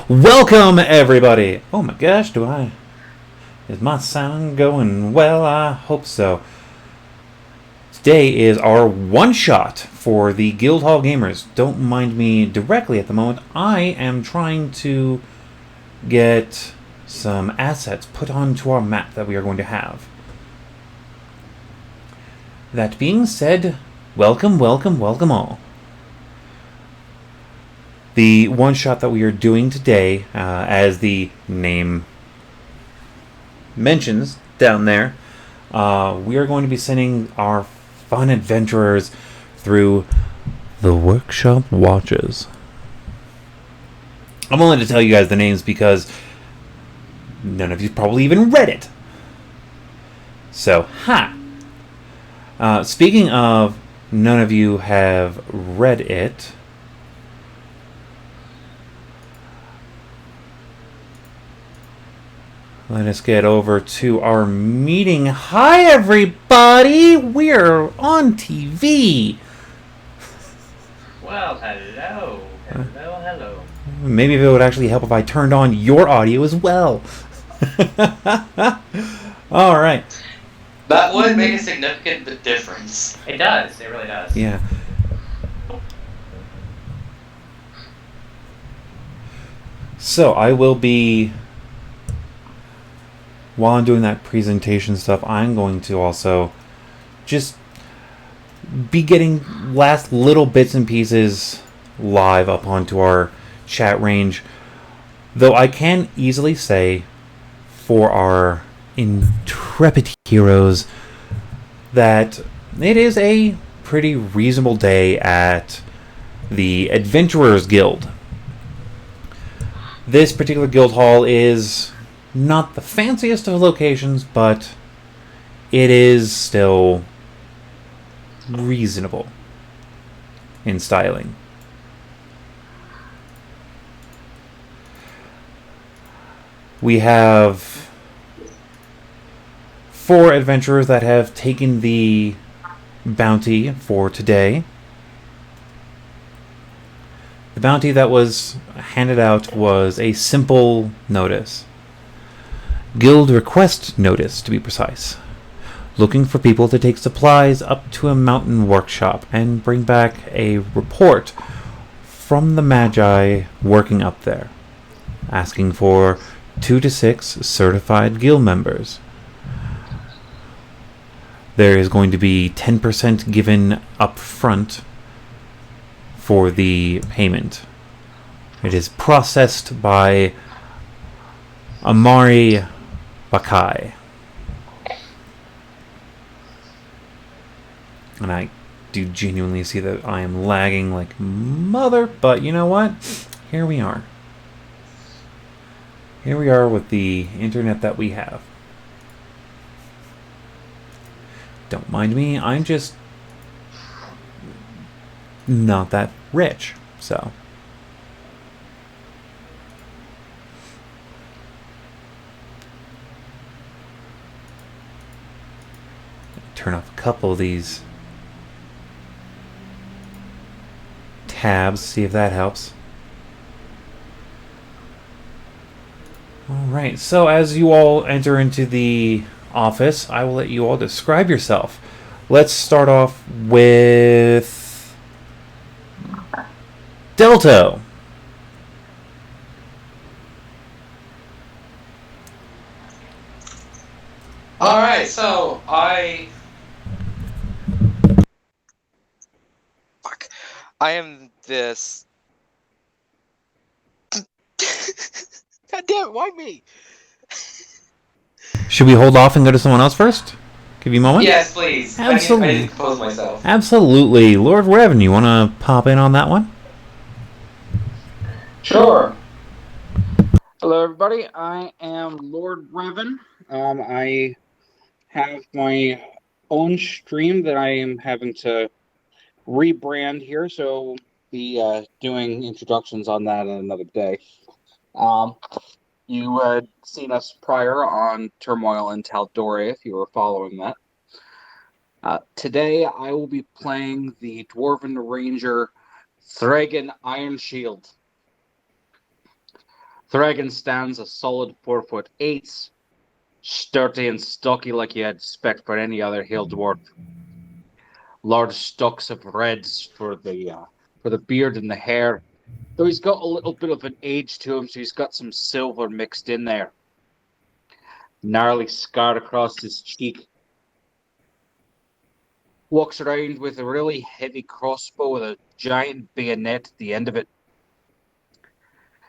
Welcome, everybody! Oh my gosh, Is my sound going well? I hope so. Today is our one shot for the Guildhall Gamers. Don't mind me directly at the moment. I am trying to get some assets put onto our map that we are going to have. That being said, welcome all. The one shot that we are doing today, as the name mentions down there, we are going to be sending our fun adventurers through the Workshop Watches. I'm only to tell you guys the names because none of you probably even read it. So, speaking of none of you have read it, let us get over to our meeting. Hi, everybody! We're on TV! Well, hello. Maybe it would actually help if I turned on your audio as well. Alright. That would make a significant difference. It does. It really does. Yeah. So, I will be... While I'm doing that presentation stuff, I'm going to also just be getting last little bits and pieces live up onto our chat range. Though I can easily say for our intrepid heroes that it is a pretty reasonable day at the Adventurers Guild. This particular guild hall is not the fanciest of locations, but it is still reasonable in styling. We have 4 adventurers that have taken the bounty for today. The bounty that was handed out was a simple notice. Guild request notice, to be precise. Looking for people to take supplies up to a mountain workshop and bring back a report from the Magi working up there. Asking for 2 to 6 certified guild members. There is going to be 10% given up front for the payment. It is processed by Amari Bakai. And I do genuinely see that I am lagging like mother, but you know what? Here we are. Here we are with the internet that we have. Don't mind me, I'm just not that rich, so... Turn off a couple of these tabs, see if that helps. Alright, so as you all enter into the office, I will let you all describe yourself. Let's start off with Delto. Alright, so I am this... God damn it, why me? Should we hold off and go to someone else first? Give you a moment? Yes, please. Absolutely. I need to compose myself. Absolutely. Lord Revan, you want to pop in on that one? Sure. Hello, everybody. I am Lord Revan. I have my own stream that I am having to rebrand here, so be doing introductions on that on another day. You had seen us prior on Turmoil in Tal'Dorei, if you were following that. Today, I will be playing the Dwarven Ranger Thragan Ironshield. Thragon stands a solid 4'8", sturdy and stocky like you'd expect for any other hill dwarf. Large stalks of reds for the beard and the hair, though he's got a little bit of an age to him, so he's got some silver mixed in there. Gnarly scarred across his cheek. Walks around with a really heavy crossbow with a giant bayonet at the end of it.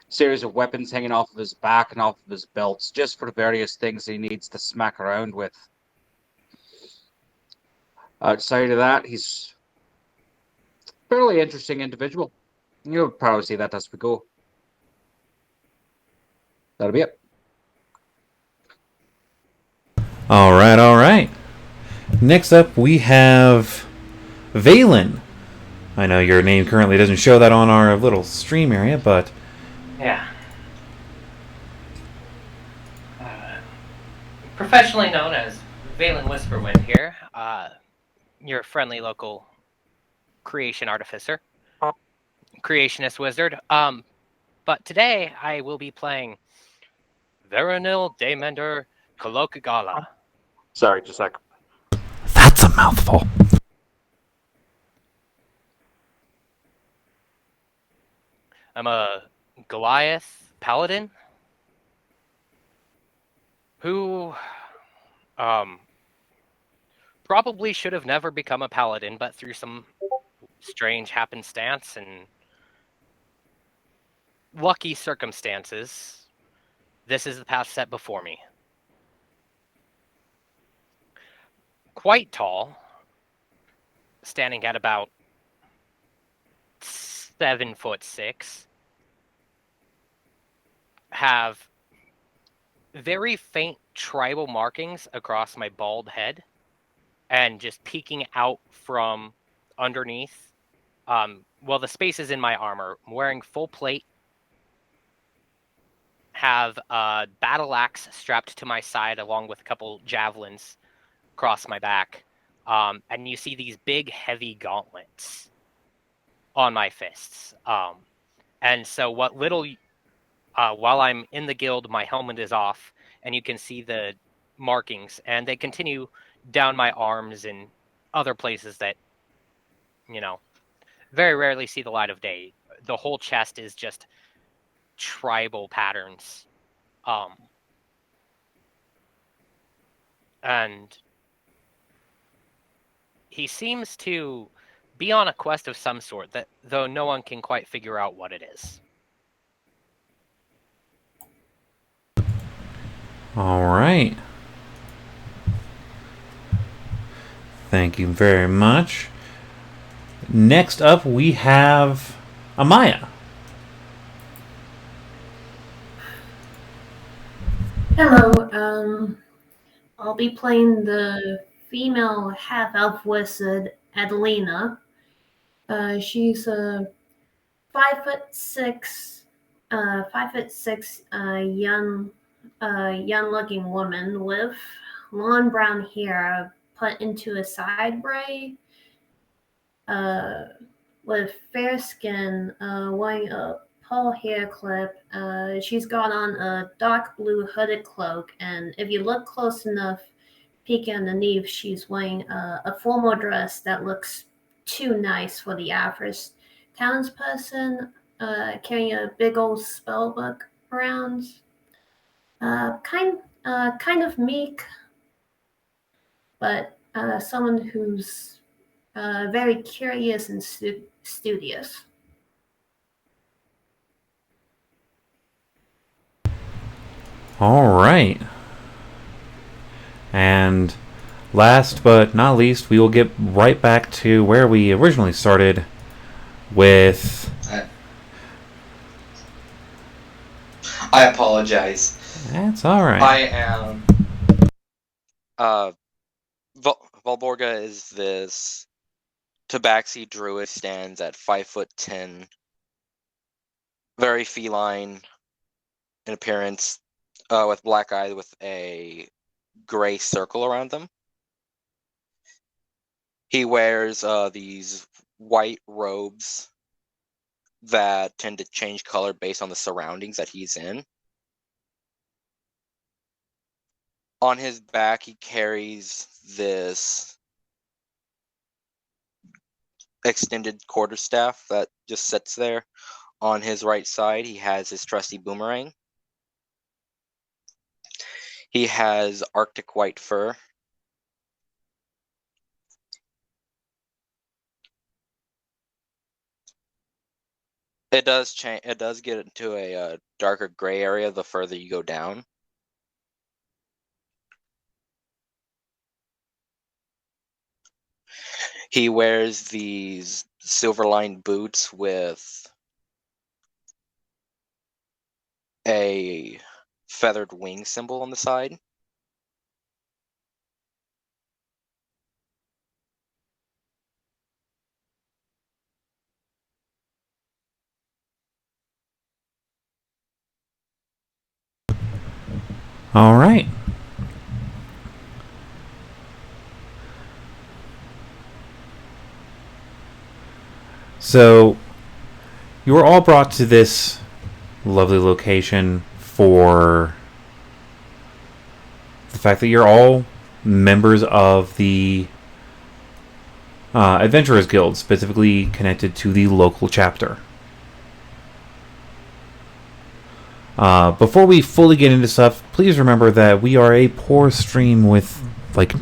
Series of weapons hanging off of his back and off of his belts, just for the various things he needs to smack around with. Outside of that, he's a fairly interesting individual. You'll probably see that as we go. That'll be it. All right, all right. Next up, we have Valen. I know your name currently doesn't show that on our little stream area, but Yeah. Professionally known as Valen Whisperwind here. Your friendly local creation artificer. Creationist wizard. But today I will be playing Veronil Daemender Kolokagala. Sorry, just a sec. that's a mouthful. I'm a Goliath paladin who probably should have never become a paladin, but through some strange happenstance and lucky circumstances, this is the path set before me. Quite tall, standing at about 7'6", have very faint tribal markings across my bald head, and just peeking out from underneath. Well, the spaces in my armor. I'm wearing full plate. Have a battle axe strapped to my side, along with a couple javelins across my back. And you see these big, heavy gauntlets on my fists. And so what little... while I'm in the guild, my helmet is off, and you can see the markings, and they continue down my arms and other places that, very rarely see the light of day. The whole chest is just tribal patterns. And he seems to be on a quest of some sort, that though no one can quite figure out what it is. All right. Thank you very much. Next up, we have Amaya. Hello, I'll be playing the female half-elf wizard, Adelina. She's a 5'6", young-looking woman with long brown hair put into a side braid, with fair skin, wearing a Paul hair clip. She's got on a dark blue hooded cloak, and if you look close enough, peeking underneath, she's wearing a formal dress that looks too nice for the average townsperson, carrying a big old spell book around. Kind of meek, but someone who's very curious and studious. All right. And last but not least, we will get right back to where we originally started with... I apologize. That's all right. I am... Valborga is this tabaxi druid, stands at 5'10", very feline in appearance, with black eyes with a gray circle around them. He wears these white robes that tend to change color based on the surroundings that he's in. On his back, he carries this extended quarterstaff that just sits there. On his right side, he has his trusty boomerang. He has Arctic white fur. It does change. It does get into a darker gray area the further you go down. He wears these silver-lined boots with a feathered wing symbol on the side. All right. So, you were all brought to this lovely location for the fact that you're all members of the Adventurers Guild, specifically connected to the local chapter. Before we fully get into stuff, please remember that we are a poor stream with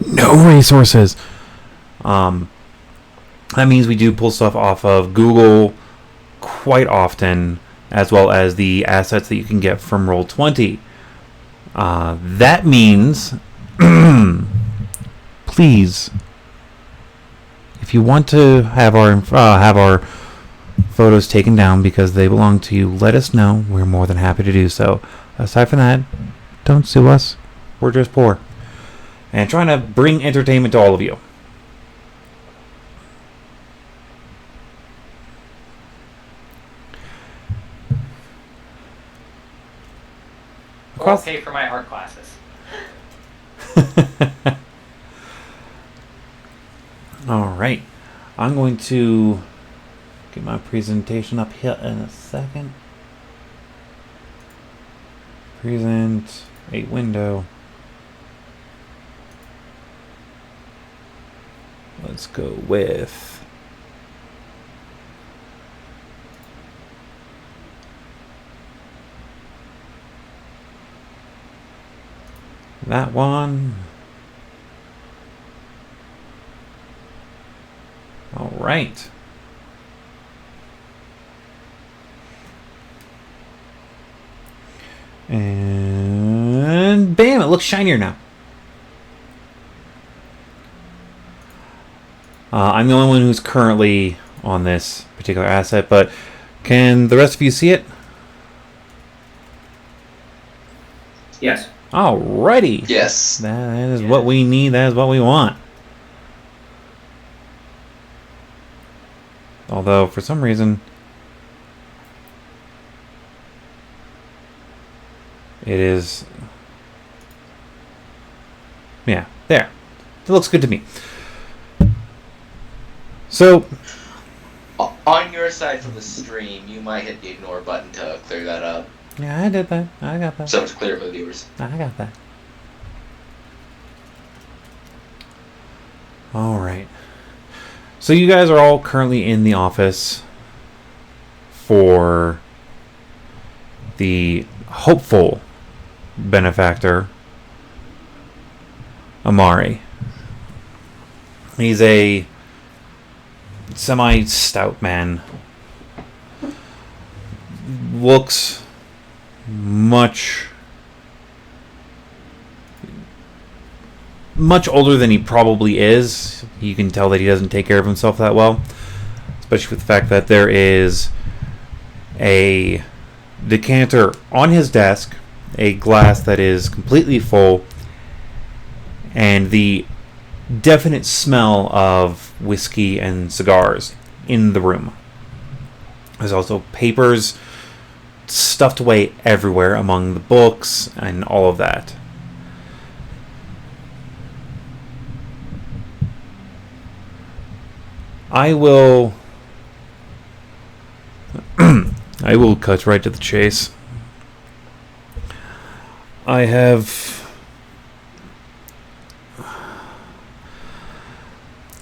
no resources. That means we do pull stuff off of Google quite often, as well as the assets that you can get from Roll20. That means, please, if you want to have our photos taken down because they belong to you, let us know. We're more than happy to do so. Aside from that, don't sue us. We're just poor and trying to bring entertainment to all of you. I'll pay for my art classes. All right, I'm going to get my presentation up here in a second. Present a window. Let's go with that one. All right. And bam, it looks shinier now. I'm the only one who's currently on this particular asset, but can the rest of you see it? Yes. Alrighty. Yes. That is what we need. That is what we want. Although, for some reason, it is... Yeah, there. It looks good to me. So... On your side from the stream, you might hit the ignore button to clear that up. Yeah, I did that. I got that. So it's clear for the viewers. I got that. Alright. So you guys are all currently in the office for the hopeful benefactor, Amari. He's a semi-stout man. Looks much older than he probably is. You can tell that he doesn't take care of himself that well, especially with the fact that there is a decanter on his desk, a glass that is completely full, and the definite smell of whiskey and cigars in the room. There's also papers stuffed away everywhere among the books and all of that. I will cut right to the chase. I have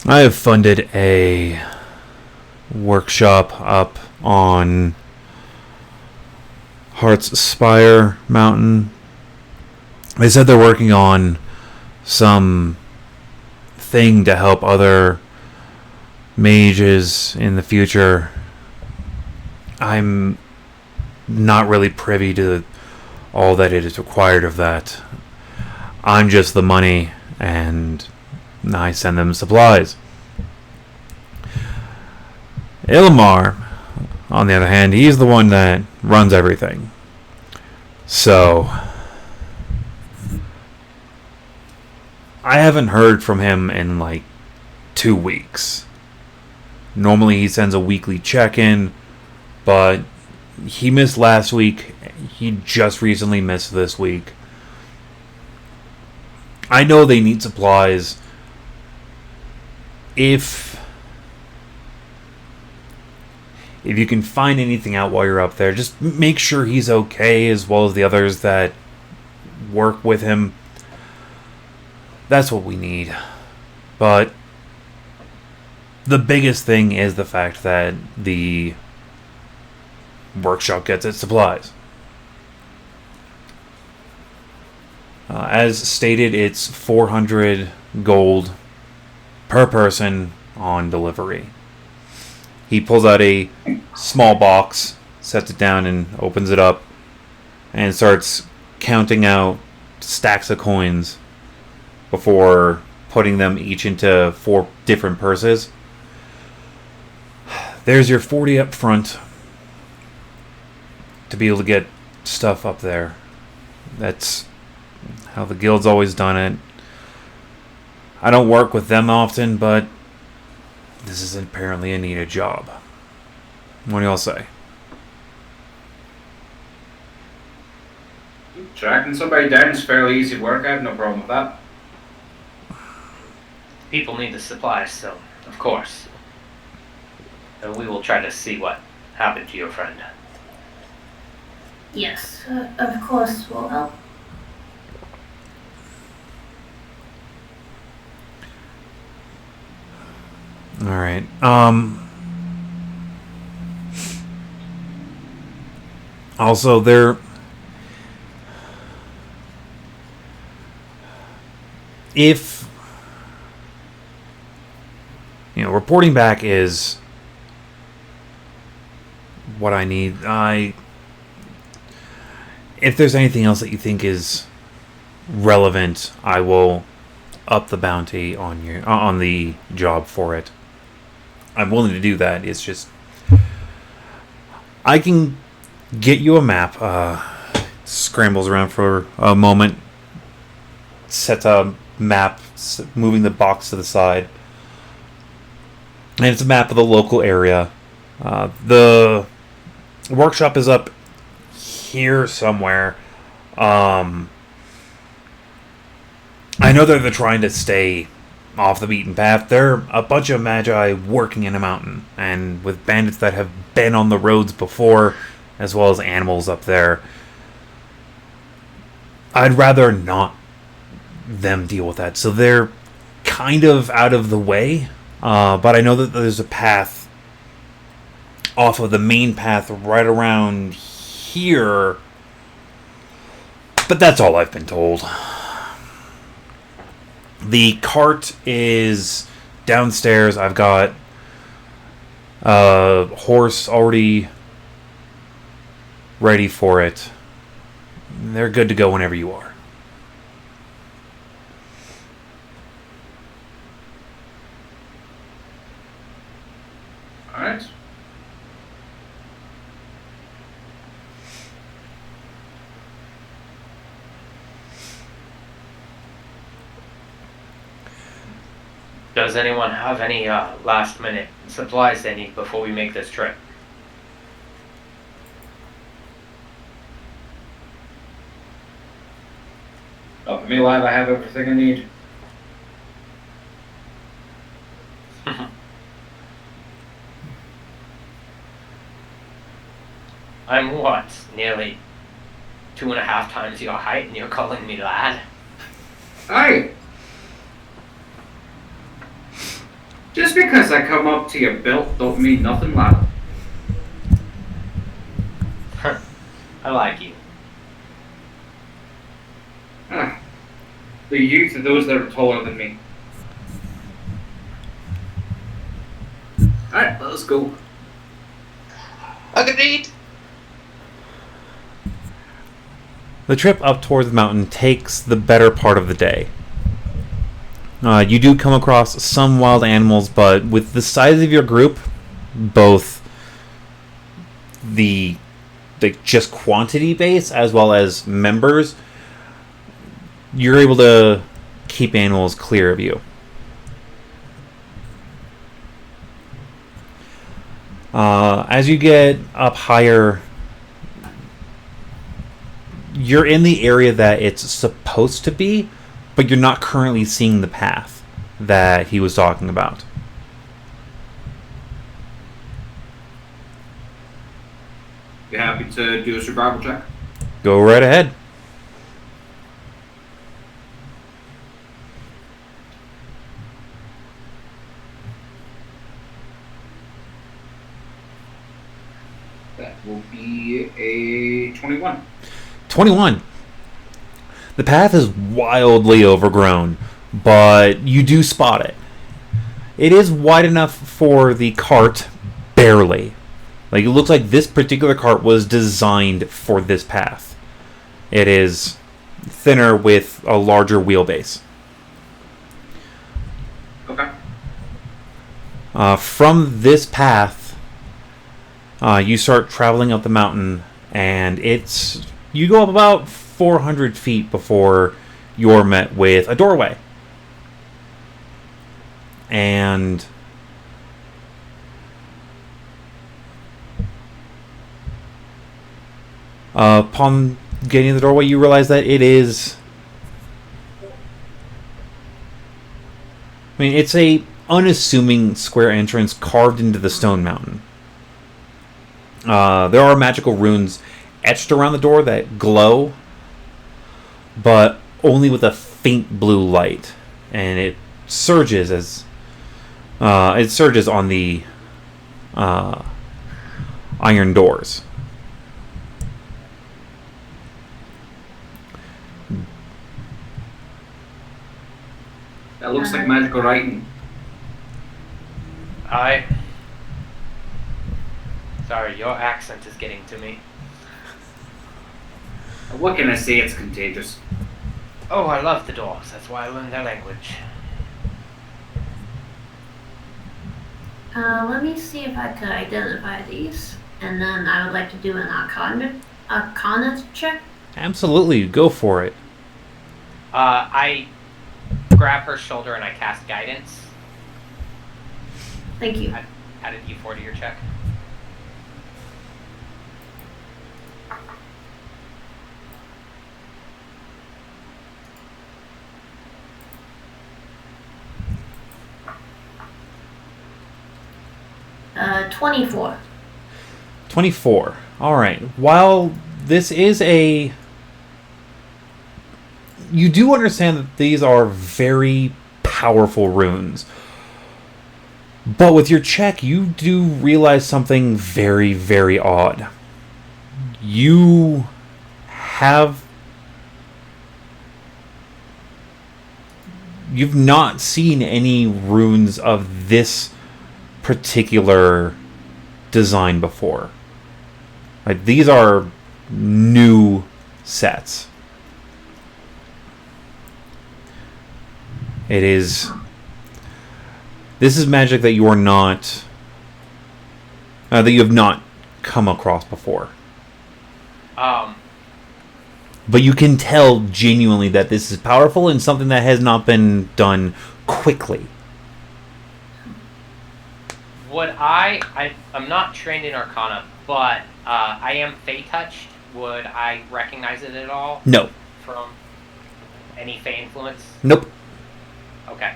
I have funded a workshop up on Heart's Spire Mountain. They said they're working on some thing to help other mages in the future. I'm not really privy to all that it is required of that. I'm just the money, and I send them supplies. Ilmar, on the other hand, he's the one that runs everything. So, I haven't heard from him in like 2 weeks. Normally he sends a weekly check-in, but he missed last week. He just recently missed this week. I know they need supplies. If you can find anything out while you're up there, just make sure he's okay, as well as the others that work with him. That's what we need. But the biggest thing is the fact that the workshop gets its supplies. As stated, it's 400 gold per person on delivery. He pulls out a small box, sets it down, and opens it up, and starts counting out stacks of coins before putting them each into 4 different purses. There's your 40 up front to be able to get stuff up there. That's how the guild's always done it. I don't work with them often, but this is apparently a needed job. What do y'all say? Tracking somebody down is fairly easy work. I have no problem with that. People need the supplies, so of course. And we will try to see what happened to your friend. Yes, of course we'll help. Alright. Also, if, reporting back is what I need. If there's anything else that you think is relevant, I will up the bounty on the job for it. I'm willing to do that. It's just I can get you a map. Scrambles around for a moment, sets a map, moving the box to the side, and it's a map of the local area. The workshop is up here somewhere. I know that they're trying to stay off the beaten path. They're a bunch of magi working in a mountain, and with bandits that have been on the roads before, as well as animals up there. I'd rather not them deal with that. So they're kind of out of the way, but I know that there's a path off of the main path right around here, but that's all I've been told. The cart is downstairs. I've got a horse already ready for it. They're good to go whenever you are. Alright. Does anyone have any last minute supplies they need before we make this trip? Up me alive, I have everything I need. I'm what? Nearly 2.5 times your height, and you're calling me lad? Aye! Just because I come up to your belt don't mean nothing, lad. I like you. Ah, the you to those that are taller than me. Alright, let's go. Agreed. The trip up towards the mountain takes the better part of the day. You do come across some wild animals, but with the size of your group, both the just quantity base as well as members, you're able to keep animals clear of you. As you get up higher, you're in the area that it's supposed to be, but you're not currently seeing the path that he was talking about. You happy to do a survival check? Go right ahead. That will be a 21. 21. The path is wildly overgrown, but you do spot it. It is wide enough for the cart, barely. Like, it looks like this particular cart was designed for this path. It is thinner with a larger wheelbase. Okay. From this path, you start traveling up the mountain, and you go up about 400 feet before you're met with a doorway. And upon getting to the doorway, you realize that it is... I mean, it's a unassuming square entrance carved into the stone mountain. There are magical runes etched around the door that glow, but only with a faint blue light, and it surges on the iron doors. That looks like magical writing. Sorry, your accent is getting to me. What can I say? It's contagious. Oh, I love the dogs. That's why I learned their language. Let me see if I could identify these, and then I would like to do an Arcana check. Absolutely, go for it. I grab her shoulder and I cast guidance. Thank you. Add a d4 to your check. Uh, 24. 24. Alright. While this is a... You do understand that these are very powerful runes. But with your check, you do realize something very, very odd. You've not seen any runes of this particular design before. Like, these are new sets. This is magic that you are not that you have not come across before. But you can tell genuinely that this is powerful and something that has not been done quickly. I'm not trained in Arcana, but I am Fey touched. Would I recognize it at all? No. From any Fey influence? Nope. Okay.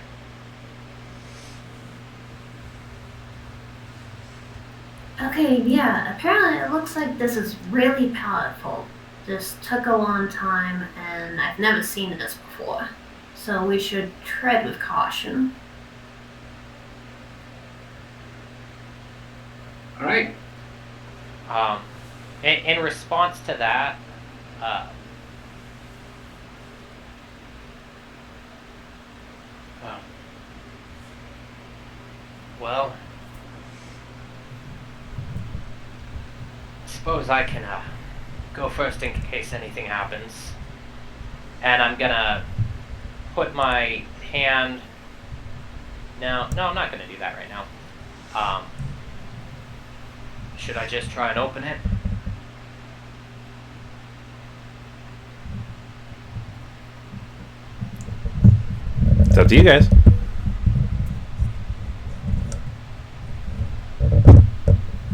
Okay, yeah, apparently it looks like this is really powerful. This took a long time, and I've never seen this before. So we should tread with caution. All right. In response to that, well, suppose I can go first in case anything happens. And I'm gonna put my hand. No, I'm not gonna do that right now. Should I just try and open it? It's up to you guys.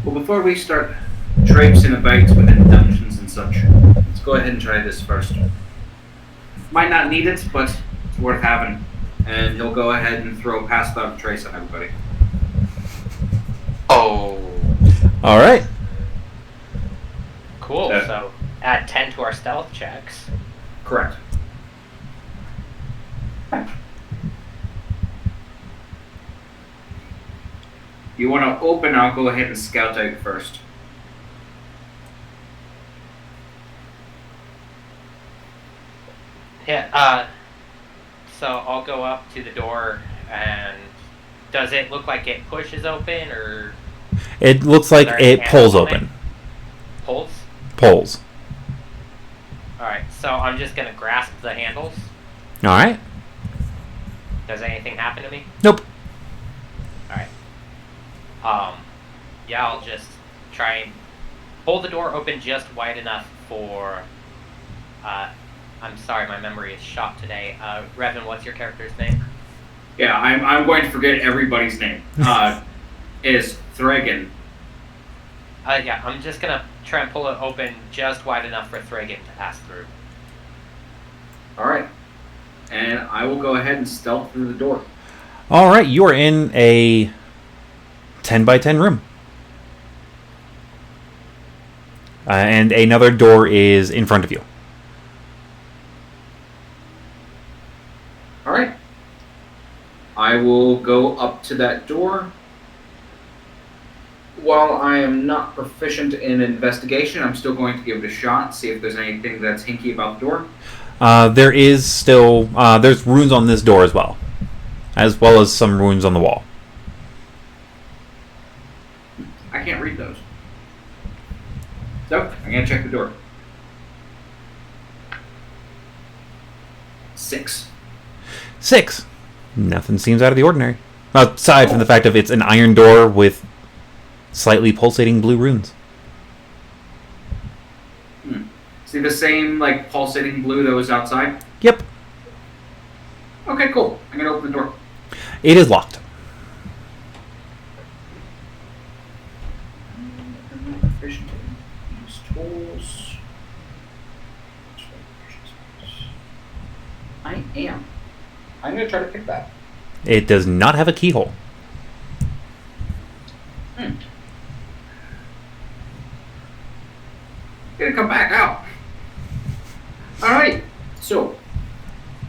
Well, before we start traipsing about within dungeons and such, let's go ahead and try this first. Might not need it, but it's worth having. And he'll go ahead and throw Pass Without a Trace on everybody. Oh. All right. Cool. Yeah. So add 10 to our stealth checks. Correct. You want to open, I'll go ahead and scout out first. Yeah. So I'll go up to the door, and does it look like it pushes open, or It looks like Are there any it pulls handles on open. pulls? Pulls. All right. So I'm just gonna grasp the handles. All right. Does anything happen to me? Nope. All right. Yeah, I'll just try and pull the door open just wide enough for. I'm sorry, my memory is shot today. Revan, what's your character's name? Yeah, I'm going to forget everybody's name. Is Thragan. Yeah, I'm just gonna try and pull it open just wide enough for Thragan to pass through. Alright. And I will go ahead and stealth through the door. All right. You are in a 10 by 10 room. And another door is in front of you. Alright. I will go up to that door. While I am not proficient in investigation, I'm still going to give it a shot, see if there's anything that's hinky about the door. There is still there's runes on this door as well as some runes on the wall. I can't read those. So, I'm going to check the door. 6. 6. Nothing seems out of the ordinary. Aside from the fact of it's an iron door with slightly pulsating blue runes. See the same, like, pulsating blue that was outside? Yep. Okay, cool. I'm going to open the door. It is locked. Proficient in use tools. I am. I'm going to try to pick that. It does not have a keyhole. Gonna come back out. Alright, so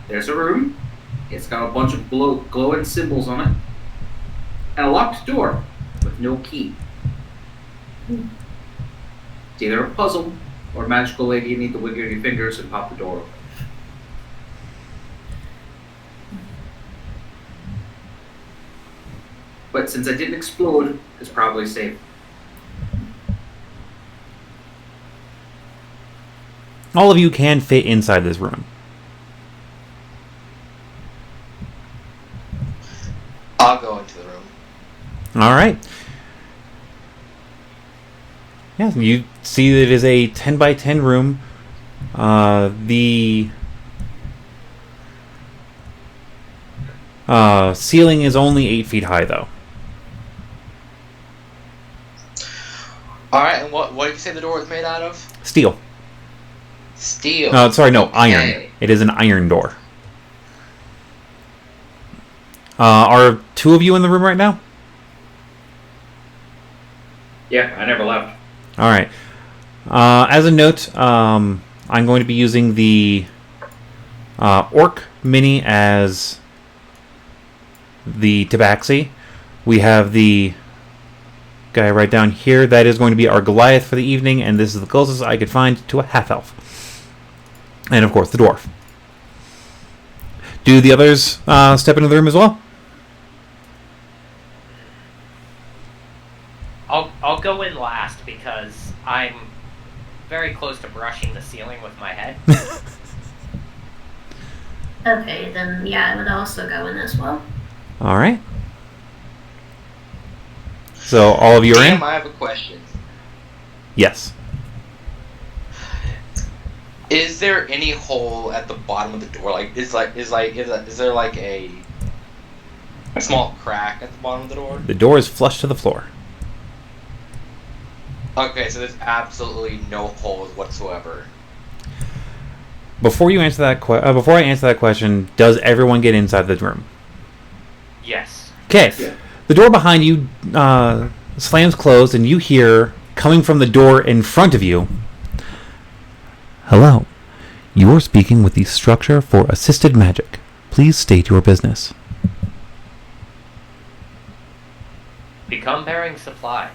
there's a room. It's got a bunch of glowing symbols on it. And a locked door with no key. It's either a puzzle or a magical lady you need to wiggle your fingers and pop the door open. But since I didn't explode, it's probably safe. All of you can fit inside this room. I'll go into the room. All right. Yeah, you see that it is a 10 by 10 room. The ceiling is only 8 feet high, though. Alright, and what did you say the door was made out of? Steel. Steel. Sorry, no, iron. Okay. It is an iron door. Are 2 of you in the room right now? Yeah, I never left. All right. As a note, I'm going to be using the Orc Mini as the Tabaxi. We have the guy right down here, that is going to be our Goliath for the evening, and this is the closest I could find to a half-elf. And, of course, the dwarf. Do the others step into the room as well? I'll go in last because I'm very close to brushing the ceiling with my head. Okay, then yeah, I would also go in as well. All right. So all of you are in? DM, I have a question. Yes. Is there any hole at the bottom of the door? Like, is there like a small crack at the bottom of the door? The door is flush to the floor. Okay, so there's absolutely no holes whatsoever. Before you answer that before I answer that question, does everyone get inside the room? Yes. Okay. Yeah. The door behind you slams closed, and you hear, coming from the door in front of you, "Hello. You're speaking with the Structure for Assisted Magic. Please state your business." Become bearing supplies.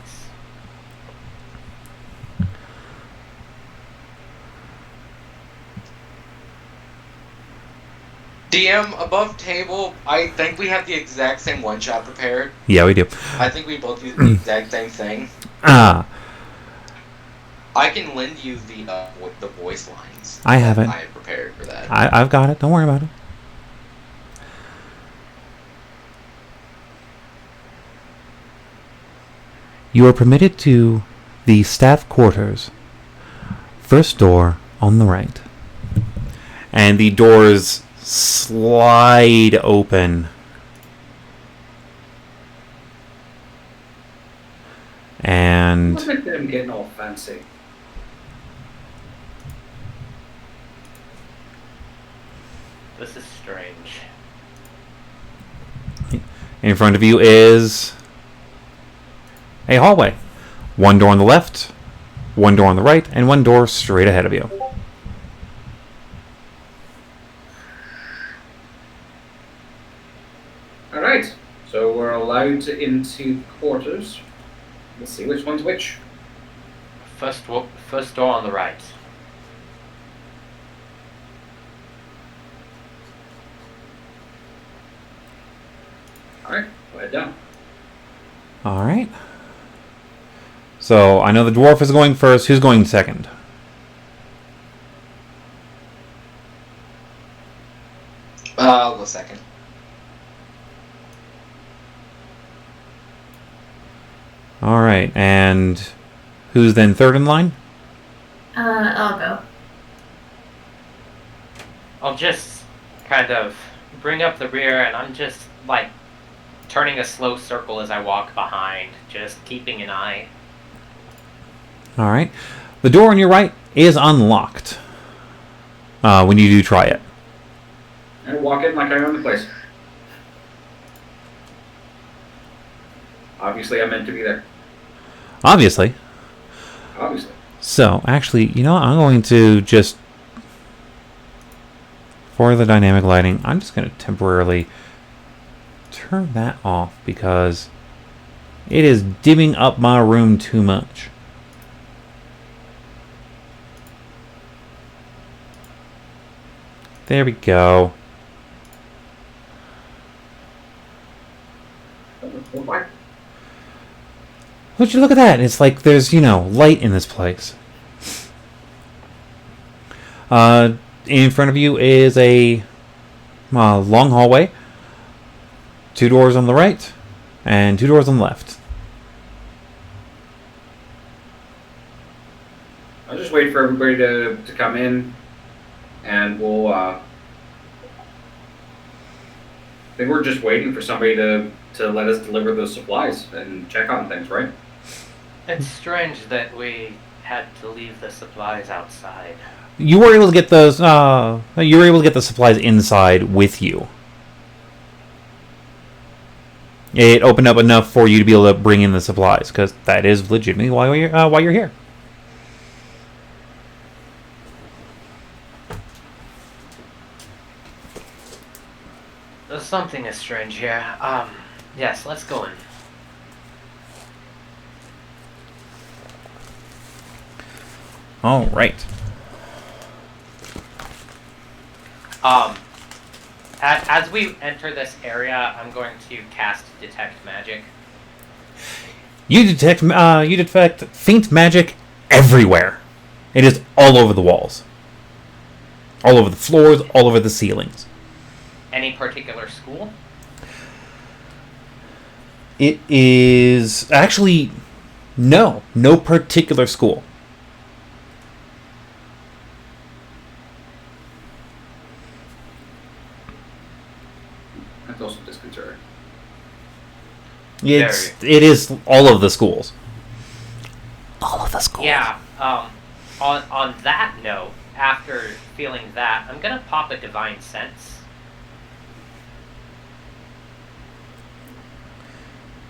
DM, above table, I think we have the exact same one-shot prepared. Yeah, we do. I think we both use the exact same thing. Ah, I can lend you the voice lines. I have it. I have prepared for that. I've got it. Don't worry about it. You are permitted to the staff quarters. First door on the right. And the doors slide open. And Look at them getting all fancy. This is strange. in front of you is a hallway. One door on the left, one door on the right, and one door straight ahead of you. Alright, so we're allowed into quarters. Let's see which one's which. First door on the right. Alright, go ahead down. Alright. So, I know the dwarf is going first. Who's going second? I'll go second. Alright, and who's then third in line? I'll go. I'll just kind of bring up the rear, and I'm just like turning a slow circle as I walk behind, just keeping an eye. Alright. The door on your right is unlocked when you do try it. And walk in like I own the place. Obviously, I'm meant to be there. Obviously. Obviously. So, actually, you know what? I'm going to just... For the dynamic lighting, I'm just going to temporarily turn that off because it is dimming up my room too much. There we go. What? Would you look at that? It's like there's, light in this place. In front of you is a long hallway. 2 doors on the right and 2 doors on the left. I'll just wait for everybody to come in, and we'll, I think we're just waiting for somebody to let us deliver those supplies and check on things, right? It's strange that we had to leave the supplies outside. You were able to get those. You were able to get the supplies inside with you. It opened up enough for you to be able to bring in the supplies, because that is legitimately why you're here. There's something is strange here. Yes, let's go in. All right. As we enter this area, I'm going to cast Detect Magic. You detect faint magic everywhere. It is all over the walls. All over the floors, all over the ceilings. Any particular school? It is actually no particular school. That's also disconcerting. It is all of the schools. All of the schools. Yeah. On that note, after feeling that, I'm gonna pop a Divine Sense.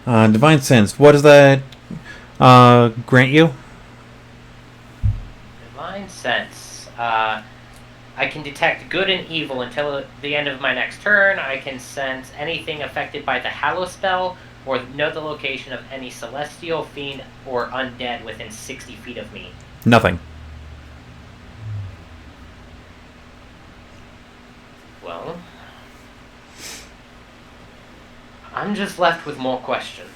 Divine Sense. What does that grant you? Divine Sense. I can detect good and evil until the end of my next turn. I can sense anything affected by the Hallow spell, or know the location of any celestial, fiend, or undead within 60 feet of me. Nothing. Well, I'm just left with more questions.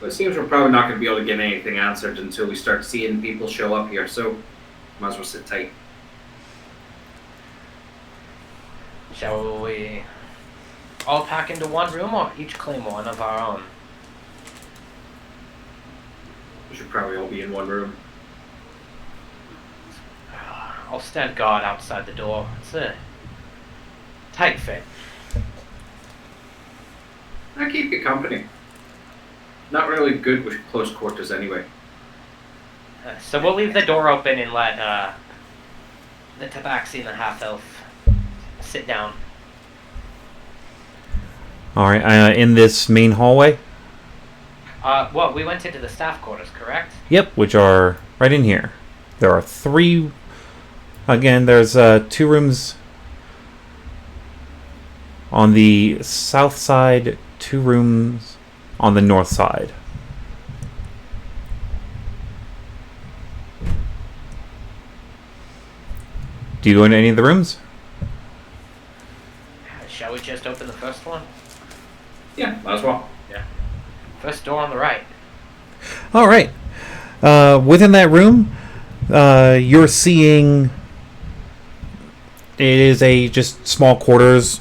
Well, it seems we're probably not going to be able to get anything answered until we start seeing people show up here, so might as well sit tight. Shall we all pack into one room, or each claim one of our own? We should probably all be in one room. I'll stand guard outside the door. It's a tight fit. I keep you company. Not really good with close quarters anyway. So we'll leave the door open and let the Tabaxi and the half-elf sit down. Alright, in this main hallway? Well, we went into the staff quarters, correct? Yep, which are right in here. There are 3... Again, there's 2 rooms on the south side, 2 rooms on the north side. Do you go into any of the rooms? Shall we just open the first one? Yeah, might as well. First door on the right. Alright. Within that room, you're seeing... It is a just small quarters.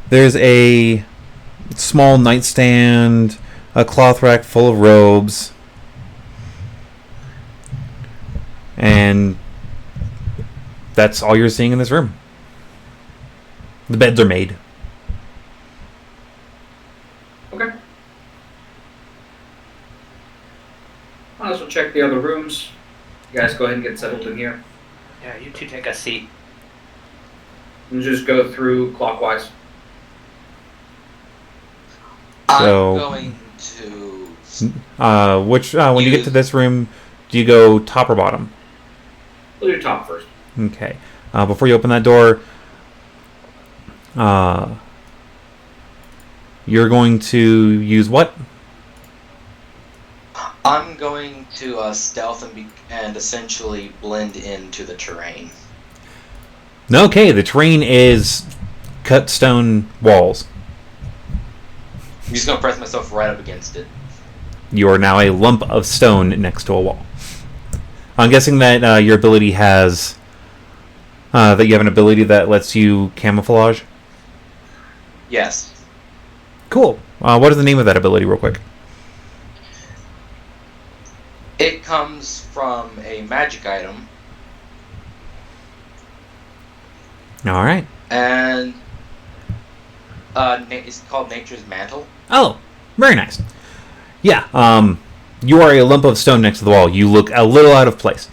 There's a small nightstand, a cloth rack full of robes, and that's all you're seeing in this room. The beds are made. Okay. Might as well check the other rooms. You guys go ahead and get settled in here. Yeah, you two take a seat. And just go through clockwise. So- I'm going to. When you get to this room, do you go top or bottom? We'll do top first. Okay. Before you open that door, you're going to use what? I'm going to stealth and essentially blend into the terrain. Okay, the terrain is cut stone walls. I'm just gonna press myself right up against it. You are now a lump of stone next to a wall. I'm guessing that your ability has... that you have an ability that lets you camouflage? Yes. Cool. What is the name of that ability, real quick? It comes from a magic item, Alright. and it's called Nature's Mantle. Oh, very nice. Yeah, you are a lump of stone next to the wall. You look a little out of place.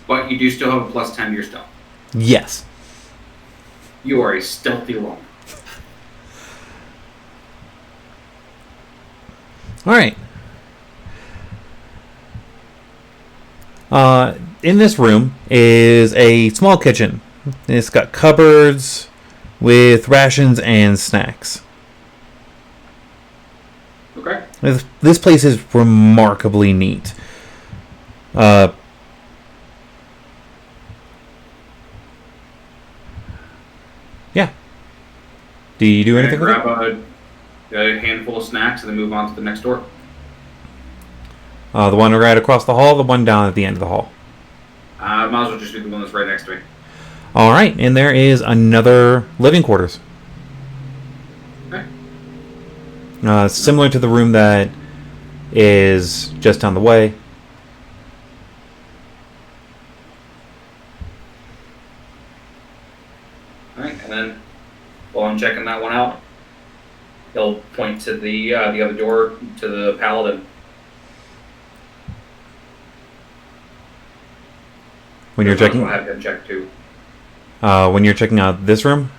But you do still have a plus 10 to your stealth. Yes. You are a stealthy lump. Alright. In this room is a small kitchen. It's got cupboards, with rations and snacks. Okay. This place is remarkably neat. Yeah. Do you do anything with it? Grab a handful of snacks and then move on to the next door. The one right across the hall, the one down at the end of the hall. Might as well just do the one that's right next to me. All right, and there is another living quarters. Okay. Similar to the room that is just down the way. Alright, and then while I'm checking that one out, he'll point to the other door to the paladin. When you're checking, I'll have him check too. when you're checking out this room.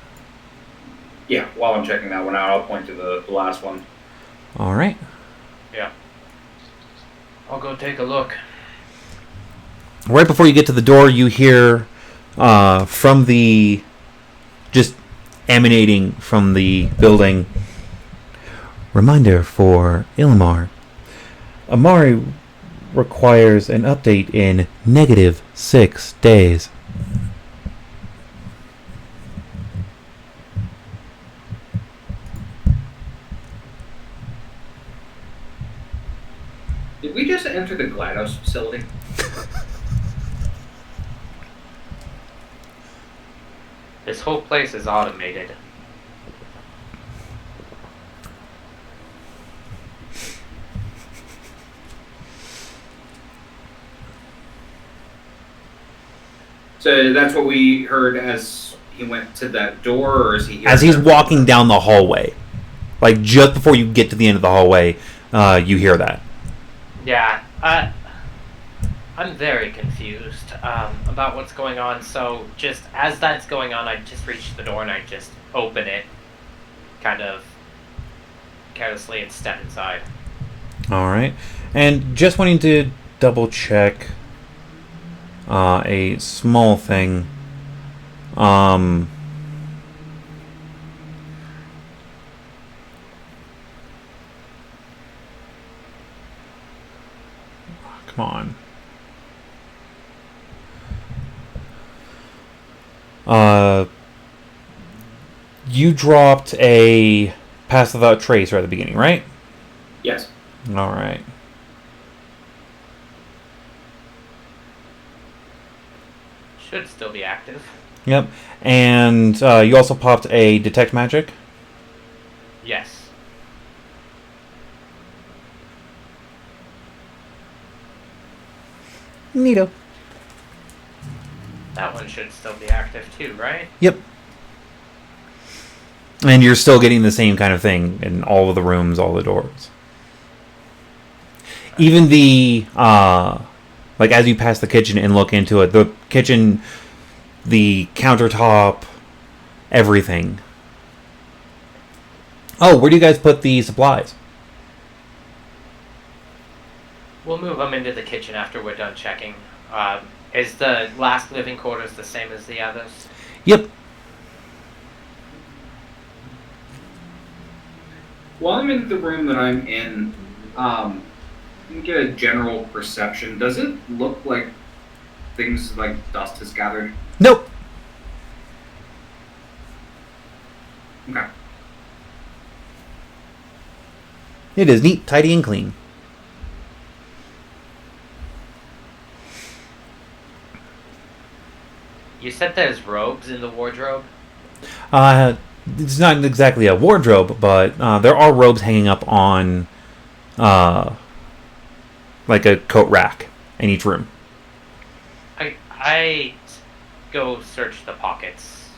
Yeah, while I'm checking that one out, I'll point to the last one. All right. Yeah. I'll go take a look. Right before you get to the door, you hear from the just emanating from the building. Reminder for Ilmar. Amari requires an update in -6 days. Did we just enter the GLaDOS facility? This whole place is automated. So that's what we heard as he went to that door, or is he? As he's walking down the hallway, like just before you get to the end of the hallway, you hear that. Yeah, I'm very confused about what's going on. So just as that's going on, I just reach the door and I just open it, kind of carelessly, and step inside. All right, and just wanting to double check a small thing. Come on. You dropped a pass without trace right at the beginning, right? Yes. All right. Should still be active. Yep. And you also popped a detect magic. Yes. Neato. That one should still be active too, right? Yep. And you're still getting the same kind of thing in all of the rooms, all the doors. Even the, like as you pass the kitchen and look into it, the kitchen, the countertop, everything. Oh, where do you guys put the supplies? We'll move them into the kitchen after we're done checking. Is the last living quarters the same as the others? Yep. While I'm in the room that I'm in, you can get a general perception. Does it look like things like dust has gathered? Nope. Okay. It is neat, tidy, and clean. You said there's robes in the wardrobe? It's not exactly a wardrobe, but there are robes hanging up on like a coat rack in each room. I go search the pockets.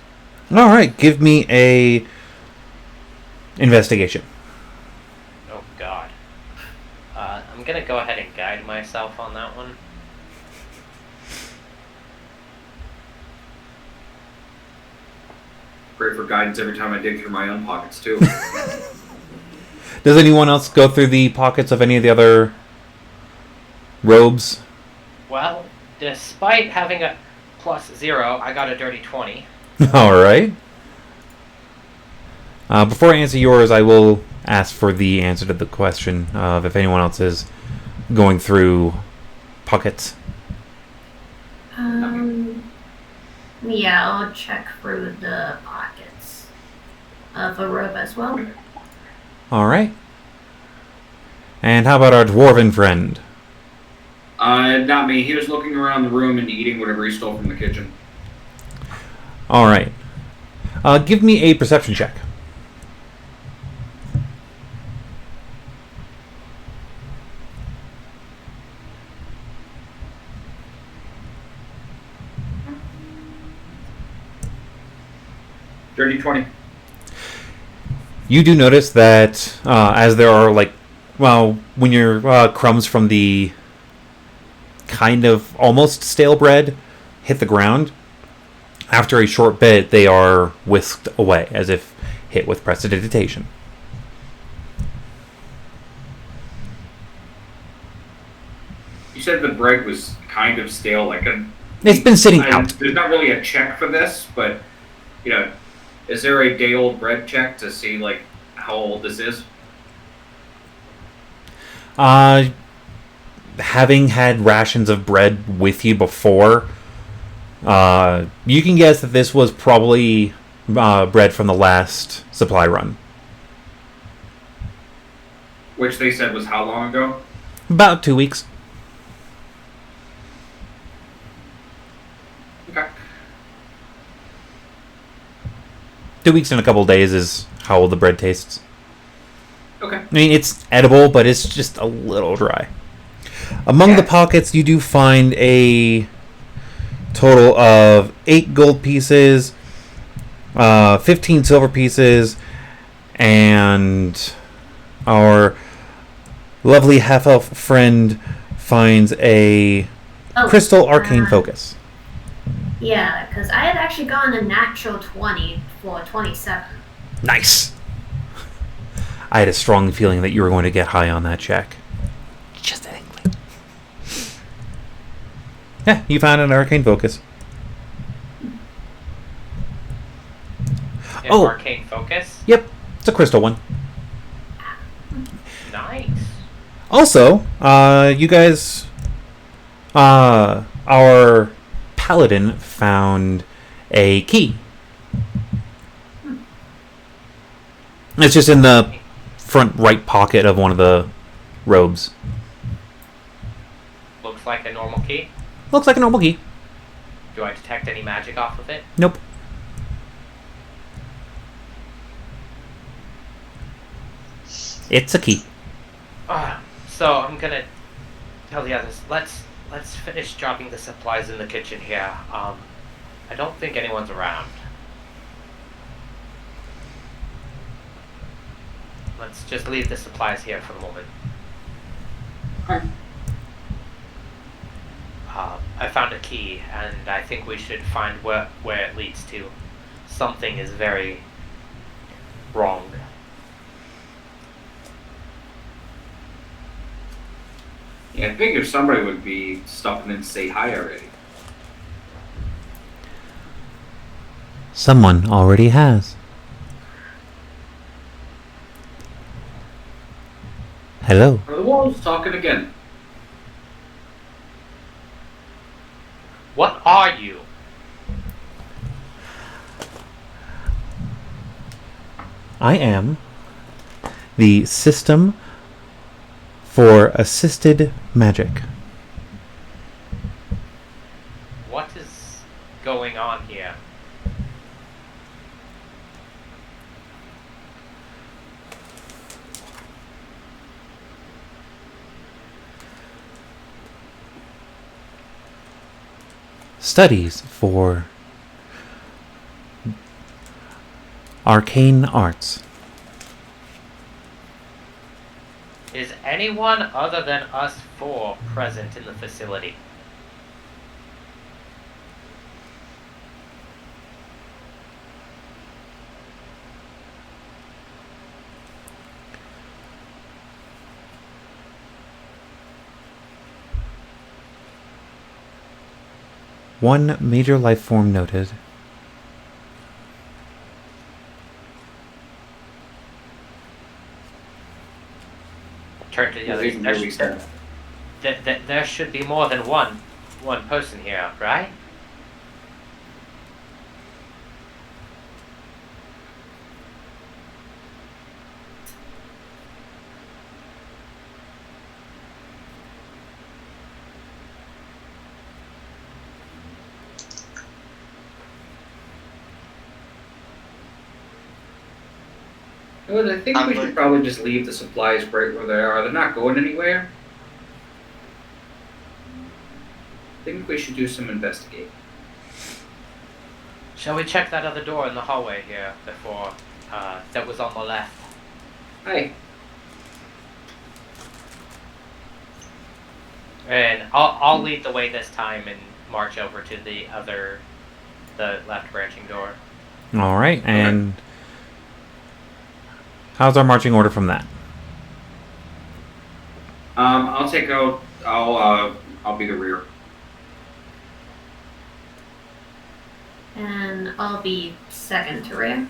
All right, give me a investigation. Oh God. I'm gonna go ahead and guide myself on that one. Great for guidance every time I dig through my own pockets too. Does anyone else go through the pockets of any of the other robes? Well, despite having a +0, I got a dirty 20. All right. Before I answer yours, I will ask for the answer to the question of if anyone else is going through pockets. Yeah, I'll check through the pockets of a robe as well. All right. And how about our dwarven friend? Not me. He was looking around the room and eating whatever he stole from the kitchen. All right. Give me a perception check. Dirty 20. You do notice that as there are when your crumbs from the kind of almost stale bread hit the ground, after a short bit they are whisked away as if hit with prestidigitation. You said the bread was kind of stale, It's been sitting out. There's not really a check for this, but is there a day-old bread check to see how old this is? Having had rations of bread with you before, you can guess that this was probably bread from the last supply run. Which they said was how long ago? About 2 weeks. Okay. 2 weeks and a couple days is how old the bread tastes. Okay. I mean, it's edible, but it's just a little dry. Among the pockets, you do find a total of 8 gold pieces, 15 silver pieces, and our lovely half-elf friend finds a crystal arcane focus. Yeah, because I had actually gotten a natural 20 for 27. Nice. I had a strong feeling that you were going to get high on that check. Just an inkling. Yeah, you found an arcane focus. Arcane focus? Yep, it's a crystal one. Nice. Also, you guys, our paladin found a key. It's just in the front right pocket of one of the robes. Looks like a normal key. Looks like a normal key. Do I detect any magic off of it? Nope. It's a key. So I'm gonna tell the others. Let's finish dropping the supplies in the kitchen here. I don't think anyone's around. Let's just leave the supplies here for the moment. Okay. I found a key, and I think we should find where it leads to. Something is very wrong. Yeah, I figured somebody would be stopping in to say hi already. Someone already has. Hello. Are the walls talking again? What are you? I am the system for assisted magic. What is going on here? Studies for arcane arts. Is anyone other than us four present in the facility? One major life form noted. Even here we stand. There should be more than one person here, right? Well, I think we should probably just leave the supplies right where they are. They're not going anywhere. I think we should do some investigating. Shall we check that other door in the hallway here before that was on the left? Hi. And I'll lead the way this time and march over to the left branching door. All right, and how's our marching order from that? I'll take out. I'll be the rear. And I'll be second to rear.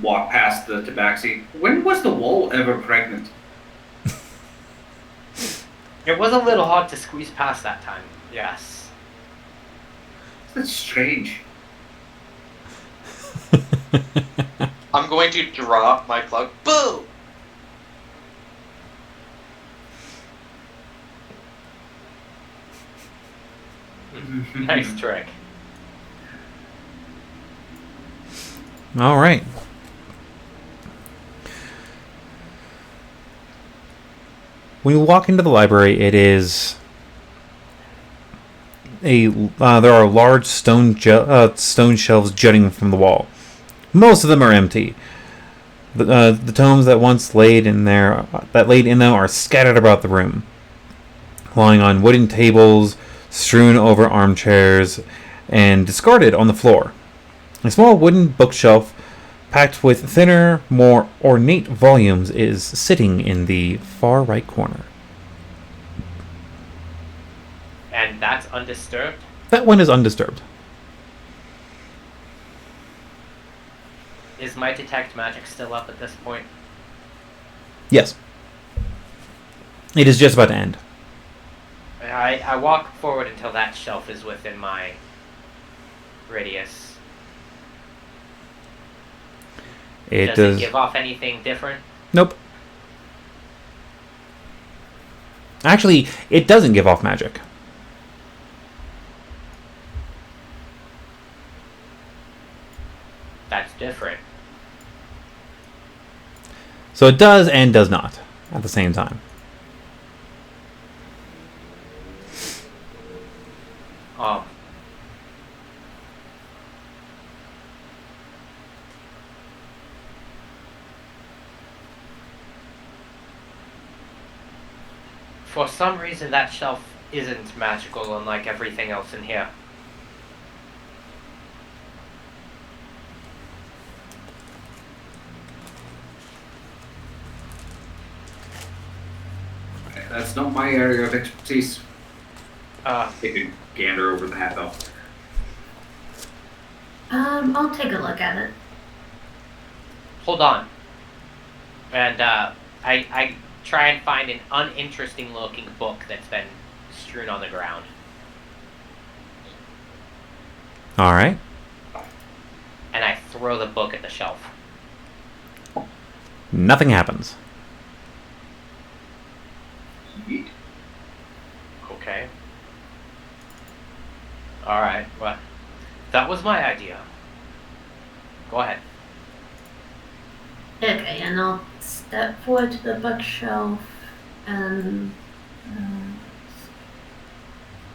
Walk past the tabaxi. When was the wall ever pregnant? It was a little hard to squeeze past that time. Yes. That's strange. I'm going to drop my plug. Boom! Nice trick. All right. When you walk into the library, it is there are large stone shelves jutting from the wall. Most of them are empty. The tomes that once laid in them are scattered about the room, lying on wooden tables, strewn over armchairs, and discarded on the floor. A small wooden bookshelf packed with thinner, more ornate volumes is sitting in the far right corner. And that's undisturbed? That one is undisturbed. Is my detect magic still up at this point? Yes. It is just about to end. I walk forward until that shelf is within my radius. Does it give off anything different? Nope. Actually, it doesn't give off magic. That's different. So it does and does not at the same time. For some reason, that shelf isn't magical, unlike everything else in here. That's not my area of expertise. Take a gander over the hat, though. I'll take a look at it. Hold on. And I try and find an uninteresting looking book that's been strewn on the ground. All right. And I throw the book at the shelf. Nothing happens. Okay. Alright, well, that was my idea. Go ahead. Okay, and I'll step forward to the bookshelf and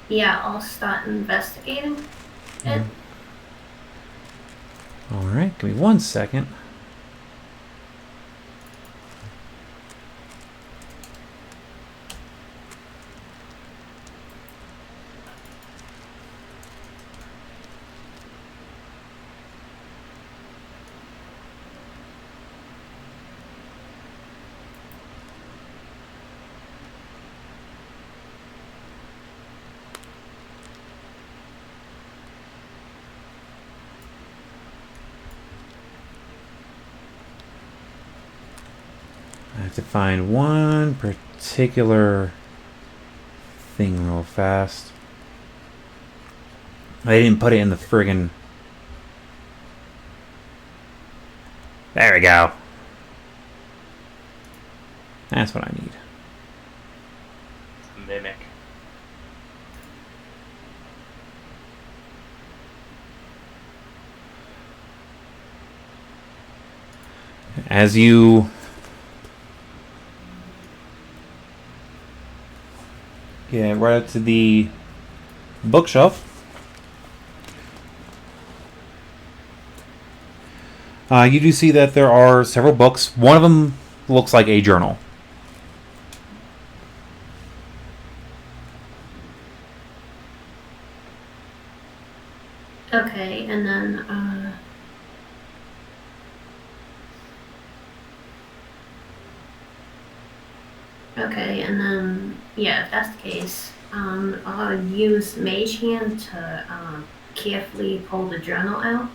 yeah, I'll start investigating it. All right, give me 1 second. have to find one particular thing real fast. I didn't put it in the friggin'... There we go. That's what I need. Mimic. As you get right up to the bookshelf, you do see that there are several books. One of them looks like a journal. Okay, and then okay, and then yeah, if that's the case, I'll use Mage Hand to carefully pull the journal out.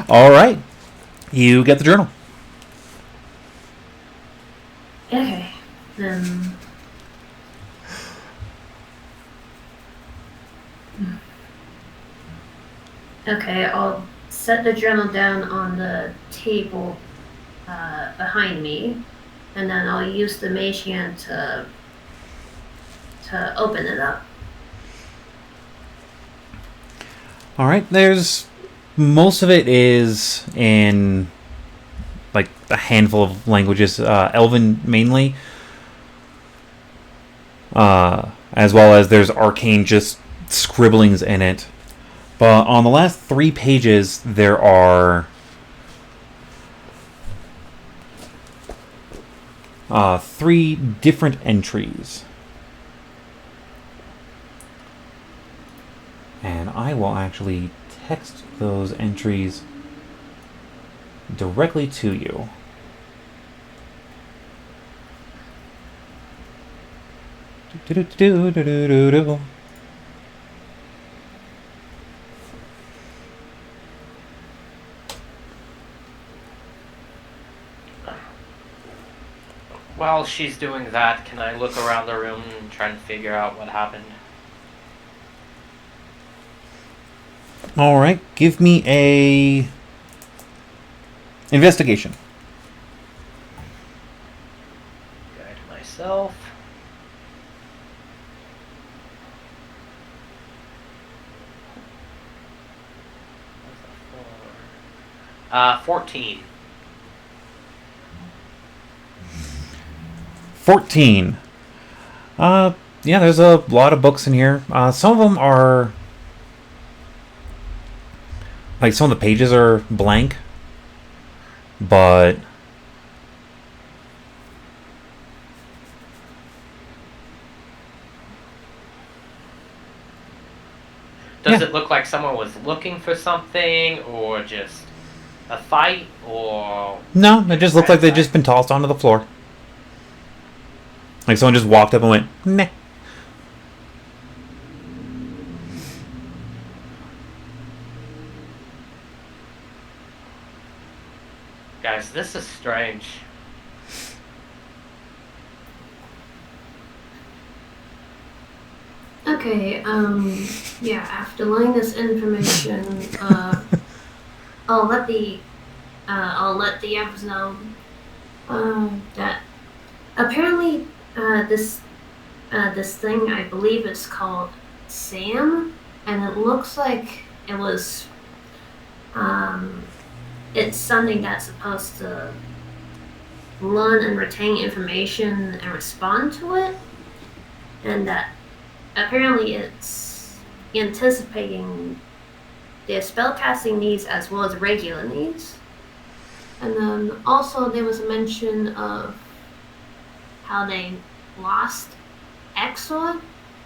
All right, you get the journal. Okay, then. Okay, I'll set the journal down on the table behind me, and then I'll use the Mage Hand to open it up. All right, there's most of it is in like a handful of languages, Elven mainly, as well as there's arcane just scribblings in it. But on the last 3 pages, there are 3 different entries. And I will actually text those entries directly to you. Do-do-do-do-do-do-do. While she's doing that, can I look around the room and try and figure out what happened? All right, give me a investigation. Guide myself. What's a 4? 14. 14. Yeah, there's a lot of books in here. Some of them are like some of the pages are blank, but Does it look like someone was looking for something, or just a fight, or... no, it just looked like they'd just been tossed onto the floor. Like someone just walked up and went, meh. Guys, this is strange. Okay, yeah, after learning this information, I'll let the others know that apparently this thing, I believe it's called SAM, and it looks like it was it's something that's supposed to learn and retain information and respond to it, and that apparently it's anticipating their spellcasting needs as well as regular needs. And then also there was a mention of how they lost Exor.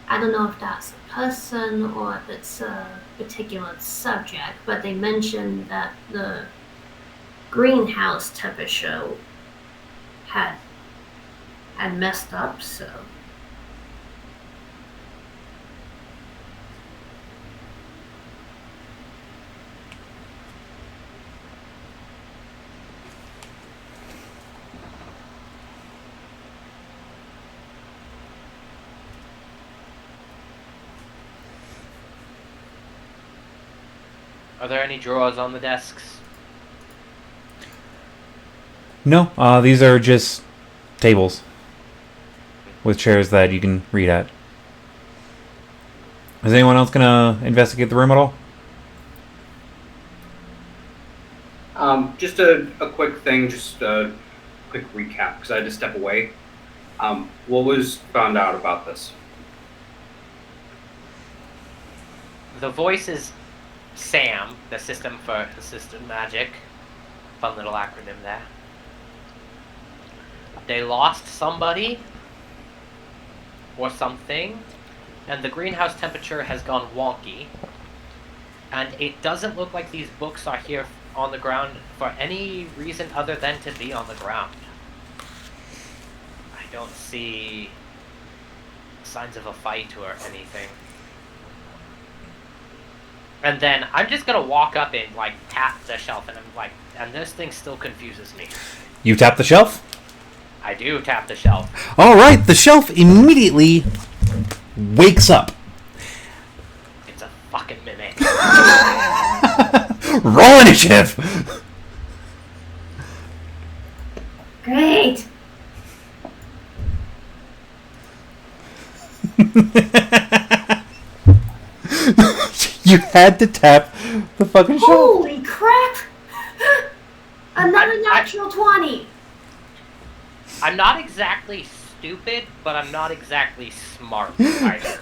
I don't know if that's a person or if it's a particular subject, but they mentioned that the greenhouse Tepa show had messed up, so Are there any drawers on the desks? No, these are just tables with chairs that you can read at. Is anyone else gonna investigate the room at all? Just a quick thing, just a quick recap, because I had to step away. What was found out about this? The voice is SAM, the system for assistant magic. Fun little acronym there. They lost somebody or something, and the greenhouse temperature has gone wonky. And it doesn't look like these books are here on the ground for any reason other than to be on the ground. I don't see signs of a fight or anything. And then I'm just gonna walk up and like tap the shelf, and I'm like, and this thing still confuses me. You tap the shelf? I do tap the shelf. Alright, the shelf immediately wakes up. It's a fucking mimic. Roll initiative! Great. You had to tap the fucking shelf. Holy crap! Another natural 20. I'm not exactly stupid, but I'm not exactly smart either.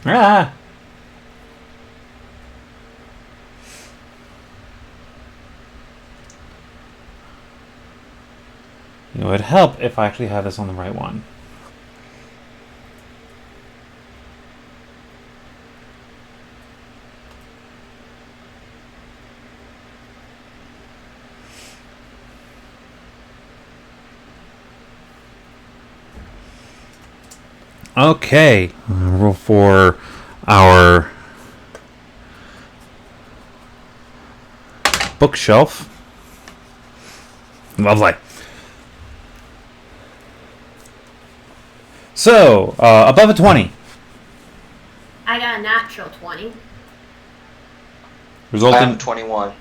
Ah. You know, it'd help if I actually had this on the right one. Okay, roll for our bookshelf. Lovely. So, above a 20. I got a natural 20. I Resulting. have 21.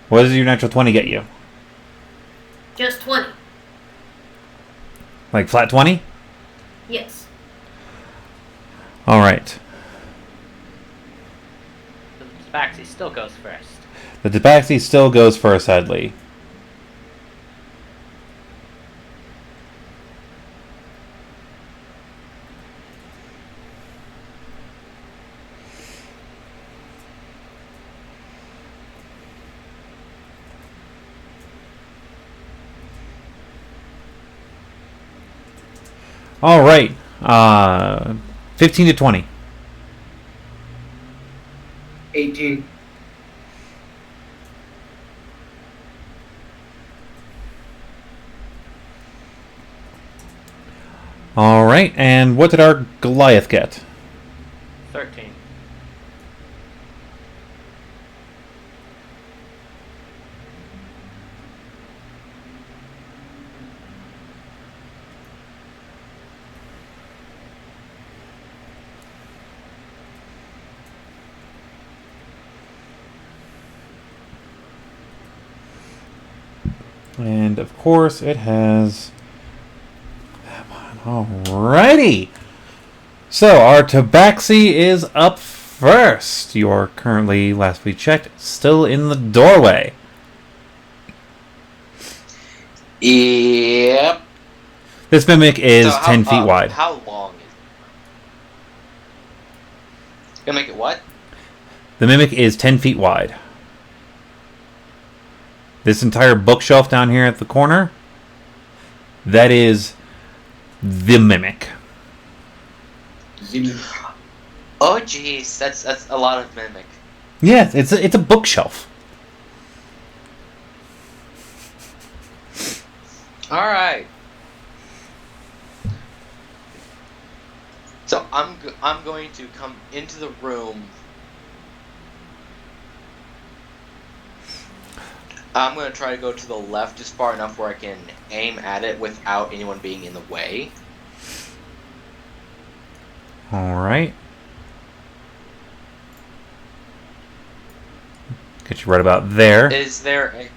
What does your natural 20 get you? Just 20. Like flat 20? Yes. Alright. The Tabaxi still goes first. The Tabaxi still goes first, sadly. Alright. 15 to 20. 18. Alright, and what did our Goliath get? 13. And of course it has that one. Alrighty. So our Tabaxi is up first. You are currently, last we checked, still in the doorway. Yep. This mimic is So 10 feet wide. How long is it? Gonna make it what? The mimic is 10 feet wide. This entire bookshelf down here at the corner, that is the mimic. Oh jeez, that's a lot of mimic. Yes, it's a bookshelf. All right. So I'm going to come into the room I'm going to try to go to the left just far enough where I can aim at it without anyone being in the way. Alright. Get you right about there. Is there a...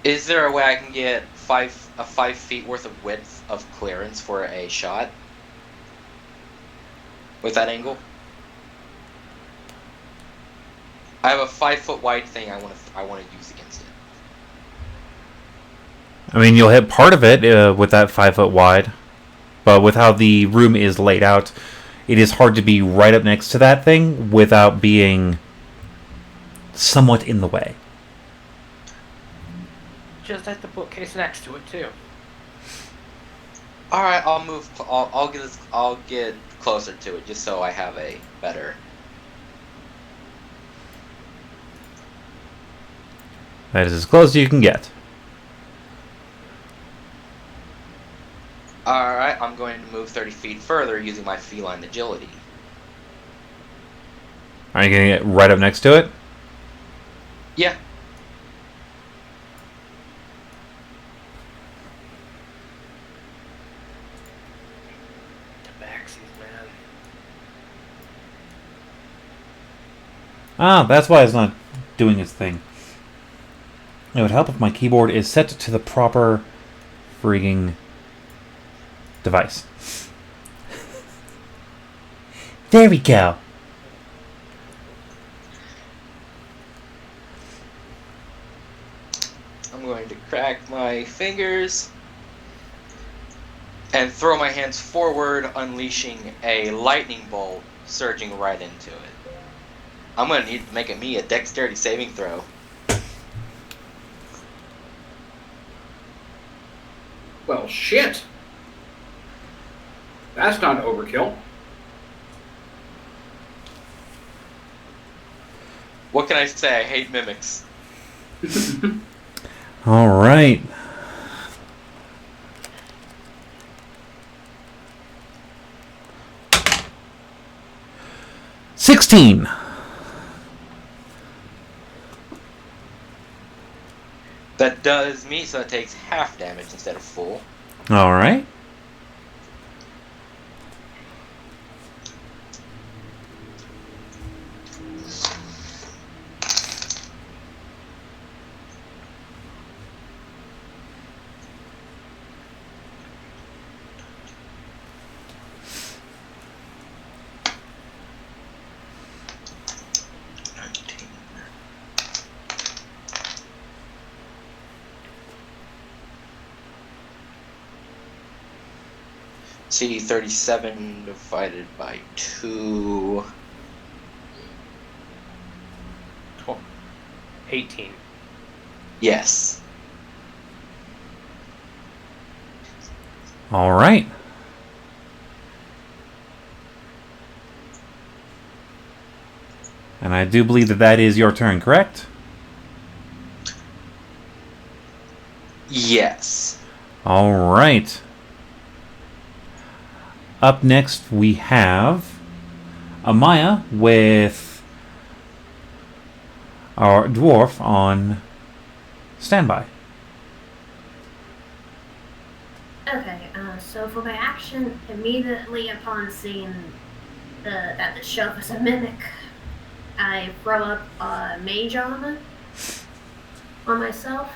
Is there a way I can get 5 feet worth of width of clearance for a shot? With that angle? I have a 5-foot wide thing I want to use against it. I mean, you'll hit part of it with that 5 foot wide, but with how the room is laid out, it is hard to be right up next to that thing without being somewhat in the way. Just at the bookcase next to it too. All right, I'll move. I'll get closer to it just so I have a better. That is as close as you can get. All right, I'm going to move 30 feet further using my feline agility. Are you going to get right up next to it? Yeah. Tabaxis, man. Ah, that's why it's not doing its thing. It would help if my keyboard is set to the proper frigging device. There we go. I'm going to crack my fingers and throw my hands forward, unleashing a lightning bolt surging right into it. I'm going to need to make me a dexterity saving throw. Well, shit. That's not overkill. What can I say? I hate mimics. All right. $16. That does me, so it takes half damage instead of full. All right. See, 37 divided by 2. 18. Yes. All right. And I do believe that that is your turn, correct? Yes. All right. Up next, we have Amaya with our dwarf on standby. Okay, so for my action, immediately upon seeing that the shelf is a mimic, I throw up mage armor on myself.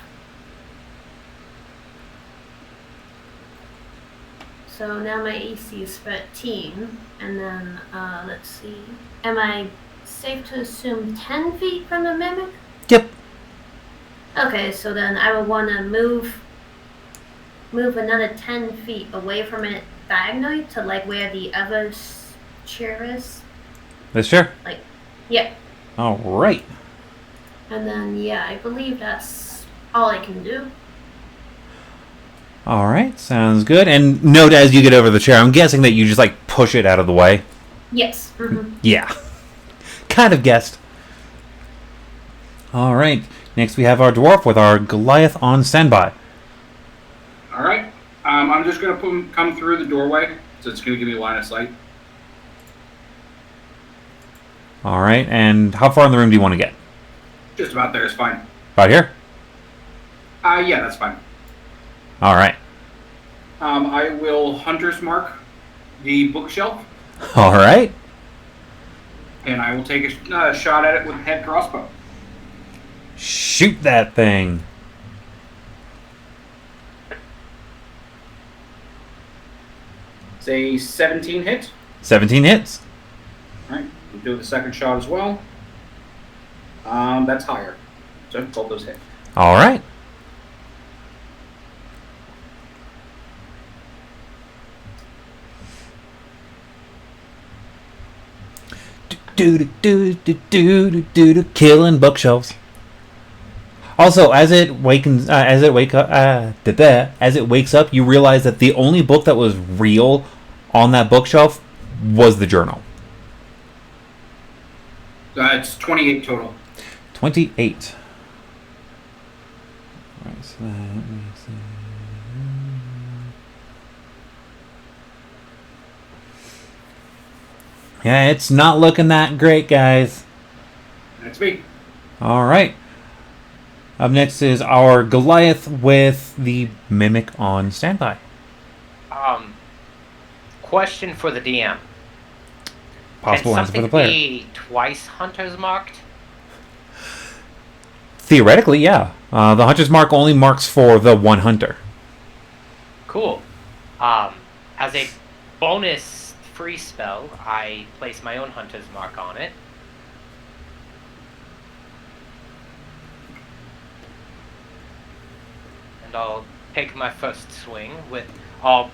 So now my AC is 13, and then, let's see. Am I safe to assume 10 feet from the mimic? Yep. Okay, so then I would want to move another 10 feet away from it diagonally to, like, where the other chair is. This chair? Like, yeah. All right. And then, yeah, I believe that's all I can do. All right, sounds good. And note as you get over the chair, I'm guessing that you just like push it out of the way. Yes. Mm-hmm. Yeah. Kind of guessed. All right. Next we have our dwarf with our Goliath on standby. All right. I'm just going to come through the doorway, so it's going to give me line of sight. All right, and how far in the room do you want to get? Just about there is fine. About here? Yeah, that's fine. All right. I will hunter's mark the bookshelf, All right. and I will take a shot at it with a head crossbow. Shoot that thing. It's a 17 hit. 17 hits. All right, we'll do the second shot as well. That's higher. So both those hit. All right. Killing bookshelves. Also, as it wakens, as it wakes up, you realize that the only book that was real on that bookshelf was the journal. It's 28 total. 28. Right, so that makes it... Yeah, it's not looking that great, guys. That's me. All right. Up next is our Goliath with the Mimic on standby. Question for the DM. Possible Can answer for the something player. be twice hunter's marked? Theoretically, yeah. The Hunter's Mark only marks for the one hunter. Cool. As a bonus free spell, I place my own hunter's mark on it. And I'll take my first swing with... I'll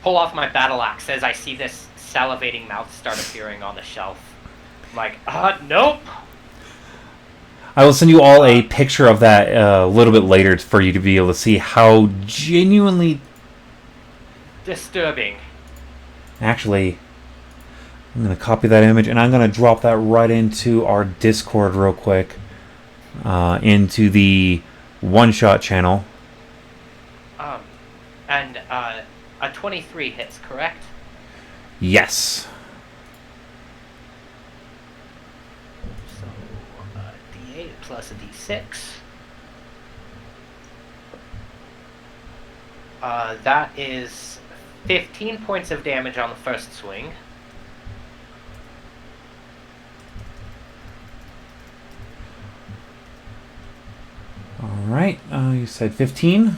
pull off my battle axe as I see this salivating mouth start appearing on the shelf. I'm like, nope! I will send you all a picture of that a little bit later for you to be able to see how genuinely... Disturbing. Actually, I'm going to copy that image and I'm going to drop that right into our Discord real quick. Into the one-shot channel. And a 23 hits, correct? Yes. So, D8 plus a D6. That is 15 points of damage on the first swing. Alright, you said 15?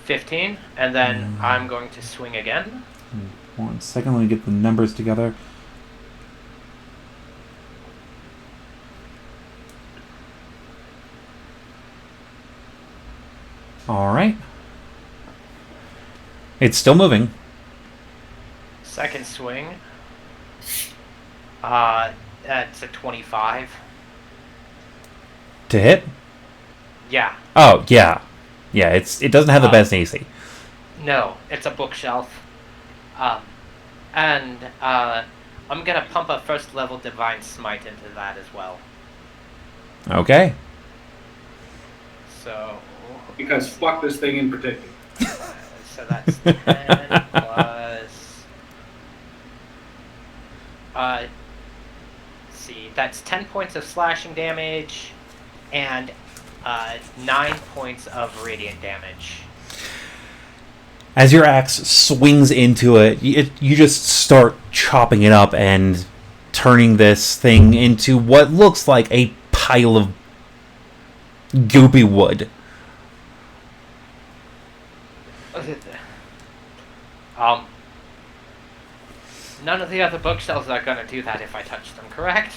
15, and then I'm going to swing again. 1 second, let me get the numbers together. Alright. It's still moving. Second swing. That's a 25. To hit? Yeah. Oh, yeah. Yeah, it doesn't have the best AC. No, it's a bookshelf. And I'm gonna pump a first level Divine Smite into that as well. Okay. So... Because fuck this thing in particular. So that's 10 plus... let's see, that's 10 points of slashing damage, and 9 points of radiant damage. As your axe swings into it, you just start chopping it up and turning this thing into what looks like a pile of goopy wood. None of the other bookshelves are gonna do that if I touch them, correct?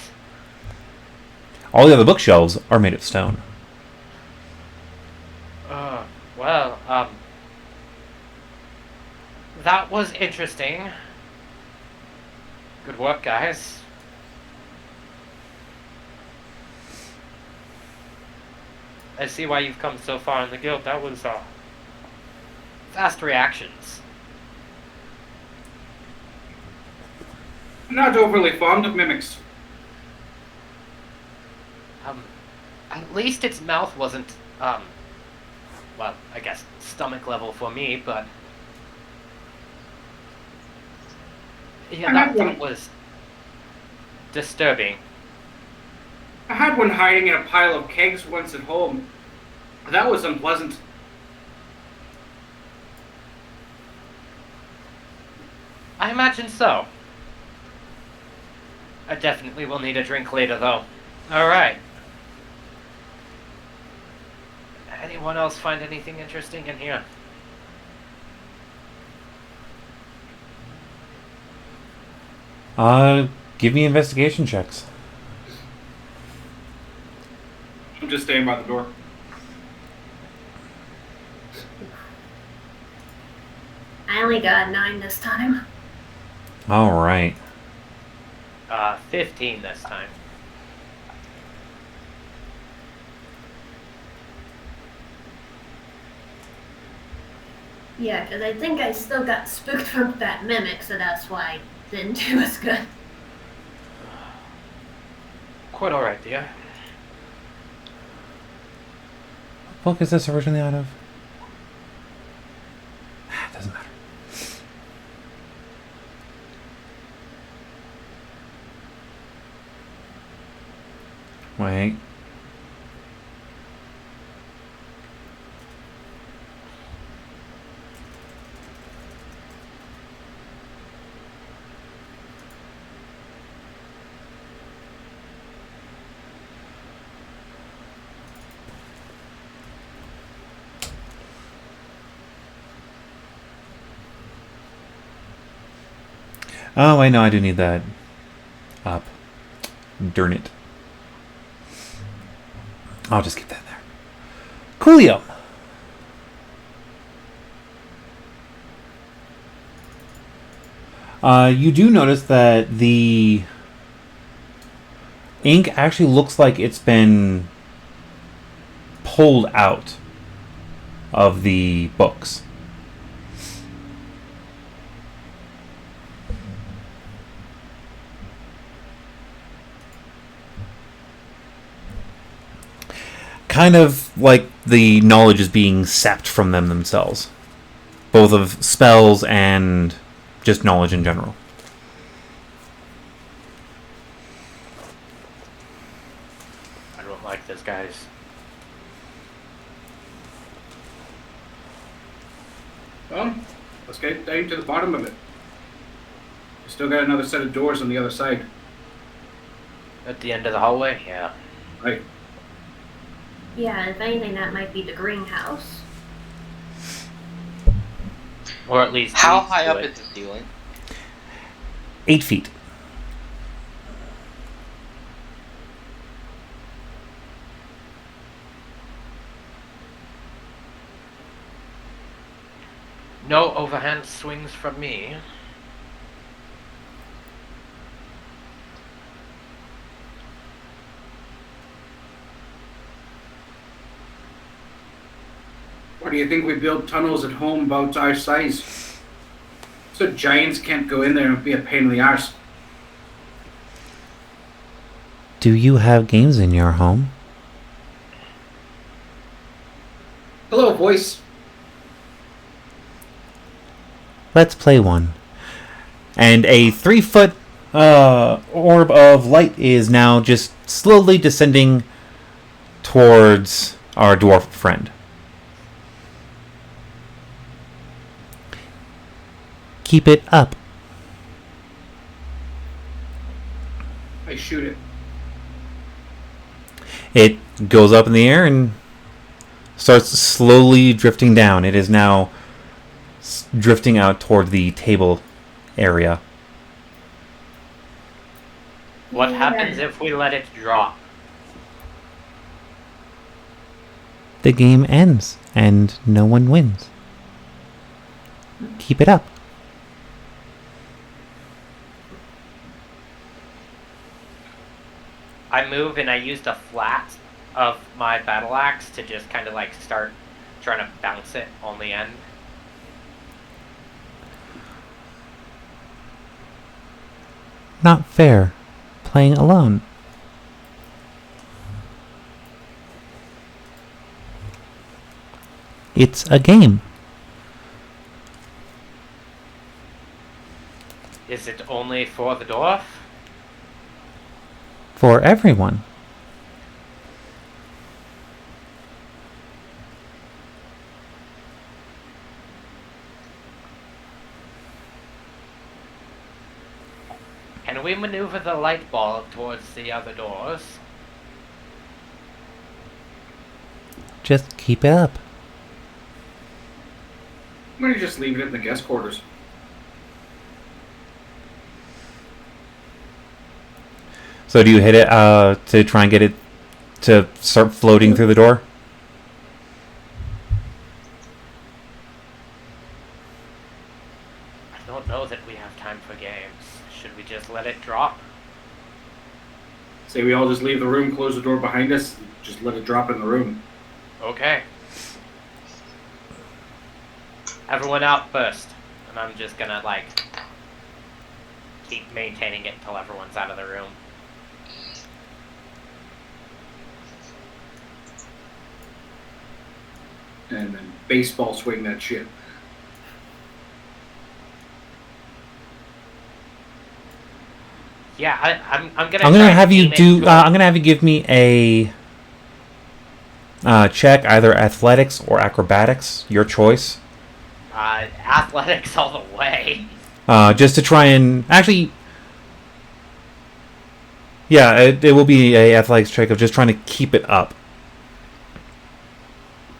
All the other bookshelves are made of stone. Well, that was interesting. Good work, guys. I see why you've come so far in the guild. That was, fast reactions. I'm not overly fond of mimics. At least its mouth wasn't, well, I guess stomach level for me, but... Yeah, that was disturbing. I had one hiding in a pile of kegs once at home. That was unpleasant. I imagine so. I definitely will need a drink later, though. Alright. Anyone else find anything interesting in here? Give me investigation checks. I'm just staying by the door. I only got 9 this time. All right. 15 this time. Yeah, because I think I still got spooked from that mimic, so that's why I didn't do as good. Quite alright, dear. What book is this originally out of? Doesn't matter. Wait. Oh, wait, no, I do need that up. Darn it. I'll just keep that there. Coolio. You do notice that the ink actually looks like it's been pulled out of the books. Kind of like the knowledge is being sapped from them themselves. Both of spells and just knowledge in general. I don't like this, guys. Well, let's get down to the bottom of it. We still got another set of doors on the other side. At the end of the hallway? Yeah. Right. Yeah, if anything, that might be the greenhouse. Or at least... How leads high to up it. is the ceiling? 8 feet. No overhand swings from me. Why do you think we build tunnels at home about our size? So giants can't go in there and be a pain in the arse. Do you have games in your home? Hello, voice. Let's play one. And a 3-foot orb of light is now just slowly descending towards our dwarf friend. Keep it up. I shoot it. It goes up in the air and starts slowly drifting down. It is now drifting out toward the table area. What Yeah. happens if we let it drop? The game ends and no one wins. Keep it up. I move and I use the flat of my battle axe to just kind of like start trying to bounce it on the end. Not fair. Playing alone. It's a game. Is it only for the dwarf? For everyone. Can we maneuver the light bulb towards the other doors? Just keep it up. I'm going to just leave it in the guest quarters. So do you hit it to try and get it to start floating through the door? I don't know that we have time for games. Should we just let it drop? Say we all just leave the room, close the door behind us, and just let it drop in the room. Okay. Everyone out first. And I'm just gonna, like, keep maintaining it until everyone's out of the room. And then baseball swing that shit. Yeah, I'm gonna. I'm try gonna and have you aim it do. to I'm gonna have you give me a check, either athletics or acrobatics, your choice. athletics all the way. Just to try and actually, yeah, it will be a athletics check of just trying to keep it up.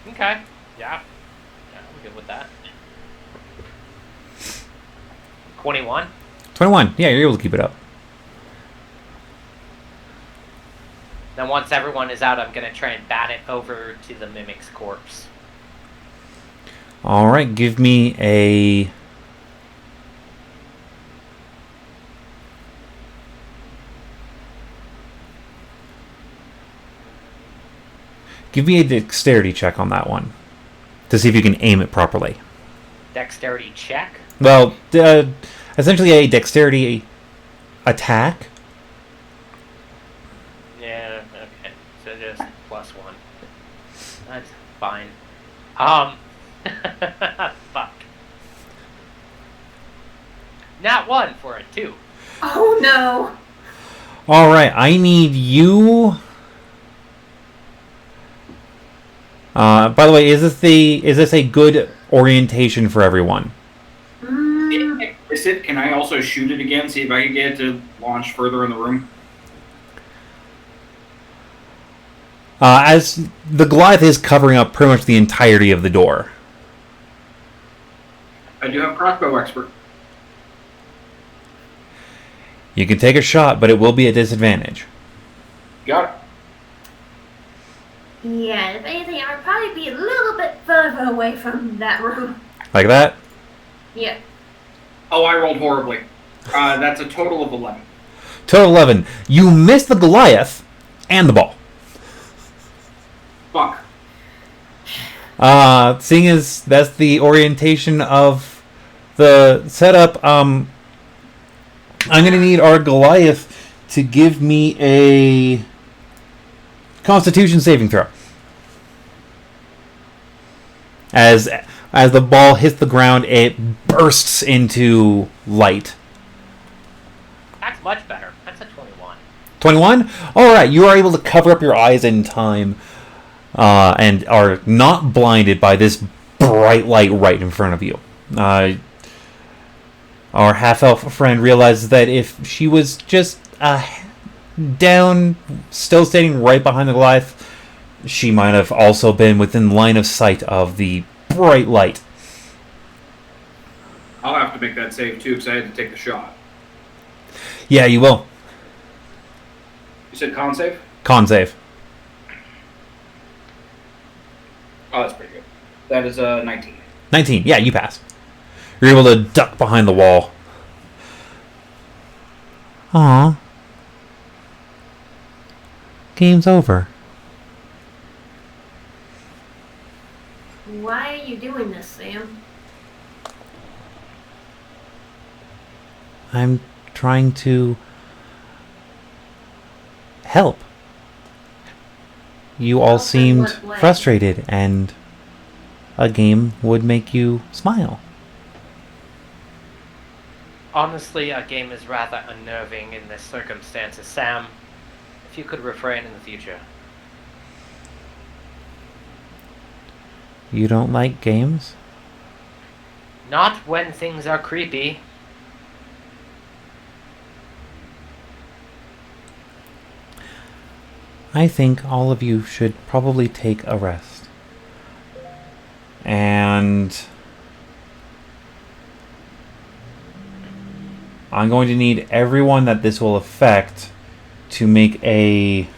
Okay. Yeah. Yeah, I'm good with that. 21. 21. Yeah, you're able to keep it up. Then once everyone is out, I'm gonna try and bat it over to the mimic's corpse. All right, give me a. Give me a dexterity check on that one to see if you can aim it properly. Dexterity check. Well, essentially a dexterity attack. Yeah. Okay. So just +1. That's fine. Fuck. Not 1 for a 2. Oh no! All right, I need you. By the way, is this a good orientation for everyone? Is it? Can I also shoot it again? See if I can get it to launch further in the room. As the Goliath is covering up pretty much the entirety of the door. I do have crossbow expert. You can take a shot, but it will be a disadvantage. Got it. Yeah, if anything, I would probably be a little bit further away from that room. Like that? Yeah. Oh, I rolled horribly. That's a total of 11. Total 11. You miss the Goliath and the ball. Fuck. Seeing as that's the orientation of the setup, I'm going to need our Goliath to give me a Constitution saving throw. As the ball hits the ground, it bursts into light. That's much better. That's a 21. 21? Alright, you are able to cover up your eyes in time and are not blinded by this bright light right in front of you. Our half-elf friend realizes that if she was just down, still standing right behind the Goliath, she might have also been within line of sight of the bright light. I'll have to make that save too because I had to take the shot. Yeah, you will. You said con save? Con save. Oh, that's pretty good. That is 19. 19. Yeah, you pass. You're able to duck behind the wall. Aww. Game's over. Why are you doing this, Sam? I'm trying to help. You all Help in seemed what way? frustrated, and a game would make you smile. Honestly, a game is rather unnerving in this circumstances. Sam, if you could refrain in the future. You don't like games? Not when things are creepy. I think all of you should probably take a rest. And I'm going to need everyone that this will affect to make a...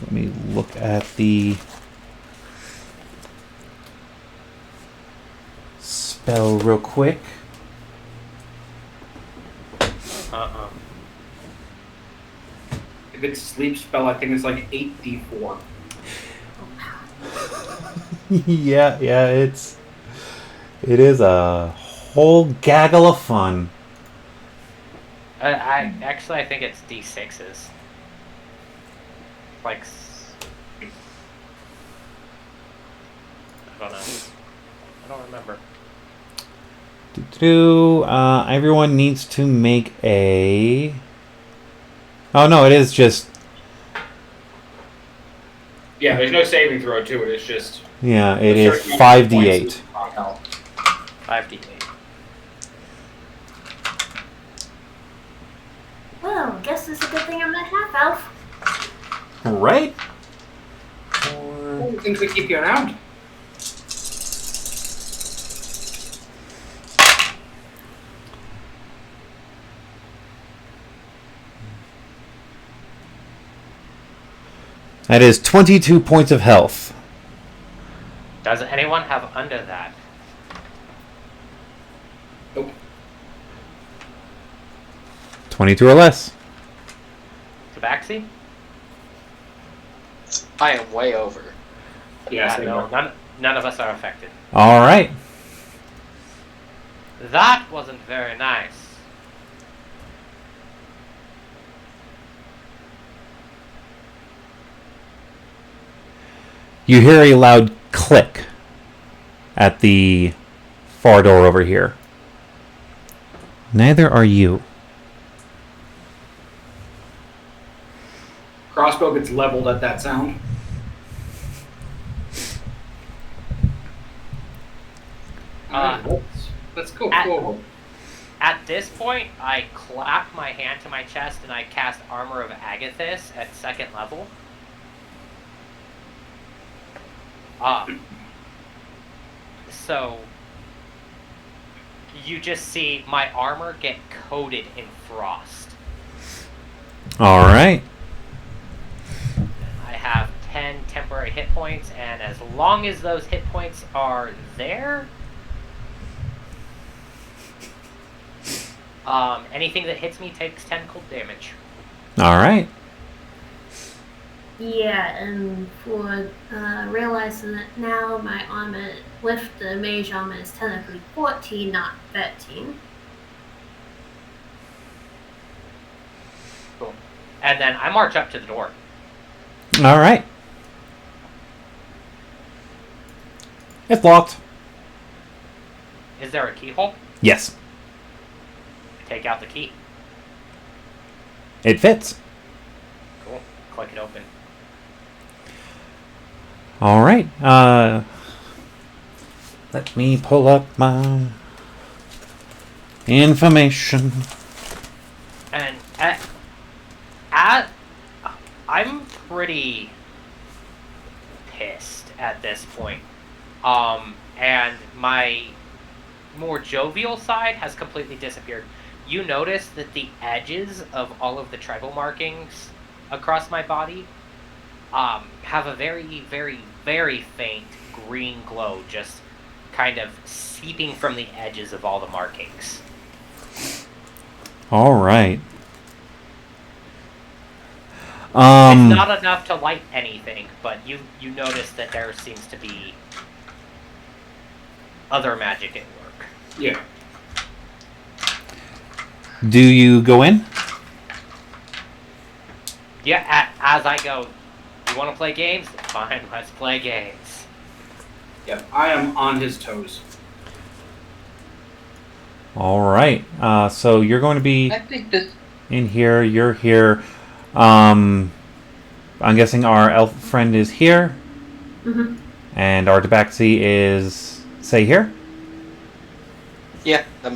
Let me look at the spell real quick. If it's sleep spell, I think it's like 8d4. Yeah, it is a whole gaggle of fun. I think it's D6s. Like, I don't know. I don't remember. Everyone needs to make a... Oh no, it is just... Yeah, there's no saving throw to it. It's just... Yeah, it is 5d8. 5d8. Well, guess it's a good thing I'm not half elf. Right? Things that keep you around. That is 22 points of health. Does anyone have under that? Nope. 22 or less. Tabaxi? I am way over. Yeah, No, none of us are affected. Alright. That wasn't very nice. You hear a loud click at the far door over here. Neither are you. Crossbow gets leveled at that sound. Let's go forward. At this point, I clap my hand to my chest and I cast Armor of Agathis at 2nd level. So you just see my armor get coated in frost. Alright. I have 10 temporary hit points, and as long as those hit points are there, anything that hits me takes 10 cold damage. Alright. Yeah, and for realizing that now my armor with the mage armor is technically 14, not 13. Cool. And then I march up to the door. Alright. It's locked. Is there a keyhole? Yes. Take out the key. It fits. Cool. Click it open. Alright. Let me pull up my information. And I'm pretty pissed at this point. And my more jovial side has completely disappeared. You notice that the edges of all of the tribal markings across my body have a very, very, very faint green glow just kind of seeping from the edges of all the markings. Alright. It's not enough to light anything, but you notice that there seems to be other magic at work. Yeah. Do you go in? Yeah, as I go, you want to play games? Fine, let's play games. Yep, I am on his toes. Alright. So you're going to be I think this. in here. You're here. I'm guessing our elf friend is here. Mm-hmm. And our tabaxi is, say, here? Yeah, that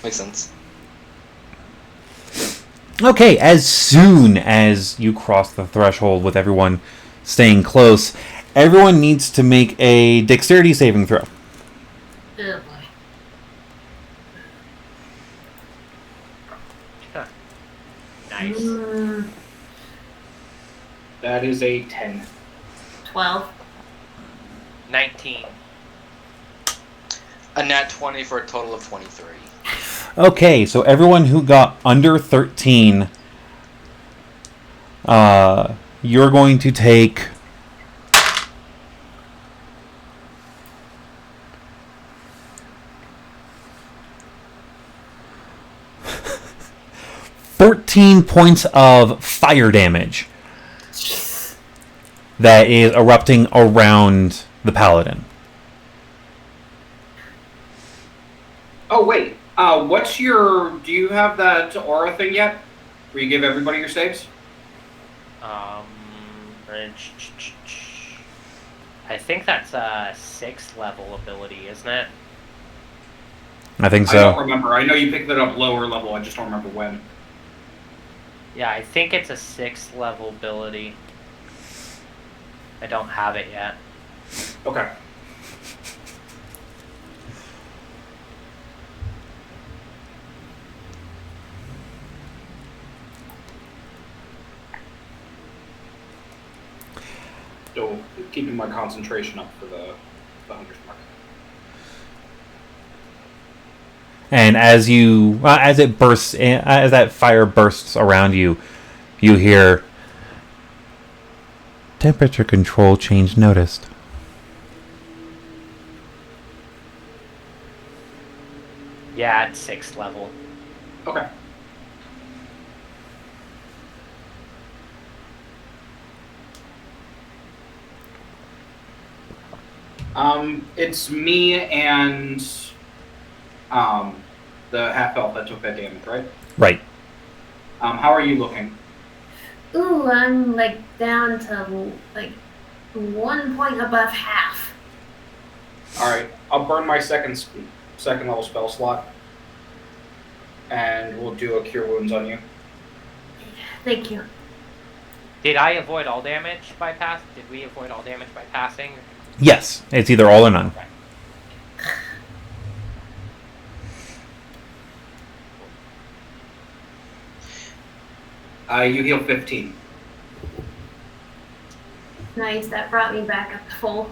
makes sense. Okay, as soon as you cross the threshold with everyone staying close, everyone needs to make a dexterity saving throw. Oh boy. Nice. That is a 10. 12. 19. A nat 20 for a total of 23. Okay, so everyone who got under 13, you're going to take 14 points of fire damage that is erupting around the paladin. Oh, wait. What's your... Do you have that aura thing yet? Where you give everybody your saves? I think that's a 6th level ability, isn't it? I think I don't so. remember. I know you picked that up lower level. I just don't remember when. Yeah, I think it's a 6th level ability. I don't have it yet. Okay. Still keeping my concentration up for the 100th mark. And as you, as it bursts, as that fire bursts around you, you hear temperature control change noticed. Yeah, it's 6th level. Okay. It's me and the half elf that took that damage, right? Right. How are you looking? Ooh, I'm like down to like 1 point above half. All right, I'll burn my second level spell slot, and we'll do a cure wounds on you. Thank you. Did I avoid all damage by Did we avoid all damage by passing? Yes, it's either all or none. Okay. You heal 15. Nice, that brought me back up to full.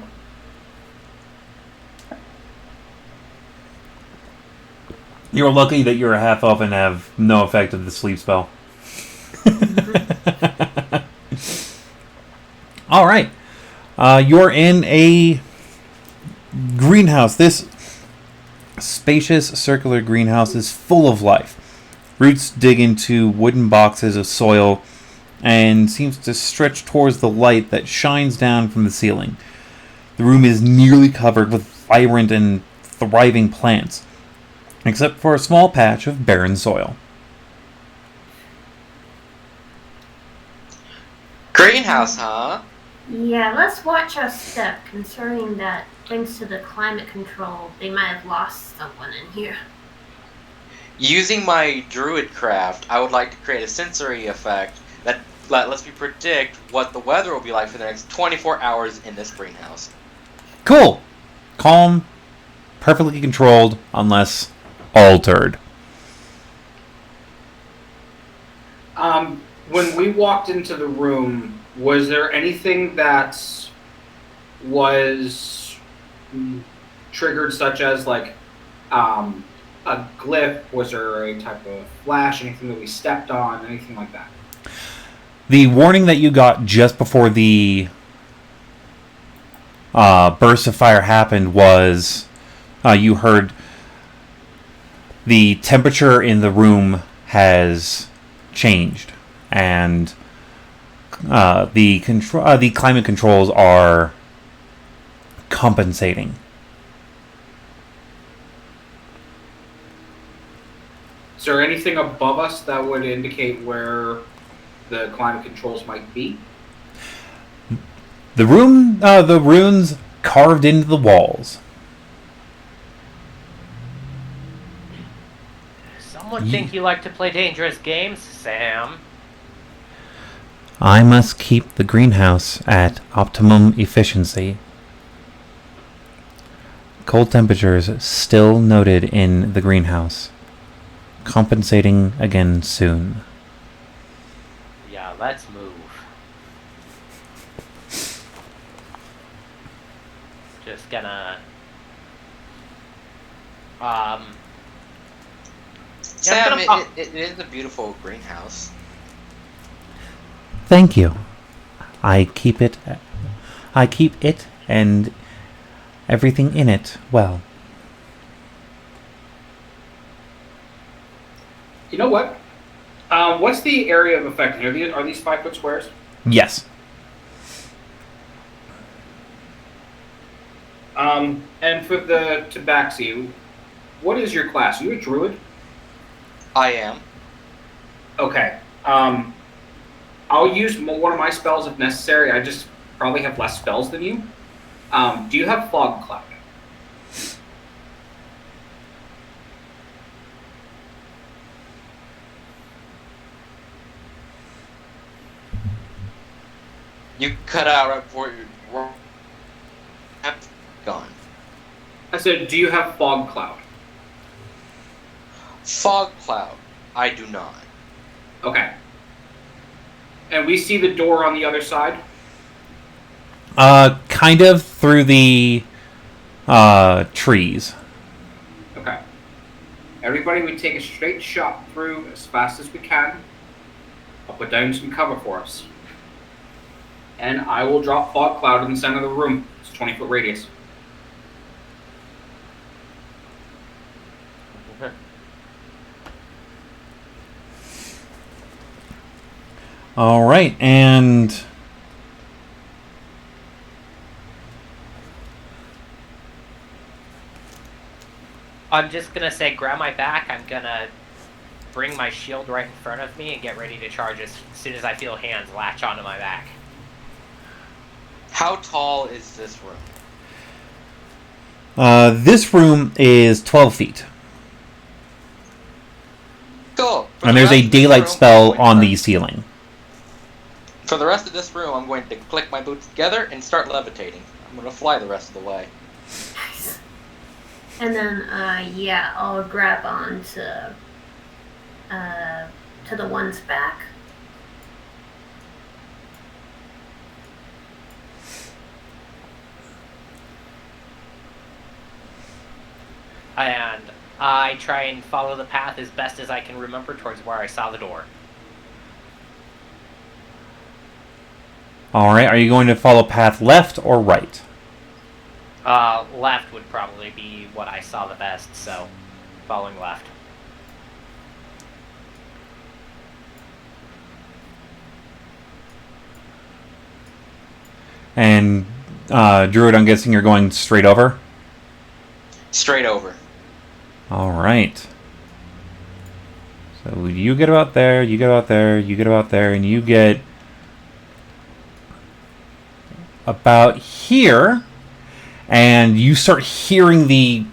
You're lucky that you're a half elf and have no effect of the sleep spell. All right. You're in a greenhouse. This spacious circular greenhouse is full of life. Roots dig into wooden boxes of soil and seems to stretch towards the light that shines down from the ceiling. The room is nearly covered with vibrant and thriving plants, except for a small patch of barren soil. Greenhouse, huh? Yeah, let's watch our step, concerning that thanks to the climate control, they might have lost someone in here. Using my druid craft, I would like to create a sensory effect that lets me predict what the weather will be like for the next 24 hours in this greenhouse. Cool. Calm, perfectly controlled, unless altered. When we walked into the room, was there anything that was triggered, such as like a glyph? Was there a type of flash, anything that we stepped on, anything like that? The warning that you got just before the burst of fire happened was you heard the temperature in the room has changed, and the climate controls are compensating. Is there anything above us that would indicate where the climate controls might be? The runes carved into the walls. Someone think you like to play dangerous games, Sam? I must keep the greenhouse at optimum efficiency. Cold temperatures still noted in the greenhouse. Compensating again soon. Yeah, let's move. Just gonna... Sam, gonna it is a beautiful greenhouse. Thank you. I keep it and everything in it well. You know what? What's the area of effect? Are these 5 foot squares? Yes. And for the Tabaxi, what is your class? Are you a druid? I am. Okay. I'll use one of my spells if necessary. I just probably have less spells than you. Do you have Fog Cloud? You cut out right before you were gone. I said, do you have Fog Cloud? Fog cloud. I do not. Okay. And we see the door on the other side? Kind of through the trees. Okay. Everybody, we take a straight shot through as fast as we can. I'll put down some cover for us. And I will drop Fog Cloud in the center of the room. It's a 20-foot radius. All right, and I'm just gonna say, grab my back. I'm gonna bring my shield right in front of me and get ready to charge as soon as I feel hands latch onto my back. How tall is this room? this room is 12 feet. Cool. And there's a daylight spell on the ceiling. For the rest of this room, I'm going to click my boots together and start levitating. I'm going to fly the rest of the way. Nice. And then, yeah, I'll grab on to the one's back. And I try and follow the path as best as I can remember towards where I saw the door. All right, are you going to follow path left or right? Left would probably be what I saw the best, so following left. And Druid, I'm guessing you're going straight over? Straight over. All right. So you get about there, you get about there, you get about there, and you get about here, and you start hearing the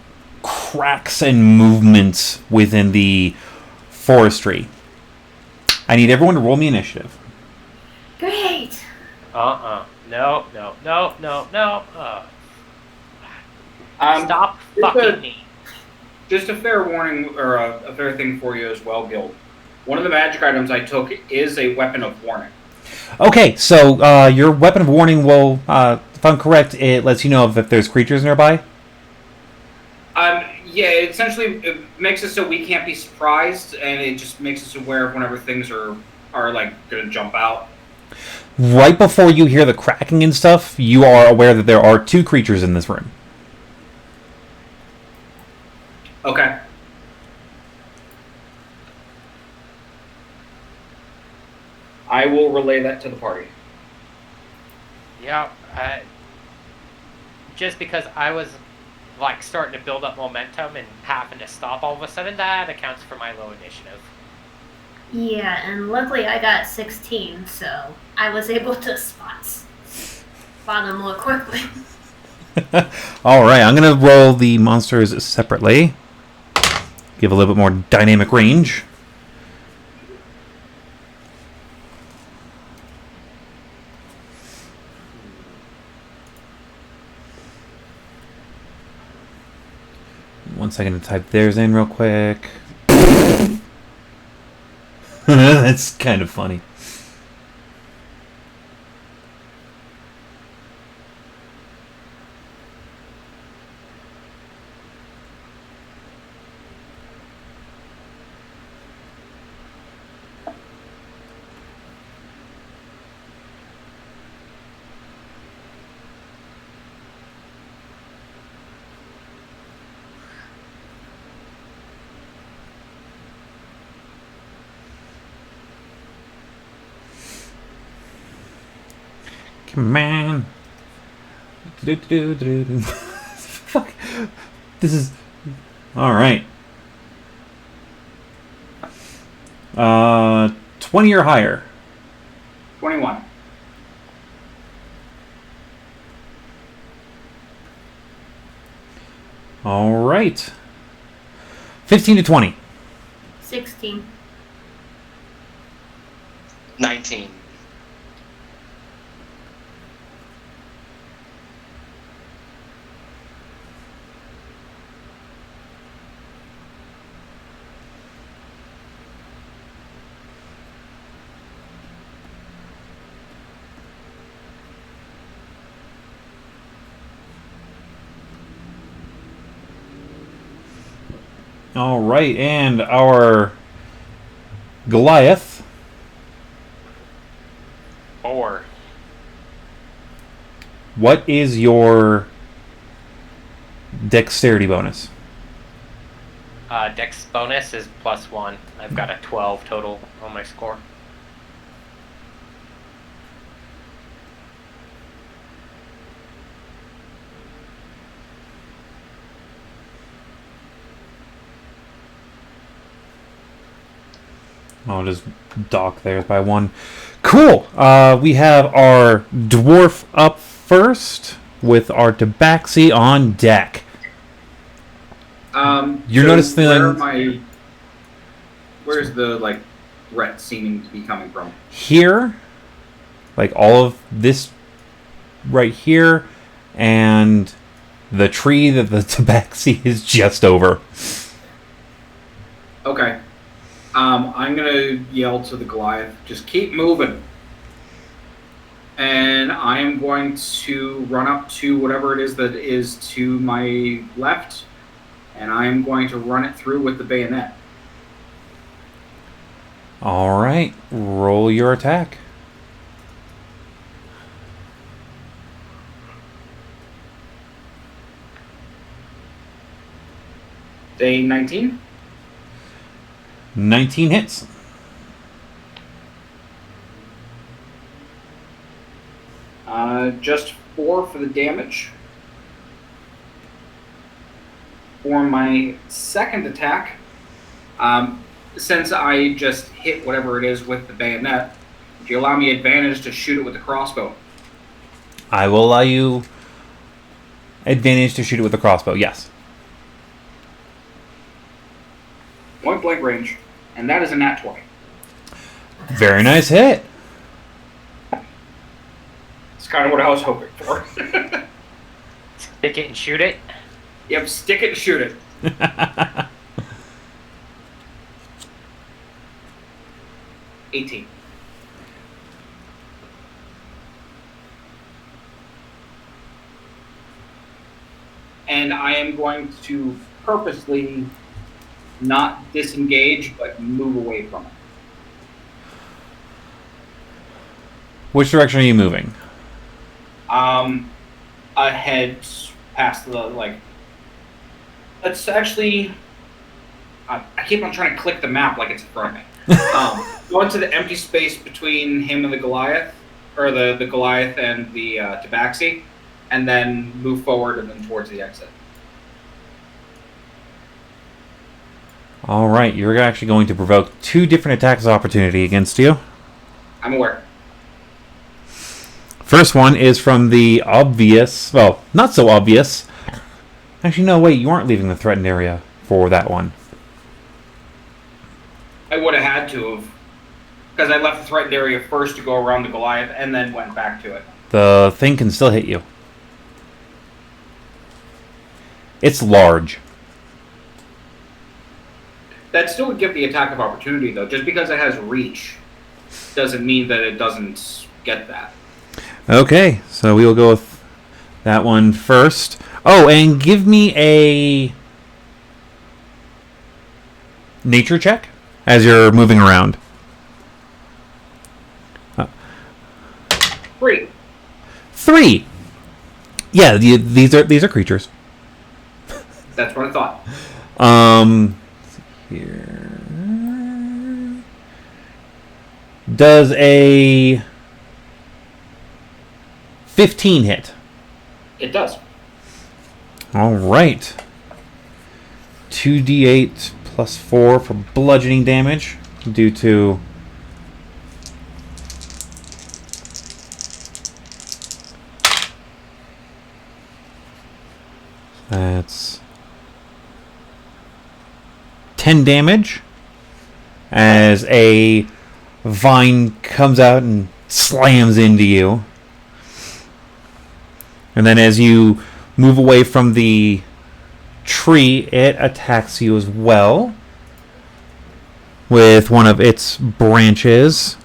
cracks and movements within the forestry. I need everyone to roll me initiative. Great. No. Stop just fucking me. Just a fair warning, or a fair thing for you as well, Guild. One of the magic items I took is a weapon of warning. Okay, so your weapon of warning will, if I'm correct, it lets you know if there's creatures nearby? Yeah, essentially it makes it so we can't be surprised, and it just makes us aware of whenever things are like going to jump out. Right before you hear the cracking and stuff, you are aware that there are 2 creatures in this room. Okay. I will relay that to the party. Yeah, just because I was like starting to build up momentum and having to stop all of a sudden, that accounts for my low initiative. Yeah, and luckily I got 16, so I was able to spot them more quickly. Alright, I'm going to roll the monsters separately. give a little bit more dynamic range. One second to type theirs in real quick. That's kind of funny. Come on. Fuck. This is... Alright. 20 or higher. 21. Alright. 15 to 20. 16. 19. Alright, and our Goliath. 4. What is your dexterity bonus? Dex bonus is +1. I've got a 12 total on my score. I'll just dock theirs by 1. Cool! We have our dwarf up first with our tabaxi on deck. You're noticing where's the like threat seeming to be coming from? Here, like all of this right here, and the tree that the tabaxi is just over. Okay. I'm gonna yell to the Goliath, just keep moving. And I am going to run up to whatever it is that is to my left, and I am going to run it through with the bayonet. Alright, roll your attack. Day 19. 19 hits. Just 4 for the damage. For my second attack, since I just hit whatever it is with the bayonet, if you allow me advantage to shoot it with the crossbow. I will allow you advantage to shoot it with a crossbow, yes. Point blank range, and that is a nat 20. Very nice hit. It's kind of what I was hoping for. Stick it and shoot it. Yep, stick it and shoot it. 18. And I am going to purposely not disengage, but move away from it. Which direction are you moving? Ahead past the, like... Let's actually... I keep on trying to click the map like it's in front of me. Go into the empty space between him and the Goliath, or the Goliath and the Tabaxi, and then move forward and then towards the exit. Alright, you're actually going to provoke 2 different attacks of opportunity against you. I'm aware. First one is from the obvious, well, not so obvious. Actually, no, wait, you aren't leaving the threatened area for that one. I would have had to have. Because I left the threatened area first to go around the Goliath and then went back to it. The thing can still hit you. It's large. That still would give the attack of opportunity, though. Just because it has reach doesn't mean that it doesn't get that. Okay, so we will go with that one first. Oh, and give me a nature check as you're moving around. 3. 3. Yeah, these are creatures. That's what I thought. Here. Does a 15 hit? It does. All right. 2d8 plus 4 for bludgeoning damage due to that's 10 damage as a vine comes out and slams into you. And then as you move away from the tree, it attacks you as well with one of its branches,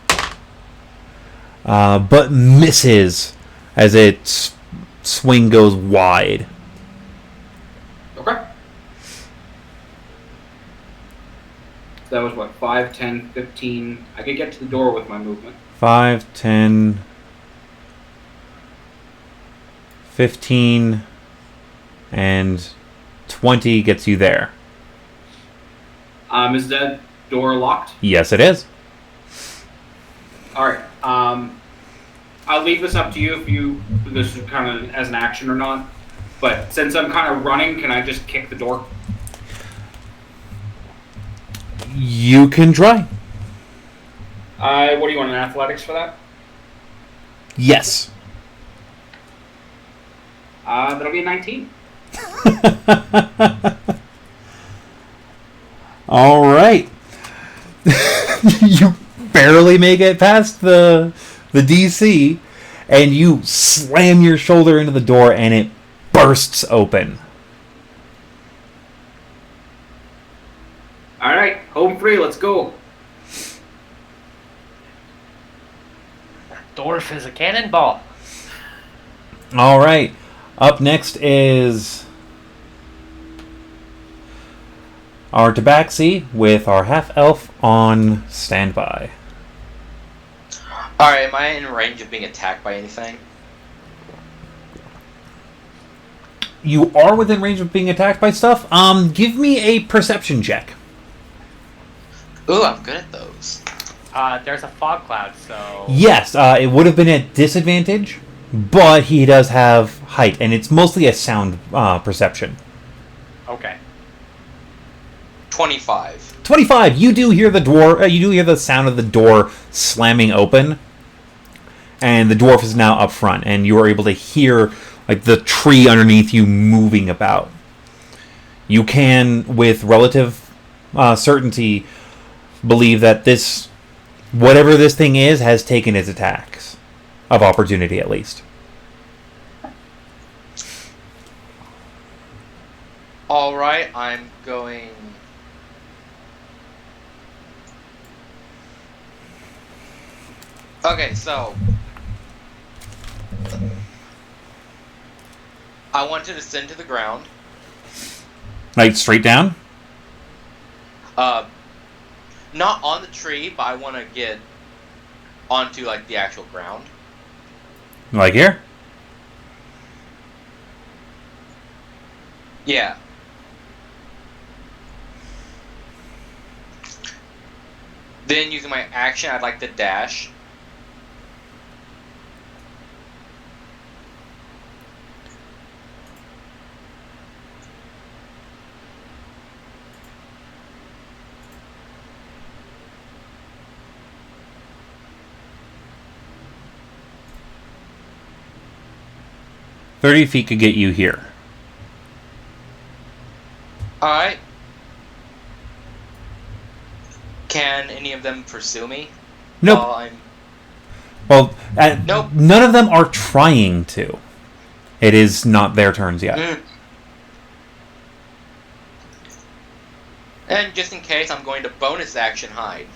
but misses as its swing goes wide. Okay. That was what, 5, 10, 15. I could get to the door with my movement. 5, 10, 15, and 20 gets you there. Is that door locked? Yes, it is. All right. I'll leave this up to you if you this is kind of as an action or not. But since I'm kind of running, can I just kick the door? You can try. What do you want in athletics for that? Yes. That'll be a 19. All right. You barely make it past the DC, and you slam your shoulder into the door, and it bursts open. All right, home free. Let's go. Dwarf is a cannonball. All right. Up next is our Tabaxi with our half-elf on standby. Alright, am I in range of being attacked by anything? You are within range of being attacked by stuff. Give me a perception check. Ooh, I'm good at those. There's a fog cloud, so... Yes, it would have been at disadvantage, but he does have height, and it's mostly a sound perception. Okay. 25. 25. You do hear the door. You do hear the sound of the door slamming open, and the dwarf is now up front, and you are able to hear like the tree underneath you moving about. You can, with relative certainty, believe that this, whatever this thing is, has taken its attacks of opportunity at least. Alright, I'm going... Okay, so... I want to descend to the ground. Like straight down? Not on the tree, but I want to get onto, like, the actual ground. Like here? Yeah. Then, using my action, I'd like to dash. "30 feet could get you here." Alright. Can any of them pursue me? Nope. While I'm... Well, Nope. none of them are trying to. It is not their turns yet. Mm. And just in case, I'm going to bonus action hide.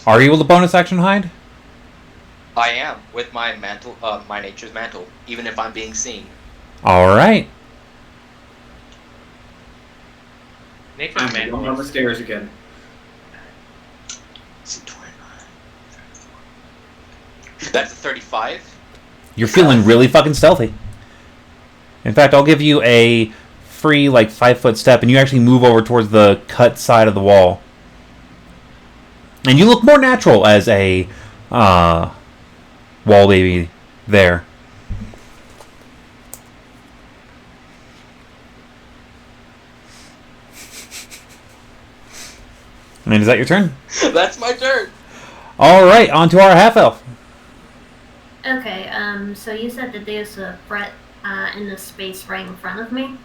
Are you able to bonus action hide? I am, with my mantle, my nature's mantle, even if I'm being seen. All right. Nature's I'm Mantle going down the is- stairs again. That's a 35. You're feeling really fucking stealthy. In fact, I'll give you a free, 5-foot step, and you actually move over towards the cut side of the wall. And you look more natural as a wall baby there. And is that your turn? That's my turn. All right, on to our half elf. Okay, so you said that there's a threat in the space right in front of me?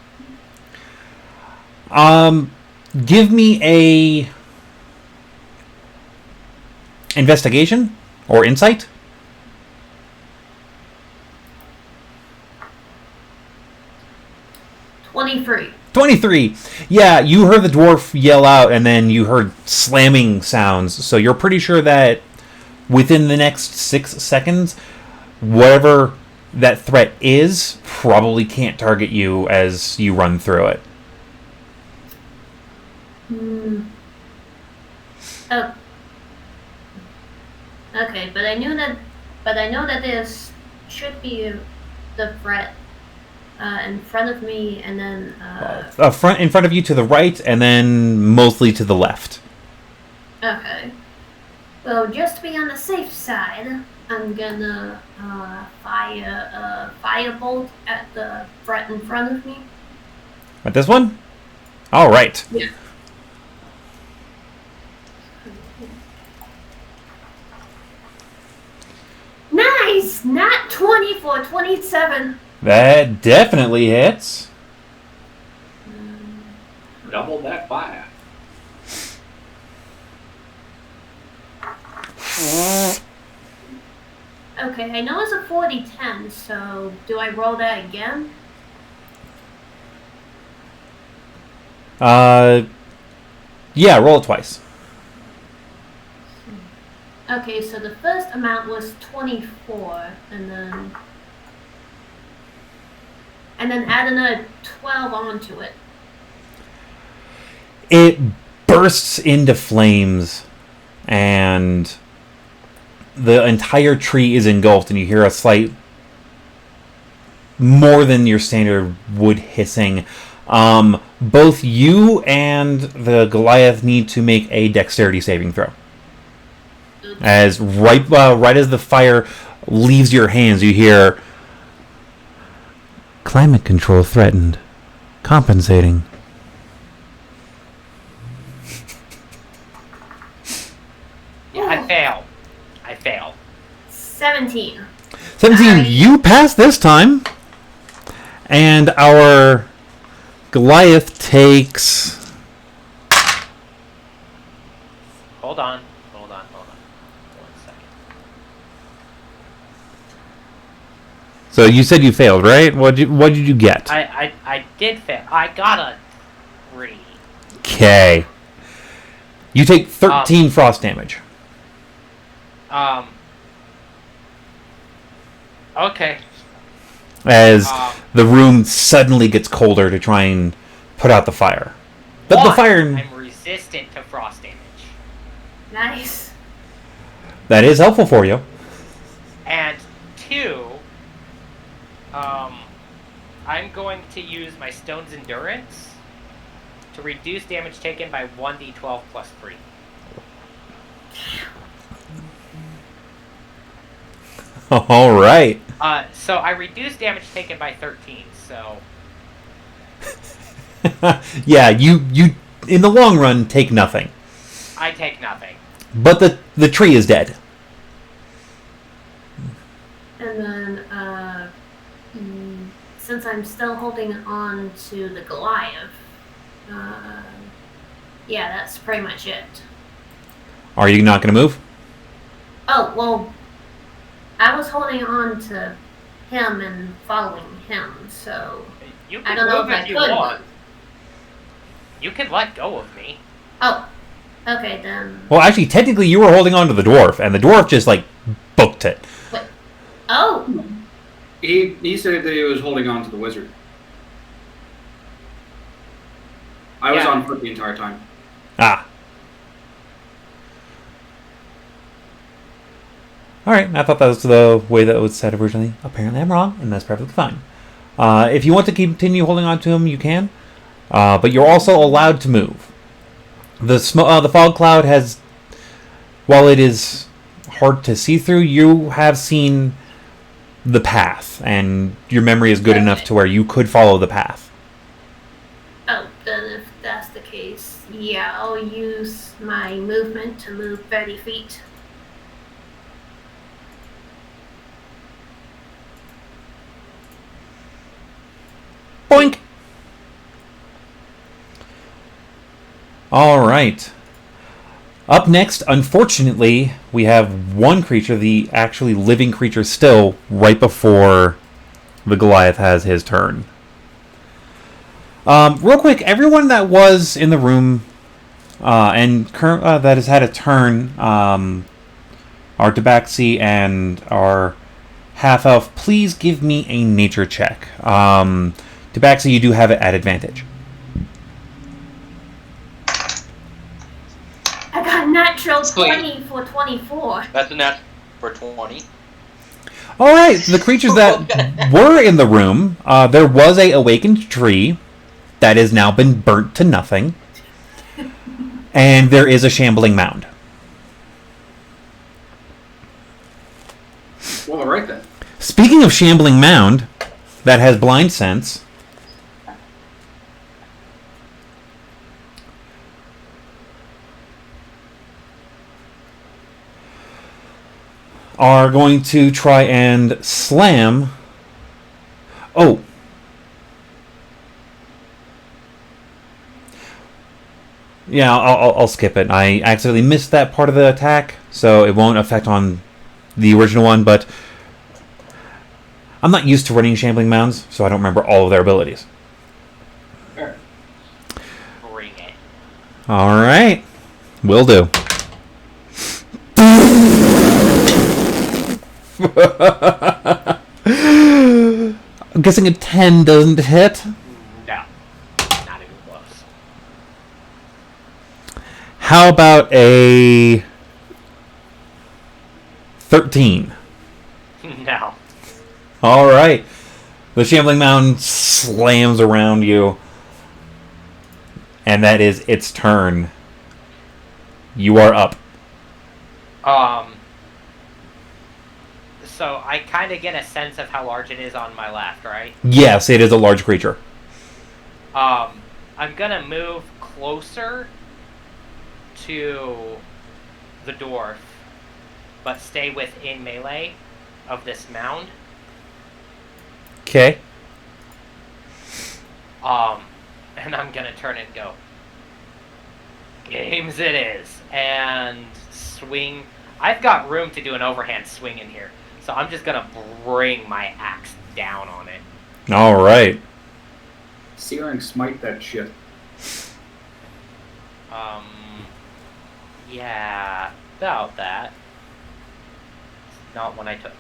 Give me a investigation or insight. 23. 23. Yeah, you heard the dwarf yell out, and then you heard slamming sounds. So you're pretty sure that within the next 6 seconds, whatever that threat is probably can't target you as you run through it. Oh. Okay, but I know that there's should be the threat in front of me, and then In front of you to the right, and then mostly to the left. okay. Well, just to be on the safe side, I'm gonna fire a firebolt at the threat in front of me. At this one? All right. Yeah. Nice! Not 24, 27. That definitely hits. Double that fire. Okay, I know it's a 40-10, so do I roll that again? Yeah, roll it twice. Okay, so the first amount was 24, and then add another 12 onto it. It bursts into flames, and the entire tree is engulfed, and you hear a slight, more than your standard wood hissing. Both you and the Goliath need to make a dexterity saving throw. As right as the fire leaves your hands, you hear climate control threatened. Compensating. I fail. 17. 17, Alright. you pass this time. And our Goliath takes... Hold on. 1 second. So you said you failed, right? What did you get? I did fail. I got a 3. Okay. You take 13 frost damage. Okay. As the room suddenly gets colder to try and put out the fire. But the fire... I'm resistant to frost damage. Nice. That is helpful for you. And 2, I'm going to use my Stone's Endurance to reduce damage taken by 1d12 plus 3. All right. So I reduced damage taken by 13, so... Yeah, you in the long run take nothing. I take nothing. But the tree is dead. And then, since I'm still holding on to the Goliath, Yeah, that's pretty much it. Are you not going to move? Oh, well, I was holding on to him and following him, so You I can don't know move if I if you could want. move. You can let go of me. Oh, okay then. Well, actually, technically, you were holding on to the dwarf, and the dwarf just, like, booked it. Oh, He said that he was holding on to the wizard. I was Yeah. on foot the entire time. Ah. Alright, I thought that was the way that it was said originally. Apparently I'm wrong, and that's perfectly fine. If you want to continue holding on to him, you can. But you're also allowed to move. The fog cloud has... While it is hard to see through, you have seen the path, and your memory is good enough to where you could follow the path. oh, then if that's the case, yeah, I'll use my movement to move 30 feet. Boink! Alright. Up next, unfortunately, we have one creature, the actually living creature still, right before the Goliath has his turn. Real quick, everyone that was in the room and that has had a turn, our Tabaxi and our half-elf, please give me a nature check. Tabaxi, you do have it at advantage. I got natural Sweet. 20 for 24. That's a nat for 20. Alright, the creatures that were in the room, there was a awakened tree that has now been burnt to nothing. And there is a shambling mound. Well, alright then. Speaking of shambling mound, that has blind sense. Are going to try and slam. Oh. Yeah, I'll skip it. I accidentally missed that part of the attack, so it won't affect on the original one, but I'm not used to running shambling mounds, so I don't remember all of their abilities. Bring it. Alright. Will do. I'm guessing a 10 doesn't hit. No. Not even close. How about a 13? No. Alright. The shambling mound slams around you. And that is its turn. You are up. So I kind of get a sense of how large it is on my left, right? Yes, it is a large creature. I'm gonna move closer to the dwarf, but stay within melee of this mound. Okay. And I'm gonna turn and go. Games it is, and swing. I've got room to do an overhand swing in here, so I'm just gonna bring my axe down on it. Alright. Searing smite that shit. Yeah, about that. Not one I took.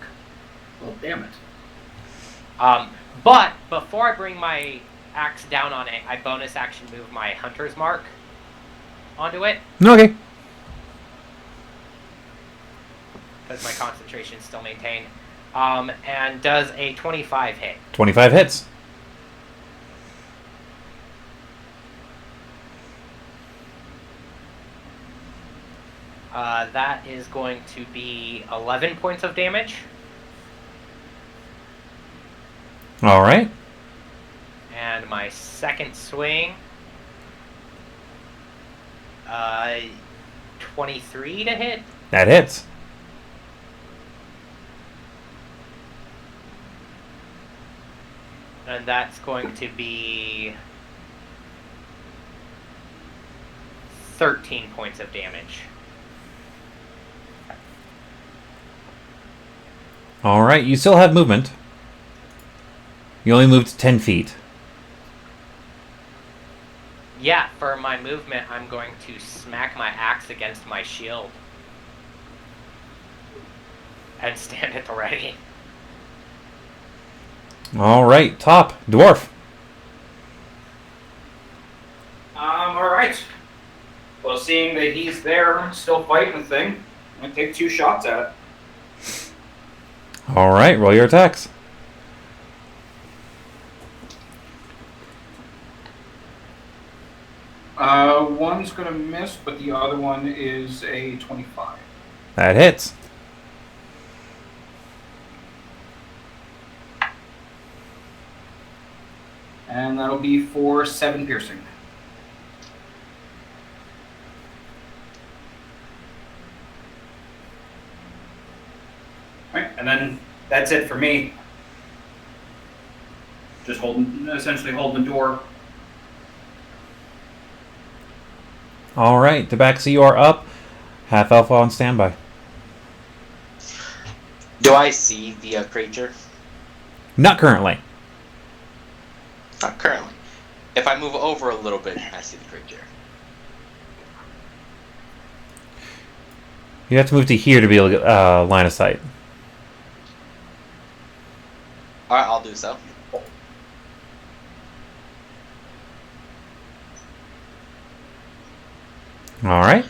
Well, damn it. But before I bring my axe down on it, I bonus action move my hunter's mark onto it, Okay. because my concentration is still maintained. And does a 25 hit. 25 hits. That is going to be 11 points of damage. Alright. And my second swing, 23 to hit. That hits. And that's going to be 13 points of damage. Alright, you still have movement. You only moved 10 feet. Yeah, for my movement, I'm going to smack my axe against my shield. And stand at the ready. Alright, top. Dwarf. Alright. Well, seeing that he's there, still fighting the thing, I'm going to take 2 shots at it. Alright, roll your attacks. One's going to miss, but the other one is a 25. That hits. And that'll be for 7 piercing. Alright, and then that's it for me. Just essentially holding the door. Alright, Tabaxi, you are up. Half Alpha on standby. Do I see the creature? Not currently. Not currently. If I move over a little bit, I see the creature. You have to move to here to be able to get line of sight. Alright, I'll do so. Alright.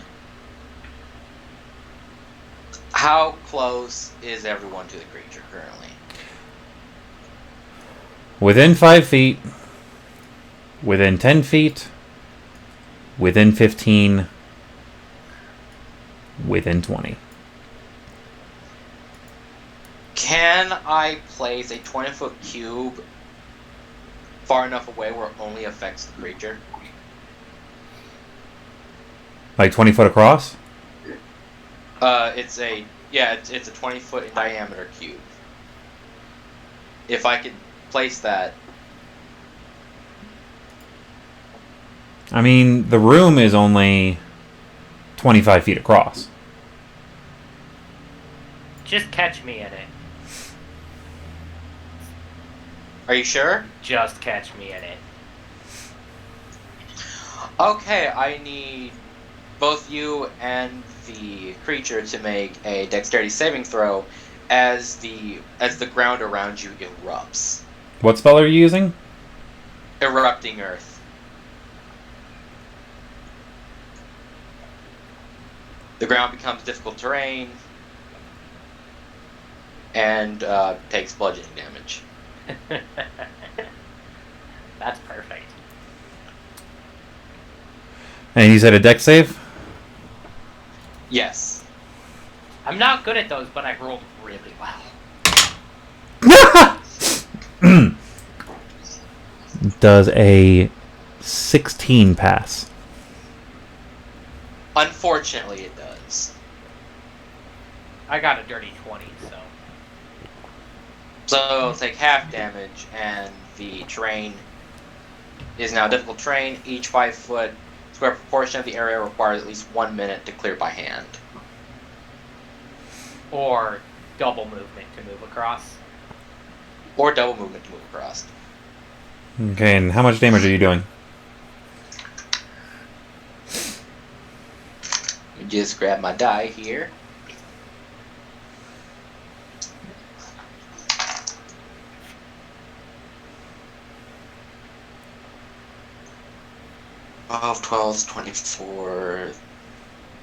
How close is everyone to the creature currently? Within 5 feet. Within 10 feet. Within 15. Within 20. Can I place a 20-foot cube far enough away where it only affects the creature? Like 20 foot across? It's a 20-foot in diameter cube. If I could place that. I mean, the room is only 25 feet across. Just catch me in it. Are you sure? Just catch me in it. Okay, I need both you and the creature to make a dexterity saving throw as the ground around you erupts. What spell are you using? Erupting earth. The ground becomes difficult terrain and takes bludgeoning damage. That's perfect. And you said a dex save? Yes. I'm not good at those, but I rolled really well. Does a 16 pass? Unfortunately, it does. I got a dirty 20, so. So it'll take half damage, and the terrain is now difficult terrain. Each 5-foot square proportion of the area requires at least 1 minute to clear by hand. Or double movement to move across. Or double movement to move across. Okay, and how much damage are you doing? Let me just grab my die here. Twelve, 12, 24,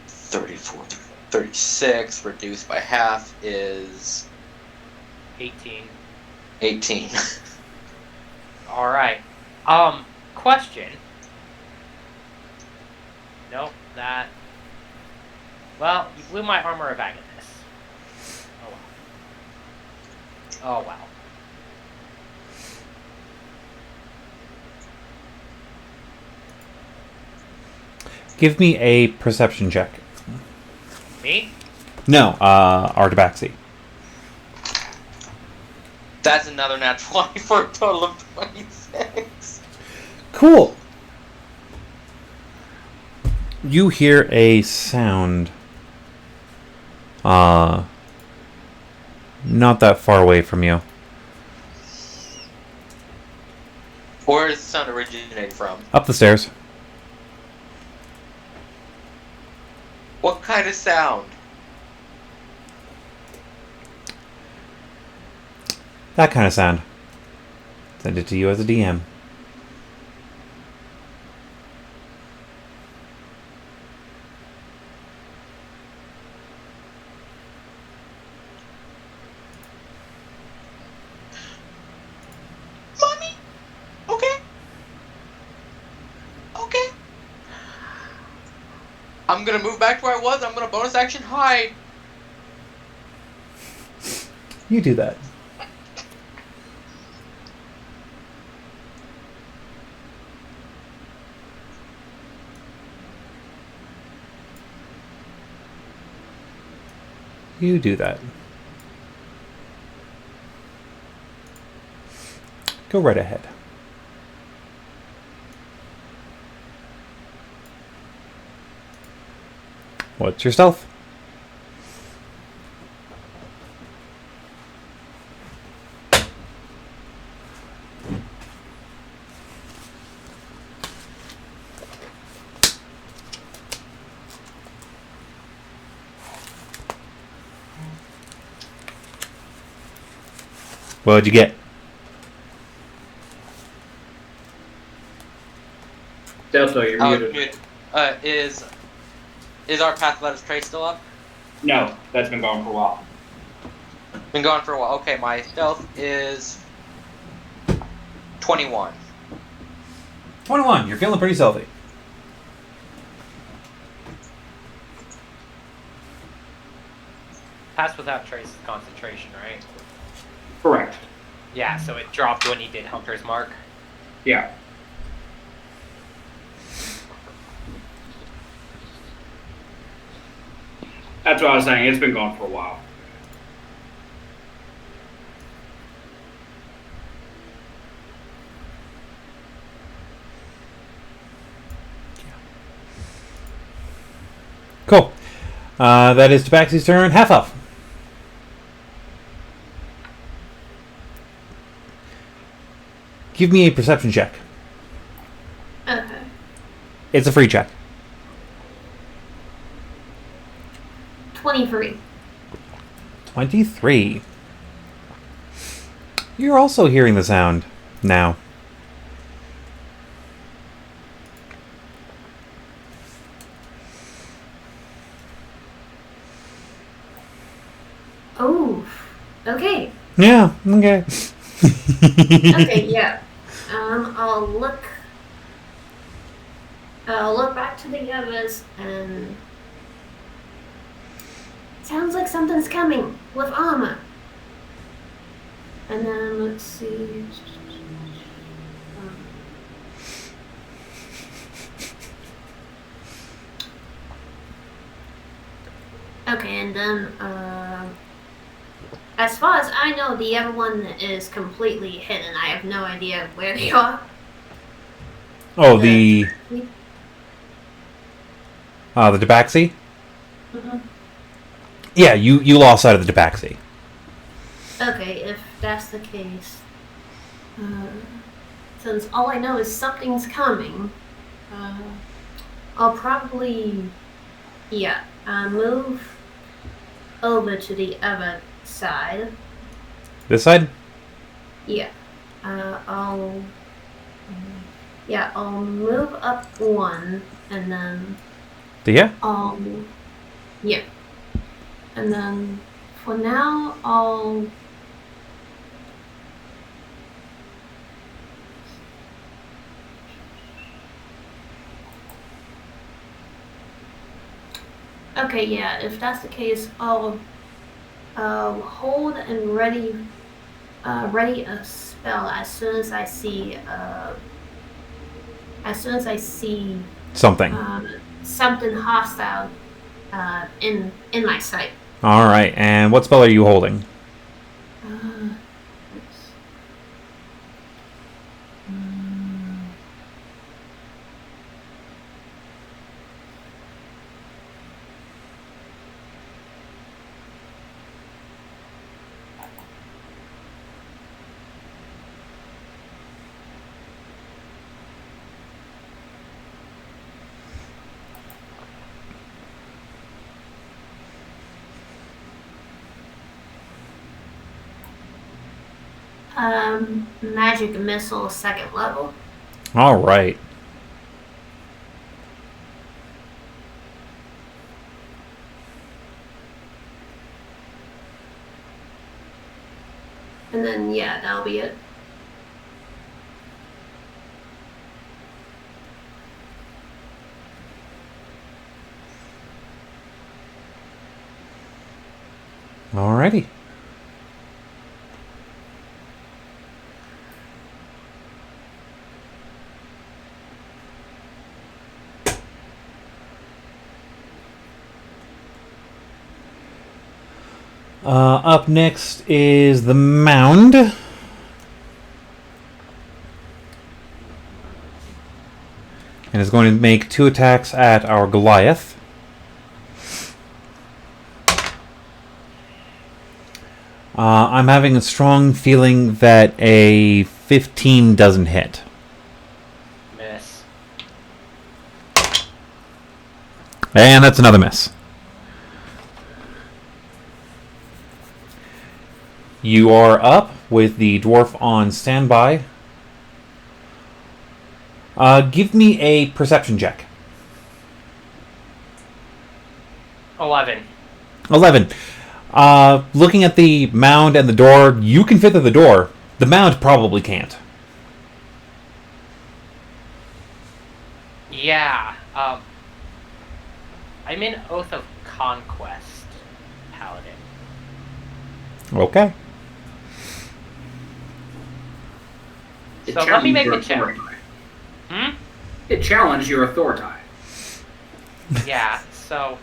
34, 36, reduced by half is 18. 18. Alright. Question. Nope, that... Well, you blew my armor of Agnes. Oh well. Oh well. Give me a perception check. Me? No, Artabaxi. That's another nat 20 for a total of 26. Cool. You hear a sound. Not that far away from you. Where does the sound originate from? Up the stairs. What kind of sound? That kind of sound. Send it to you as a DM. Mommy? Okay. Okay. I'm gonna move back to where I was. I'm gonna bonus action hide. You do that. You do that. Go right ahead. What's your stealth? What'd you get? Delta, you're muted. Good. Is our Pathletus trait still up? No, that's been going for a while. Been gone for a while. Okay, my stealth is 21. 21. You're feeling pretty stealthy. Pass without trace is concentration, right? Correct. Yeah, so it dropped when he did Hunter's Mark. Yeah. That's what I was saying. It's been going for a while. Cool. That is Tabaxi's turn. Half elf. Give me a perception check. Okay. It's a free check. 23. 23. You're also hearing the sound now. Oh. Okay. Yeah, okay. Okay, yeah. I'll look back to the others and sounds like something's coming with armor. And then let's see. Okay, and then as far as I know, the other one is completely hidden. I have no idea where they are. Oh, the Tabaxi? Mhm. Yeah, you lost sight of the Tabaxi. Okay, if that's the case, since all I know is something's coming, I'll probably, move over to the other side. This side? Yeah, I'll move up one, and then Yeah? yeah, and then for now I'll. Okay, yeah, if that's the case, I'll hold and ready a spell as soon as I see Something. something hostile in my sight. Alright, and what spell are you holding? Magic missile, 2nd level. All right. And then, yeah, that'll be it. Alrighty. Up next is the mound. And is going to make 2 attacks at our Goliath. I'm having a strong feeling that a 15 doesn't hit. Miss. And that's another miss. You are up with the dwarf on standby. Give me a perception check. 11. 11. Looking at the mound and the door, you can fit through the door. The mound probably can't. Yeah. I'm in Oath of Conquest, Paladin. Okay. So let me make a check. It challenged your authority. Yeah, so...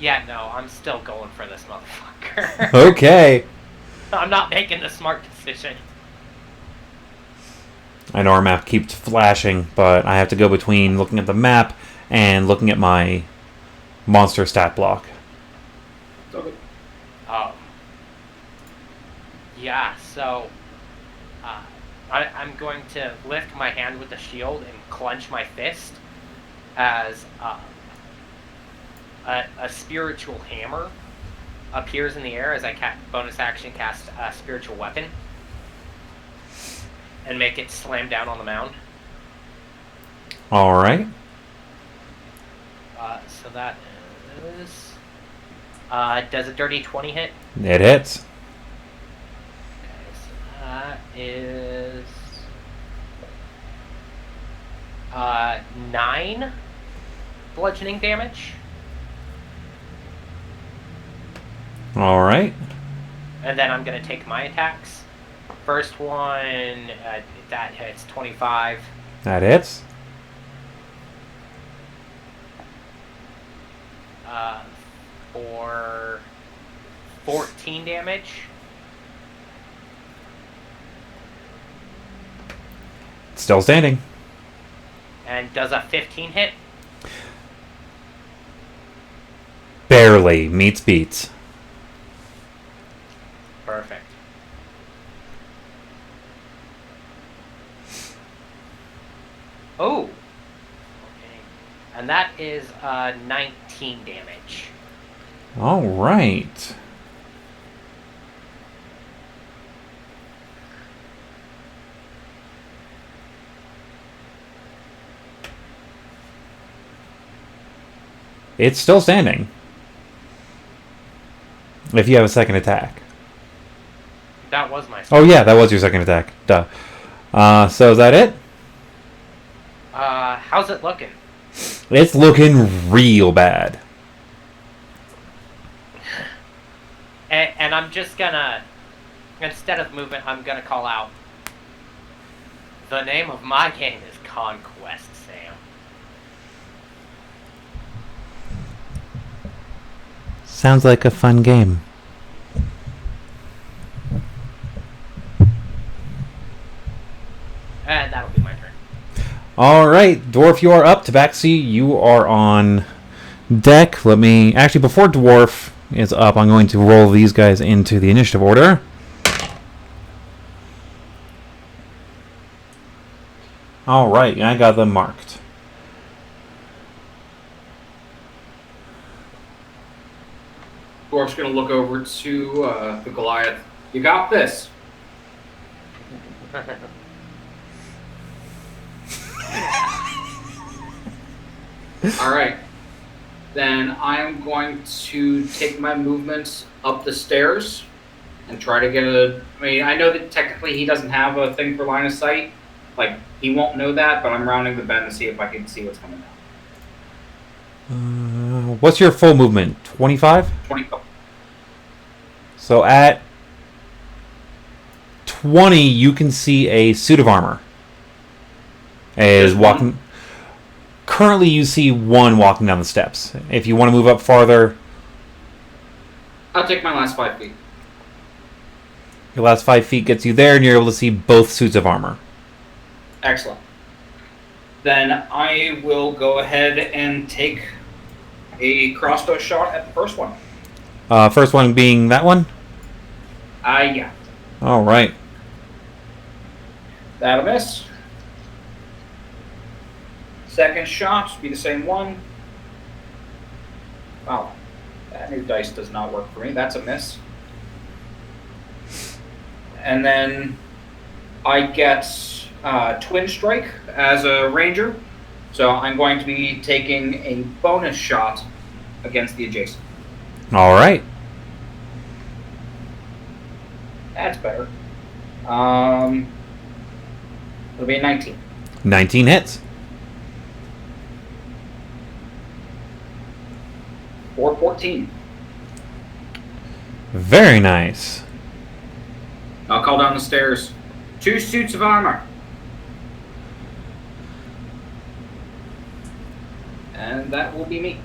Yeah, no, I'm still going for this motherfucker. Okay. I'm not making the smart decision. I know our map keeps flashing, but I have to go between looking at the map and looking at my monster stat block. Okay. Yeah, so... I'm going to lift my hand with the shield and clench my fist as a spiritual hammer appears in the air as I bonus action cast a spiritual weapon and make it slam down on the mound. Alright. So that is... does a dirty 20 hit? It hits. Okay, so that is... 9 bludgeoning damage. Alright. And then I'm going to take my attacks. First one, that hits 25. That hits. For 14 damage. Still standing. And does a 15 hit? Barely meets beats. Perfect. Oh! Okay. And that is 19 damage. Alright. It's still standing. If you have a second attack. That was my Oh yeah, that was your second attack. Duh. So is that it? how's it looking? It's looking real bad. And I'm just gonna, instead of movement, I'm gonna call out, the name of my game is Conquest, Sam. Sounds like a fun game. And that'll be my turn. Alright, Dwarf, you are up. Tabaxi, you are on deck. Let me... Actually, before Dwarf is up, I'm going to roll these guys into the initiative order. Alright, I got them marked. Dwarf's going to look over to the Goliath. You got this. All right. Then I am going to take my movements up the stairs and try to get a... I mean, I know that technically he doesn't have a thing for line of sight. Like, he won't know that, but I'm rounding the bend to see if I can see what's coming down. What's your full movement? 25? 25. So at 20, you can see a suit of armor. Is Just walking. one? Currently, you see one walking down the steps. If you want to move up farther, I'll take my last 5 feet. your last 5 feet gets you there, and you're able to see both suits of armor. Excellent. Then I will go ahead and take a crossbow shot at the first one. First one being that one. Yeah. All right. That'll miss. Second shot be the same one. Wow. That new dice does not work for me. That's a miss. And then I get Twin Strike as a ranger. So I'm going to be taking a bonus shot against the adjacent. All right. That's better. It'll be a 19. 19 hits. Or 14. Very nice. I'll call down the stairs. 2 suits of armor. And that will be me.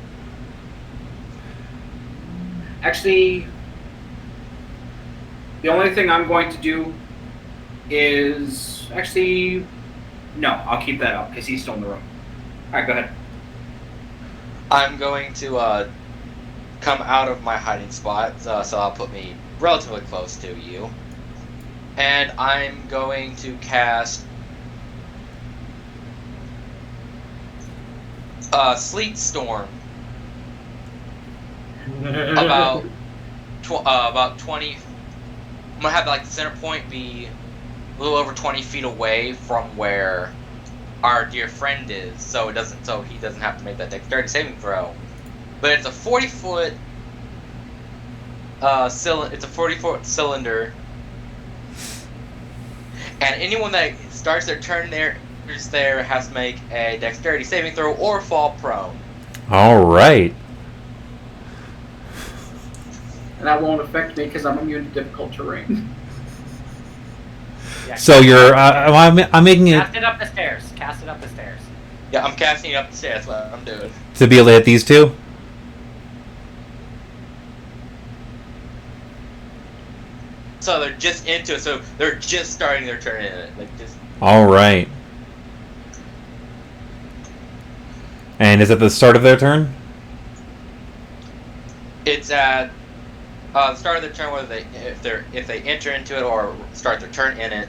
Actually, the only thing I'm going to do is... Actually, no, I'll keep that up because he's still in the room. Alright, go ahead. I'm going to come out of my hiding spot, so I'll put me relatively close to you. And I'm going to cast Sleet Storm. About 20. I'm gonna have like the center point be a little over 20 feet away from where our dear friend is, so he doesn't have to make that dexterity saving throw. But it's a 40-foot it's a 40-foot cylinder, and anyone that starts their turn there has to make a dexterity saving throw or fall prone. All right. And that won't affect me because I'm immune to difficult terrain. Yeah, So you're. I'm making it Cast it up the stairs. Cast it up the stairs. Yeah, I'm casting it up the stairs. That's what I'm doing. to be able to hit these two. So they're just into it. So they're just starting their turn in it. Like just. All right. And is it the start of their turn? It's at the start of their turn, whether if they enter into it or start their turn in it.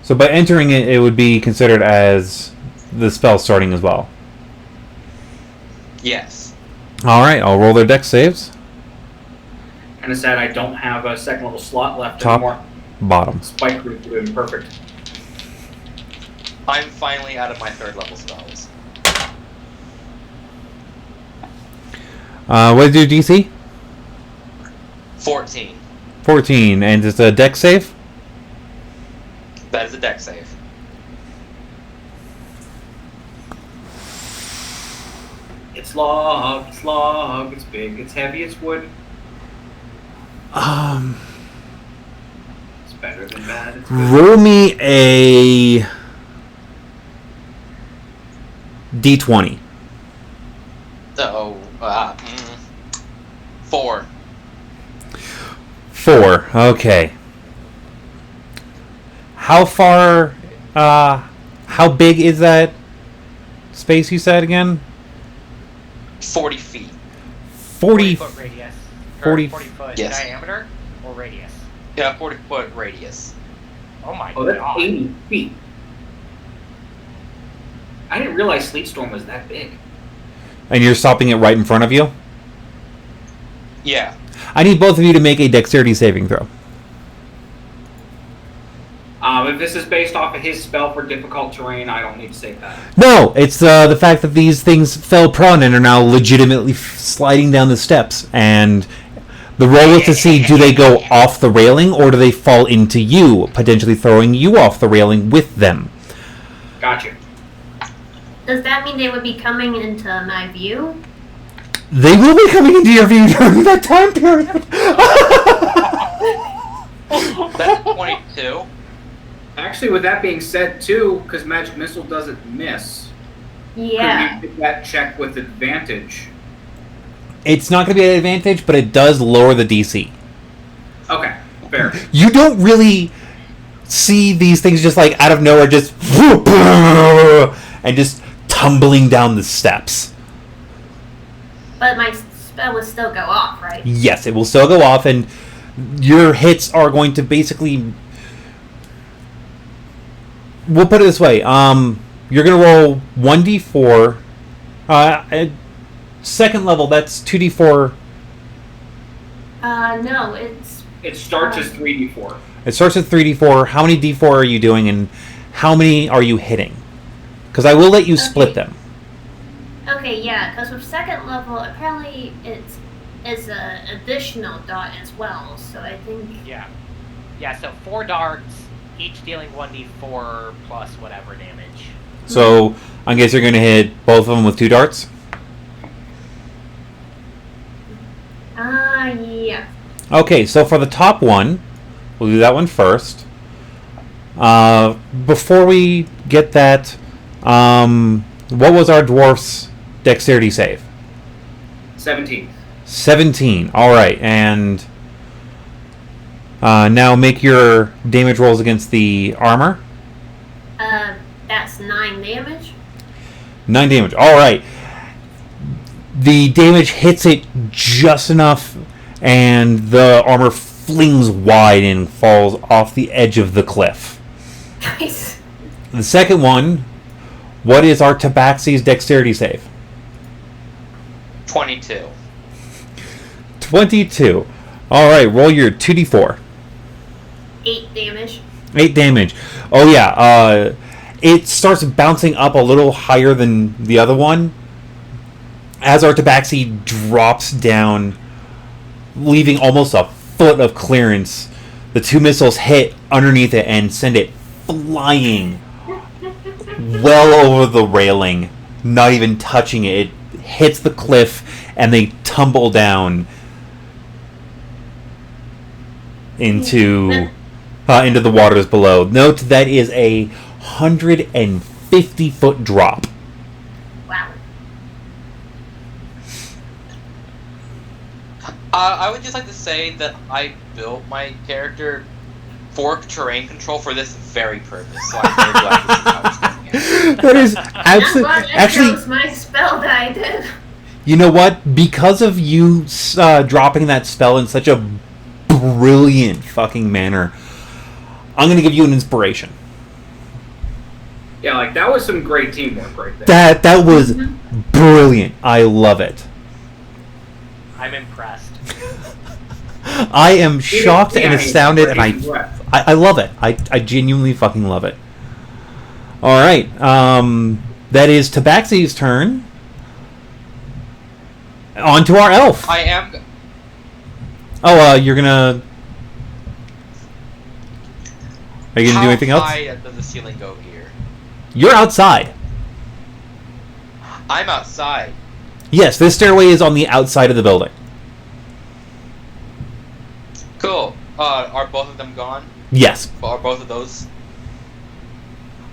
So by entering it, it would be considered as the spell starting as well. Yes. All right, I'll roll their dex saves. And it's that I don't have a second level slot left Top. anymore. Bottom. Spike would have been perfect. I'm finally out of my third level spells. What did you do, DC? 14. 14, and it's a dex save? That is a dex save. It's log, it's big, it's heavy, it's wood. It's better than bad. It's good. Roll me a D20. So, 4. 4. Okay. How far? How big is that space you said again? 40 feet. 40. 40-foot radius. 40 40-foot Yes. diameter or radius? Yeah, 40-foot radius. Oh my Oh, that's god. 80 feet. I didn't realize Sleet Storm was that big. And you're stopping it right in front of you? Yeah. I need both of you to make a dexterity saving throw. If this is based off of his spell for difficult terrain, I don't need to save that. No, it's the fact that these things fell prone and are now legitimately sliding down the steps. And the roll is to see, do they go off the railing or do they fall into you, potentially throwing you off the railing with them. Gotcha. Does that mean they would be coming into my view? They will be coming into your view during that time period. That's 22. Actually, with that being said, too, because Magic Missile doesn't miss, Yeah. could we make that check with advantage? It's not going to be an advantage, but it does lower the DC. Okay, fair. You don't really see these things just like out of nowhere, just and just tumbling down the steps. But my spell would still go off, right? Yes, it will still go off, and your hits are going to basically. We'll put it this way. You're going to roll 1d4. At second level, that's 2d4. No, It starts as 3d4. It starts at 3d4. How many d4 are you doing, and how many are you hitting? Because I will let you split them. Okay, yeah, because with second level, apparently it's an additional dot as well, so I think... Yeah. Yeah, so 4 darts, each dealing 1d4 plus whatever damage. So, I guess you're going to hit both of them with 2 darts? Yeah. Okay, so for the top one, we'll do that one first. Before we get that, what was our dwarf's dexterity save? 17. 17. Alright, and now make your damage rolls against the armor. That's 9 damage. 9 damage. Alright. The damage hits it just enough, and the armor flings wide and falls off the edge of the cliff. Nice. The second one, what is our Tabaxi's dexterity save? 22. 22. Alright, roll your 2d4. 8 damage. 8 damage. Oh yeah, it starts bouncing up a little higher than the other one as our Tabaxi drops down, leaving almost a foot of clearance. The 2 missiles hit underneath it and send it flying well over the railing, not even touching it. It hits the cliff and they tumble down into the waters below. Note that is a 150-foot drop. Wow. I would just like to say that I built my character for terrain control for this very purpose. So I'm very glad this is how it's coming in. That is That actually. was my spell that I did. You know what? Because of you dropping that spell in such a brilliant fucking manner, I'm going to give you an inspiration. Yeah, like, that was some great teamwork right there. That was brilliant. I love it. I'm impressed. I am shocked and astounded, and breath. I love it. I genuinely fucking love it. All right. That is Tabaxi's turn. On to our elf. I am. Oh, you're gonna. Are you gonna do anything else? How high does the ceiling go here? You're outside. I'm outside. Yes, this stairway is on the outside of the building. Cool. Are both of them gone? Yes. Are both of those?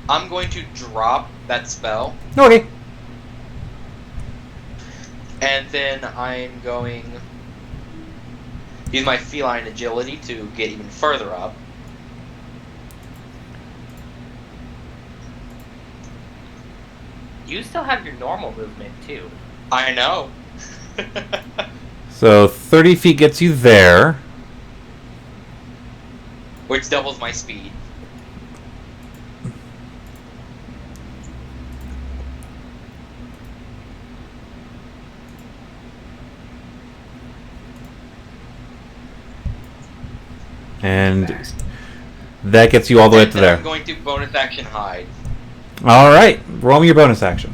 I'm going to drop that spell, Okay. and then I'm going to use my feline agility to get even further up. You still have your normal movement, too. I know. So 30 feet gets you there. Which doubles my speed. And that gets you all the way up to And then there. I'm going to bonus action hide. All right, roll me your bonus action.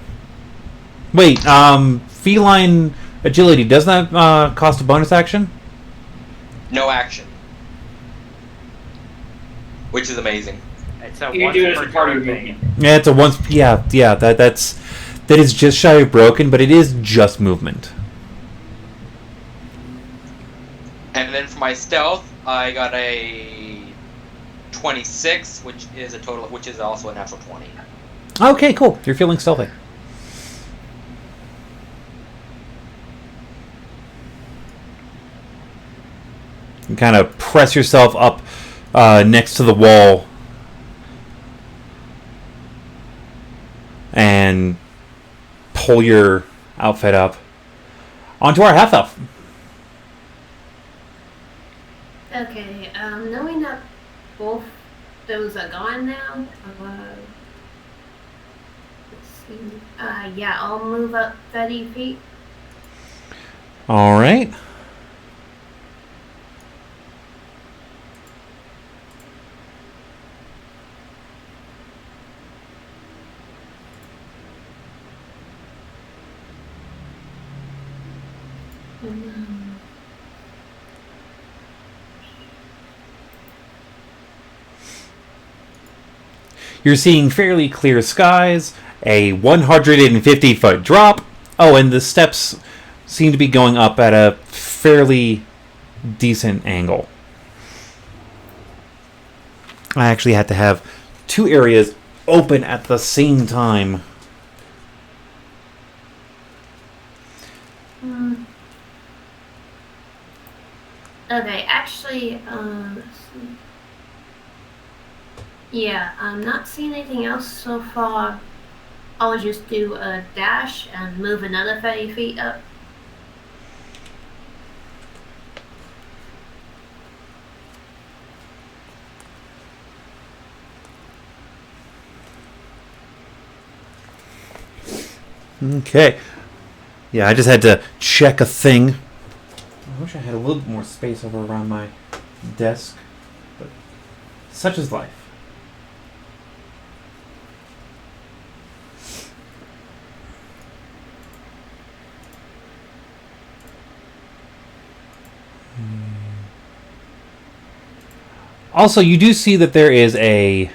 Wait, feline agility, doesn't that cost a bonus action? No action. Which is amazing. It's a You once do it as per a part of turn your thing. movement. Yeah, it's a once. Yeah, that is just shy of broken, but it is just movement. And then for my stealth, I got a 26, which is also a natural 20. Okay, cool. You're feeling stealthy. You kind of press yourself up next to the wall and pull your outfit up onto our half elf. Okay, knowing that both those are gone now, let's see. Yeah, I'll move up 30 feet. All right. You're seeing fairly clear skies, a 150-foot drop. Oh, and the steps seem to be going up at a fairly decent angle. I actually had to have two areas open at the same time. Okay, actually, let's see. Yeah, I'm not seeing anything else so far. I'll just do a dash and move another 30 feet up. Okay. Yeah, I just had to check a thing. I wish I had a little bit more space over around my desk, but such is life. Also, you do see that there is a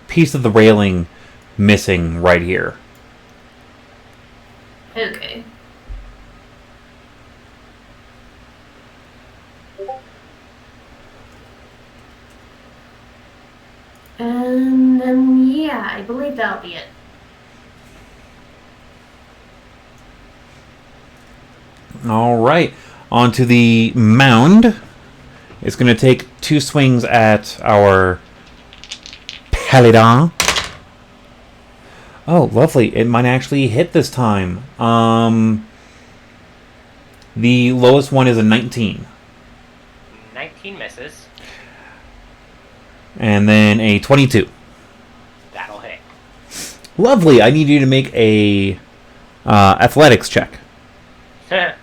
piece of the railing missing right here. Okay. And then, yeah, I believe that'll be it. All right, onto the mound. It's going to take 2 swings at our paladin. Oh, lovely. It might actually hit this time. The lowest one is a 19. 19 misses. And then a 22. That'll hit. Lovely. I need you to make a athletics check. Okay.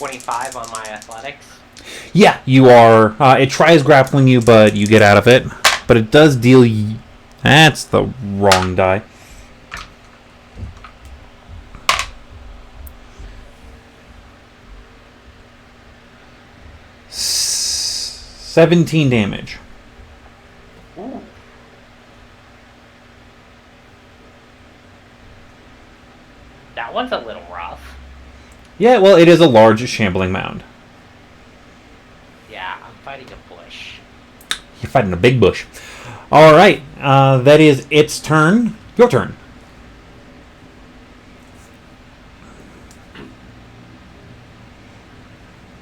$25 on my athletics. Yeah, you are. It tries grappling you, but you get out of it. But it does deal... That's the wrong die. S- 17 damage. Ooh. That one's a little rough. Yeah, well, it is a large shambling mound. Yeah, I'm fighting a bush. You're fighting a big bush. All right, that is its turn. Your turn.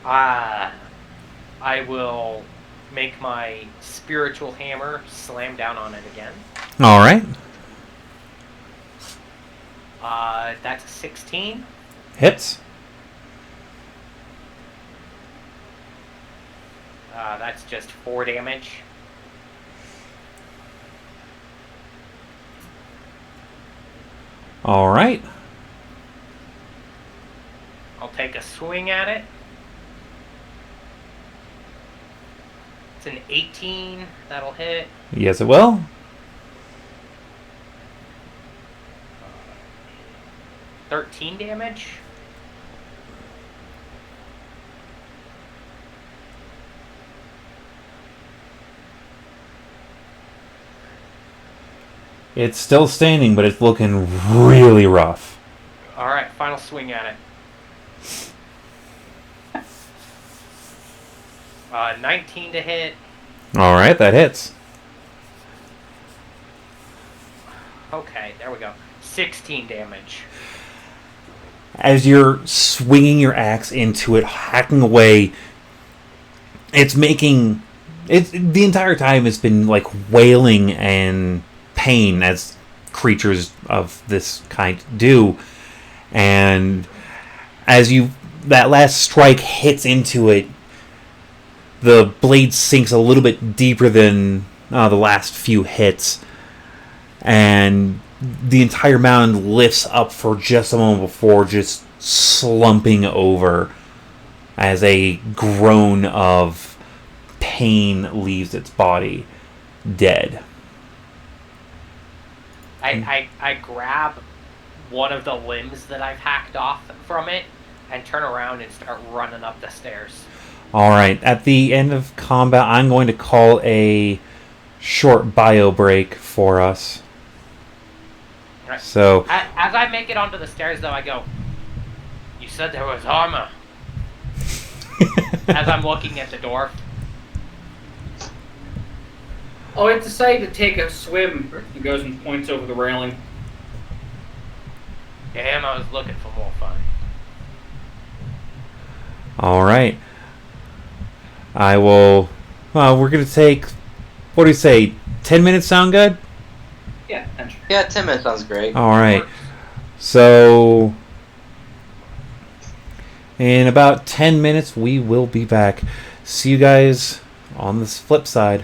I will make my spiritual hammer slam down on it again. All right. That's a 16. Hits. That's just 4 damage. All right. I'll take a swing at it. It's an 18. That'll hit. Yes, it will. 13 damage. It's still standing, but it's looking really rough. All right, final swing at it. 19 to hit. All right, that hits. Okay, there we go. 16 damage. As you're swinging your axe into it, hacking away, it's making the entire time it's been like wailing and pain as creatures of this kind do. And as that last strike hits into it, the blade sinks a little bit deeper than the last few hits, and the entire mound lifts up for just a moment before just slumping over as a groan of pain leaves its body, dead. I grab one of the limbs that I've hacked off from it and turn around and start running up the stairs. All right, at the end of combat, I'm going to call a short bio break for us. Right. So, As I make it onto the stairs, though, I go, "You said there was armor." As I'm looking at the door. Oh, I decided to take a swim. He goes and points over the railing. Damn, I was looking for more fun. all right. I will. Well, we're going to take. What do you say? 10 minutes sound good? Yeah, and Yeah, 10 minutes sounds great. All right. So, in about 10 minutes, we will be back. See you guys on this flip side.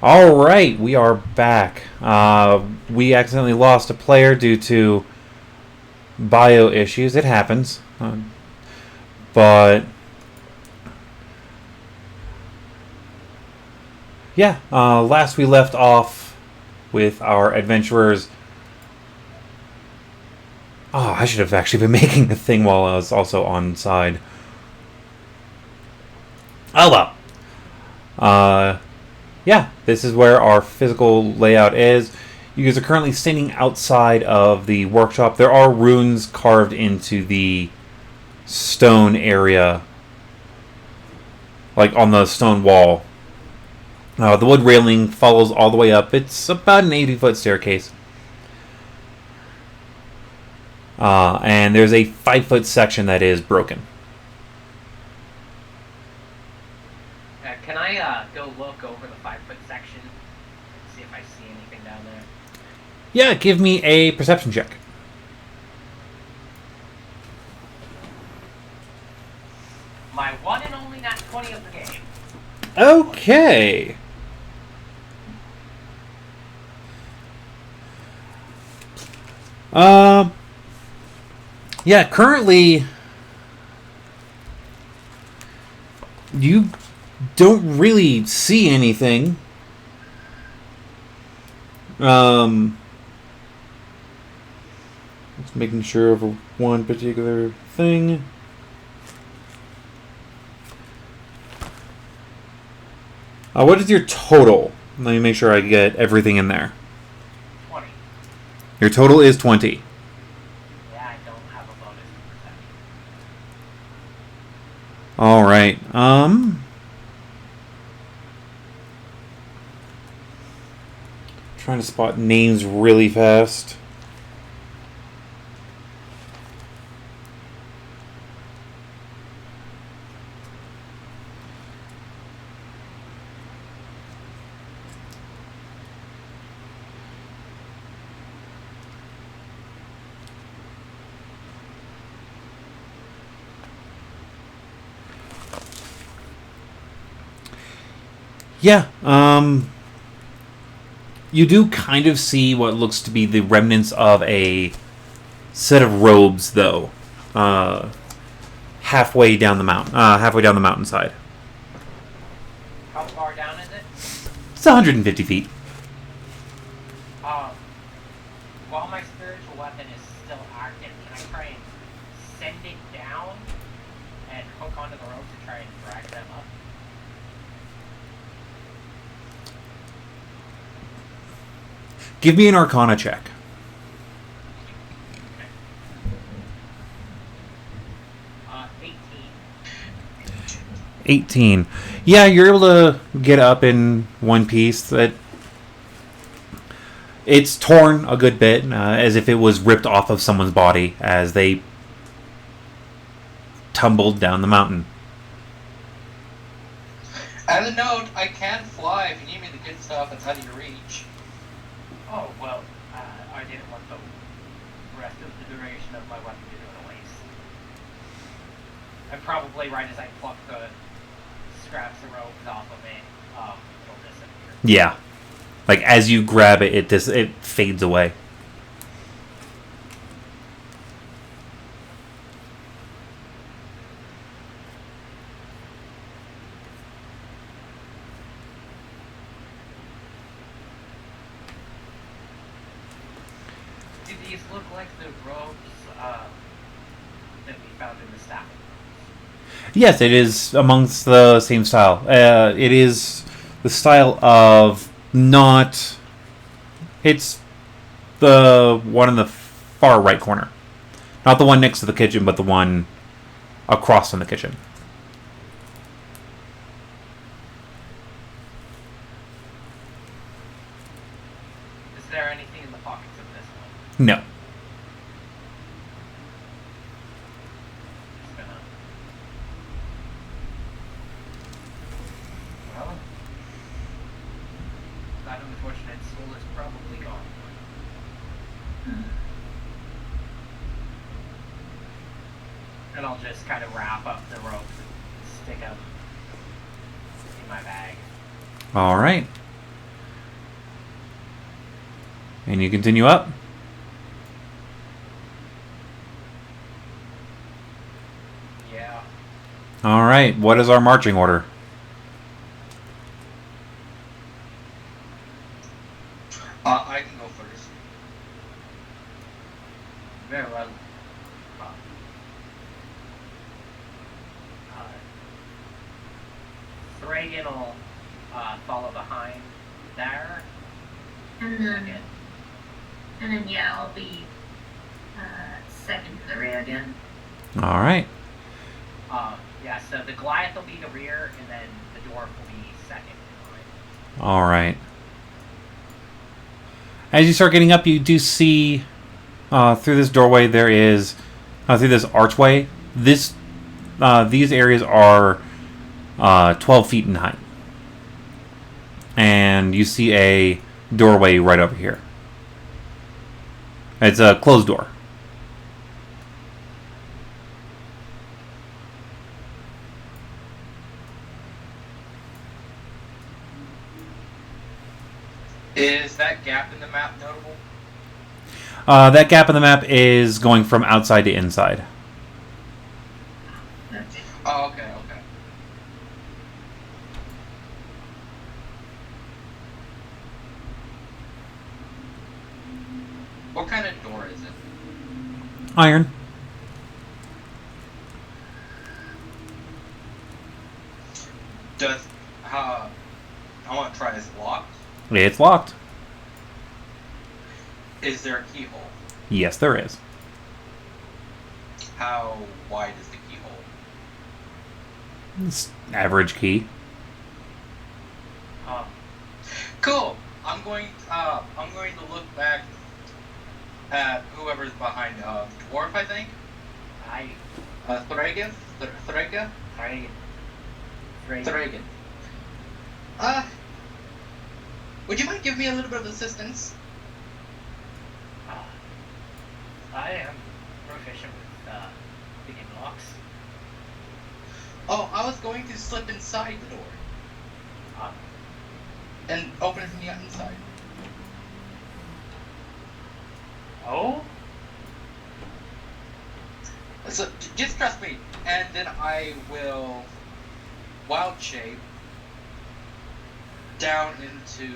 All right, we are back. We accidentally lost a player due to bio issues. It happens. But yeah, last we left off with our adventurers. Oh, I should have actually been making the thing while I was also on side. Oh well. Yeah, this is where our physical layout is. You guys are currently standing outside of the workshop. There are runes carved into the stone area, like on the stone wall. The wood railing follows all the way up. It's about an 80-foot staircase. And there's a 5-foot section that is broken. Can I go look over the 5-foot section? See if I see anything down there. Yeah, give me a perception check. My one and only nat 20 of the game. Okay. Yeah, currently you don't really see anything. Just making sure of one particular thing. What is your total? Let me make sure I get everything in there. 20. Your total is 20. Yeah, I don't have a bonus to perception. All right. Trying to spot names really fast. Yeah, you do kind of see what looks to be the remnants of a set of robes, though, halfway down the mountainside. How far down is it? It's 150 feet. While my spiritual weapon is still active, can I try and send it down and hook onto the rope to try and drag them up? Give me an Arcana check. 18. Yeah, you're able to get up in one piece. It's torn a good bit, as if it was ripped off of someone's body as they tumbled down the mountain. And a note, I can fly if you need me to get stuff that's out of your reach. Oh, well, I didn't want the rest of the duration of my weapon to go to waste. And probably right as I pluck the scraps of rope off of it, it'll disappear. Yeah. Like, as you grab it, it fades away. Do these look like the robes that we found in the staff? Yes, it is amongst the same style. It is the style of not... It's the one in the far right corner. Not the one next to the kitchen, but the one across from the kitchen. Is there anything in the pockets of this one? No. Just gonna... Well, that unfortunate soul is probably gone. And I'll just kind of wrap up the rope and stick them in my bag. All right. And you continue up. Yeah. All right. What is our marching order? I can go first. Very well. Thragan will follow behind there. And then yeah, I'll be second to the rear again. All right. Yeah, so the Goliath will be the rear, and then the dwarf will be second in line. All right. As you start getting up, you do see through this doorway there is through this archway. These areas are 12 feet in height, and you see a doorway right over here. It's a closed door. Is that gap in the map notable? That gap in the map is going from outside to inside. Oh, okay, okay. What kind of door is it? Iron. Does I want to try this locked. It's locked. Is there a keyhole? Yes, there is. How wide is the keyhole? It's average key. Cool. I'm going to look back at whoever's behind the dwarf. I think. Thragan. Thraga. Thragan. Would you mind giving me a little bit of assistance? I am proficient with picking locks. Oh, I was going to slip inside the door and open it from the inside. Oh? So just trust me, and then I will wild shape down into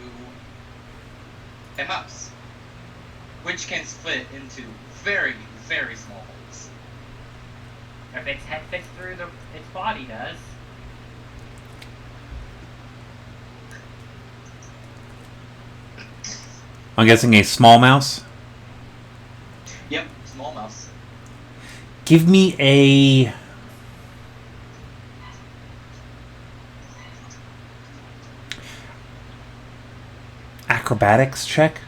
a mouse, which can split into very, very small holes. If its head fits through its body does. I'm guessing a small mouse. Yep, small mouse. Give me a acrobatics check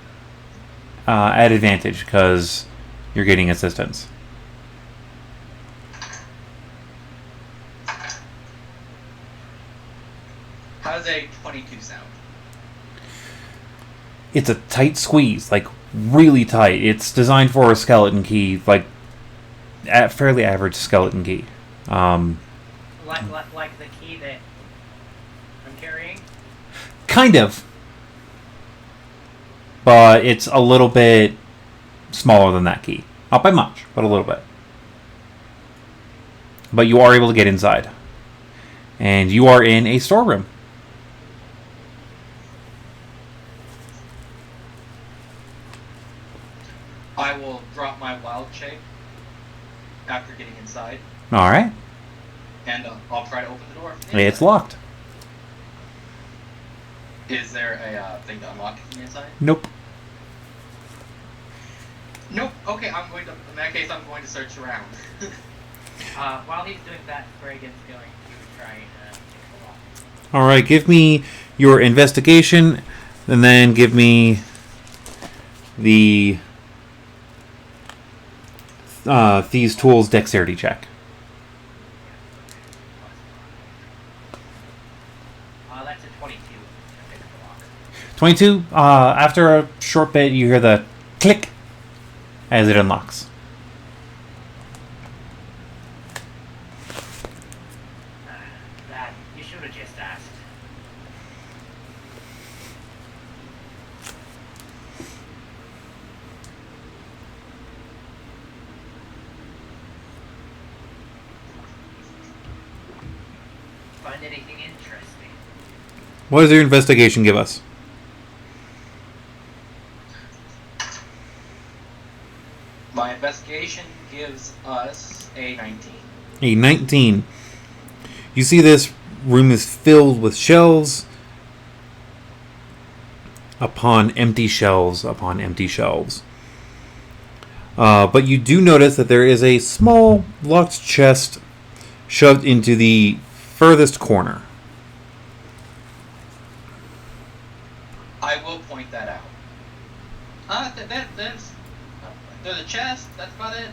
at advantage because you're getting assistance. How does a 22 sound? It's a tight squeeze, like really tight. It's designed for a skeleton key, like a fairly average skeleton key. Like the key that I'm carrying? Kind of. But it's a little bit smaller than that key. Not by much, but a little bit. But you are able to get inside. And you are in a storeroom. I will drop my wild shape after getting inside, Alright. and I'll try to open the door. From the It's inside. locked. Is there a thing to unlock it from the inside? Nope. Nope. Okay, in that case, I'm going to search around. While he's doing that, Thragan's going to try and pick the lock. Alright, give me your investigation, and then give me the Thieves' Tools dexterity check. That's a 22 to pick the lock. 22, after a short bit, you hear the click as it unlocks. That, you should have just asked. find anything interesting. What does your investigation give us? My investigation gives us a 19. A 19. You see this room is filled with shelves upon empty shelves upon empty shelves. But you do notice that there is a small locked chest shoved into the furthest corner. I will point that out. There's a chest, that's about it.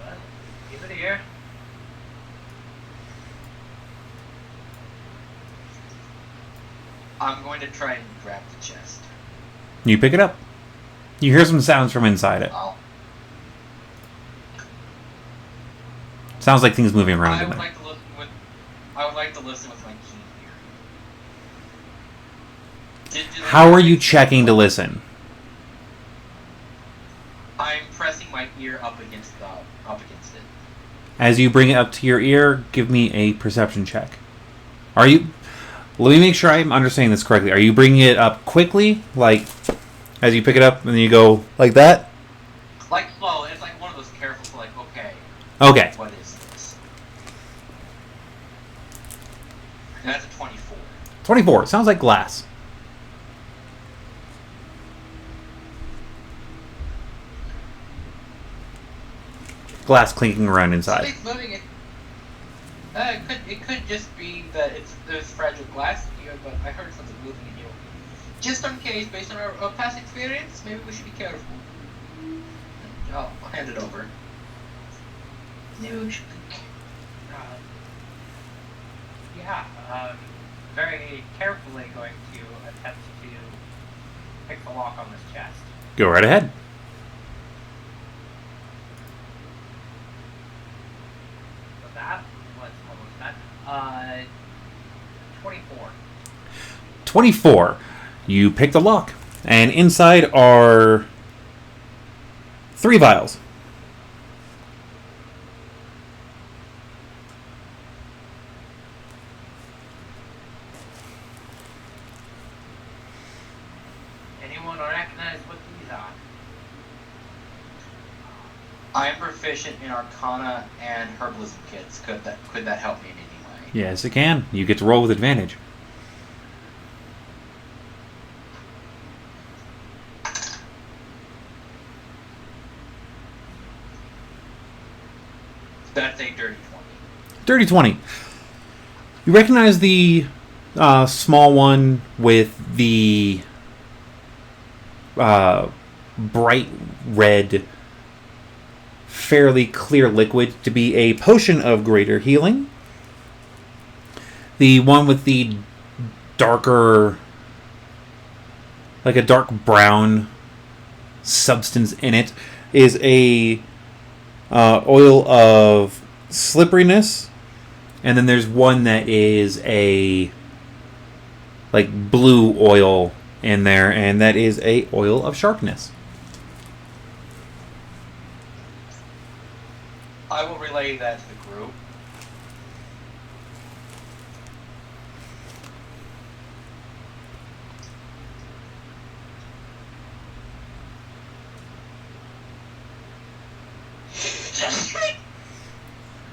Well, keep it here. I'm going to try and grab the chest. You pick it up. You hear some sounds from inside it. Oh, Sounds like things moving around I in would there. like to listen with. I would like to listen with my keen ear. Do they How have are you any- checking to listen? I'm pressing my ear up against it. As you bring it up to your ear, give me a perception check. Are you... Let me make sure I'm understanding this correctly. Are you bringing it up quickly? Like, as you pick it up and then you go like that? Like slow. It's like one of those careful. So like, okay, Okay. what is this? And that's a 24. 24. Sounds like glass. Glass clinking around inside. Something's moving it. It could just be that there's fragile glass here, but I heard something moving in here. Just in case, based on our past experience, maybe we should be careful. Oh, I'll hand it over. Huge. Very carefully going to attempt to pick the lock on this chest. Go right ahead. So that was almost done. 24. 24. You pick the lock. And inside are 3 vials. Anyone recognize what these are? I am proficient in Arcana and Herbalism kits. Could that help me in any way? Yes, it can. You get to roll with advantage. That's a dirty 20. Dirty 20. You recognize the small one with the bright red, fairly clear liquid to be a potion of greater healing. The one with the darker, like a dark brown substance in it, is a oil of slipperiness. And then there's one that is a like blue oil in there, and that is a oil of sharpness. I will relay that to the group.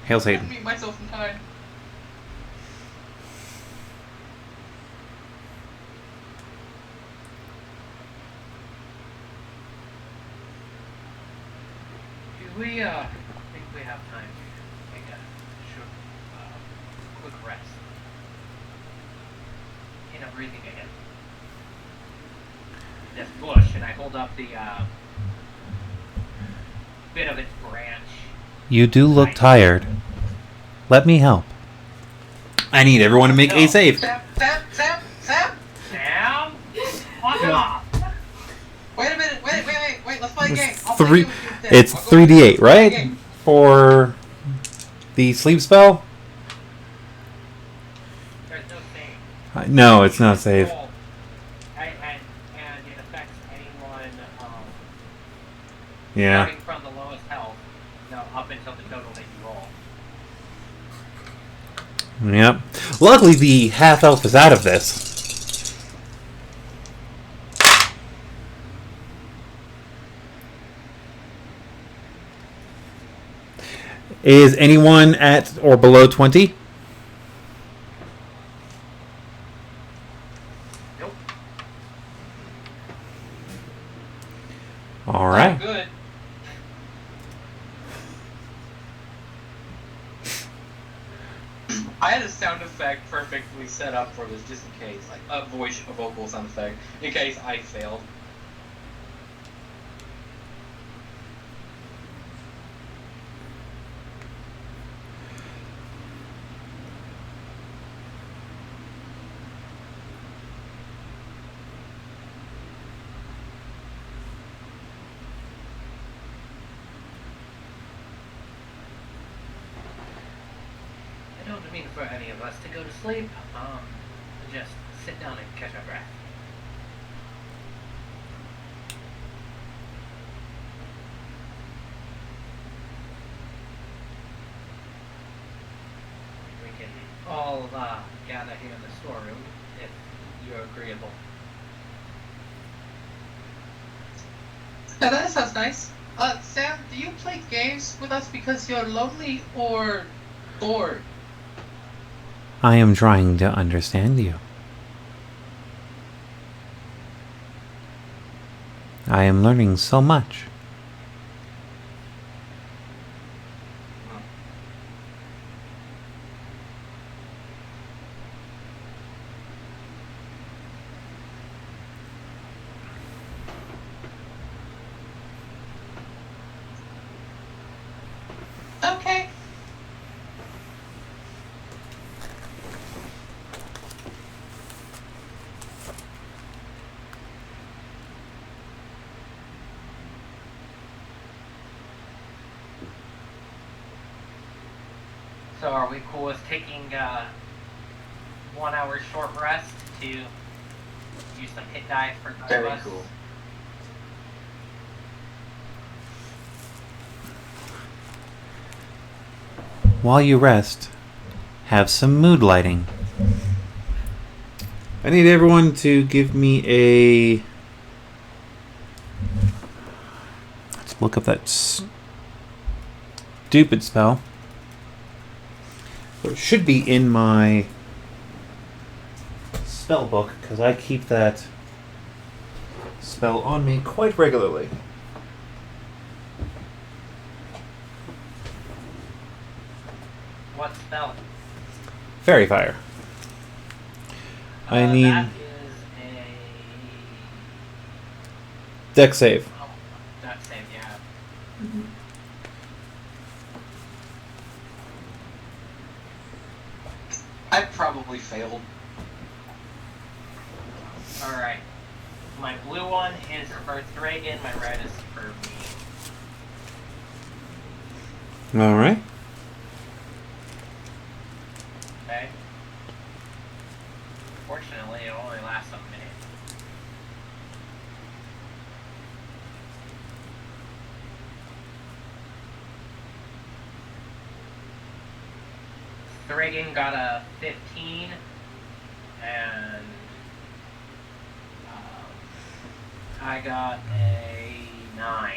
Hail I Satan. meet myself in time. Do we think we have time to take a short, quick rest? In a breathing again. This bush, and I hold up the bit of its branch. You do look tired. Let me help. I need everyone to make a save. Sam! Sam, fuck off! Wait a minute! Wait! Let's play a game. I'll play a Three. game with you instead. It's I'll go with you. 3d8, Let's play a right? game. For the sleep spell? There's no save. No, it's not save. Roll. Yeah. Starting from the lowest health, up until the total that you roll. Yep. Luckily, the half elf is out of this. Is anyone at or below 20? Nope. All right. Good. I had a sound effect perfectly set up for this, just in case, like a vocal sound effect, in case I failed. I don't mean for any of us to go to sleep. Just sit down and catch our breath. We can all gather here in the storeroom if you're agreeable. Yeah, that sounds nice. Sam, do you play games with us because you're lonely or bored? I am trying to understand you. I am learning so much. Okay. So are we cool with taking 1 hour short rest to use some hit die for both Very of us? cool. While you rest, have some mood lighting. I need everyone to give me a... Let's look up that stupid spell. It should be in my spell book, because I keep that spell on me quite regularly. What spell? Fairy Fire. I need That is a... deck save. Oh, dex save, yeah. I probably failed. Alright. My blue one is for Thragan, my red is for me. Alright. Okay? Fortunately, it only lasts a minute. Thragan got a 15, and I got a 9.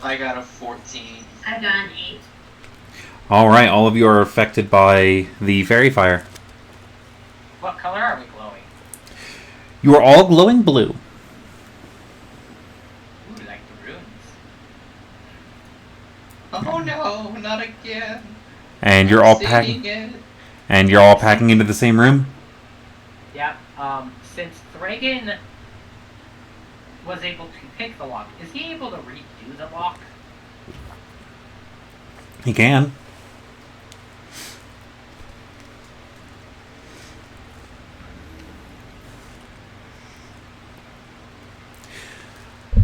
I got a 14. I got an 8. Alright, all of you are affected by the Fairy Fire. What color are we glowing? You are all glowing blue. Ooh, like the runes. Oh no, not again. And you're all packing Seeing it. and you're all packing into the same room? Yeah, since Thragan was able to pick the lock, is he able to redo the lock? He can.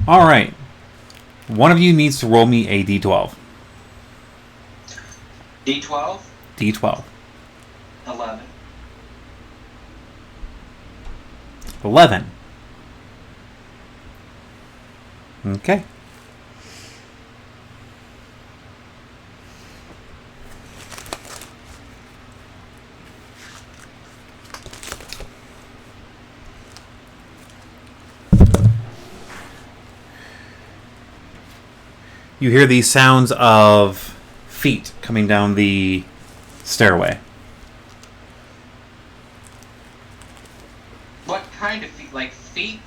Alright. One of you needs to roll me a d12. D12, D12. 11. 11. Okay. You hear these sounds of feet coming down the stairway. What kind of feet? Like feet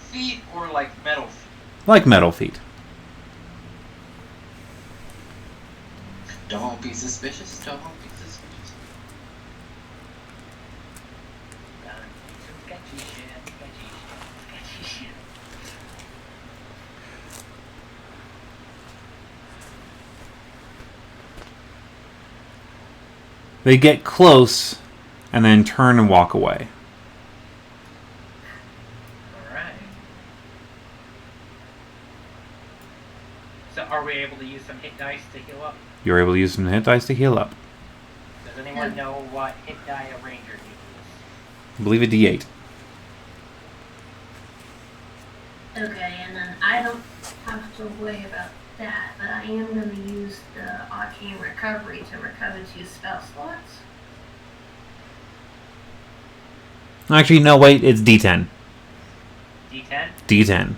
or like metal feet? Like metal feet. Don't be suspicious. Don't be suspicious. Sketchy shit. They get close and then turn and walk away. Alright. So are we able to use some hit dice to heal up? You're able to use some hit dice to heal up. Does anyone know what hit die a ranger uses? I believe a D8. Okay, and then I don't have to worry about that, but I am going to use the Arcane Recovery to recover 2 spell slots. Actually, no, wait, it's D10. D10? D10.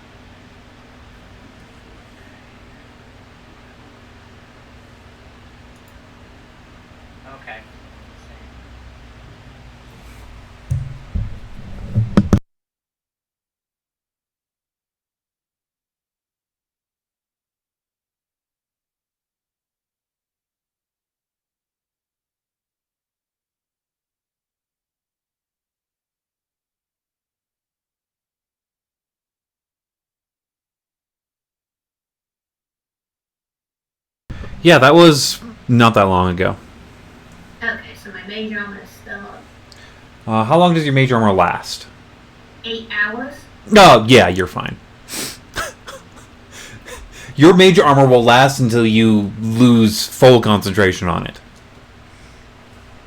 Okay. Yeah, that was not that long ago. Okay, so my mage armor is still up. How long does your mage armor last? 8 hours? Oh, yeah, you're fine. Your mage armor will last until you lose full concentration on it.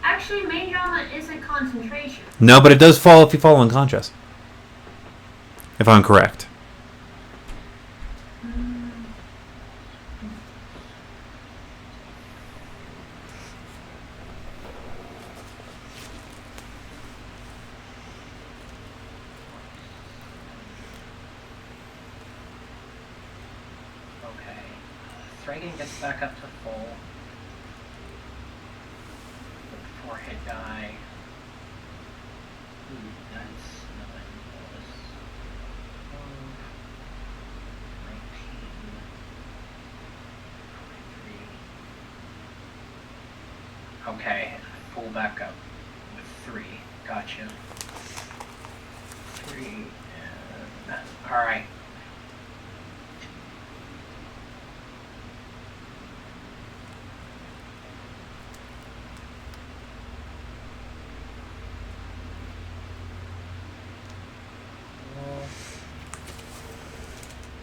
Actually, mage armor isn't concentration. No, but it does fall if you fall unconscious. If I'm correct. Okay. Threading gets back up to full. With 4 hit die. Ooh, that's 9 plus 12, 19, 23. Okay, pull back up with 3. Gotcha. 3 and alright.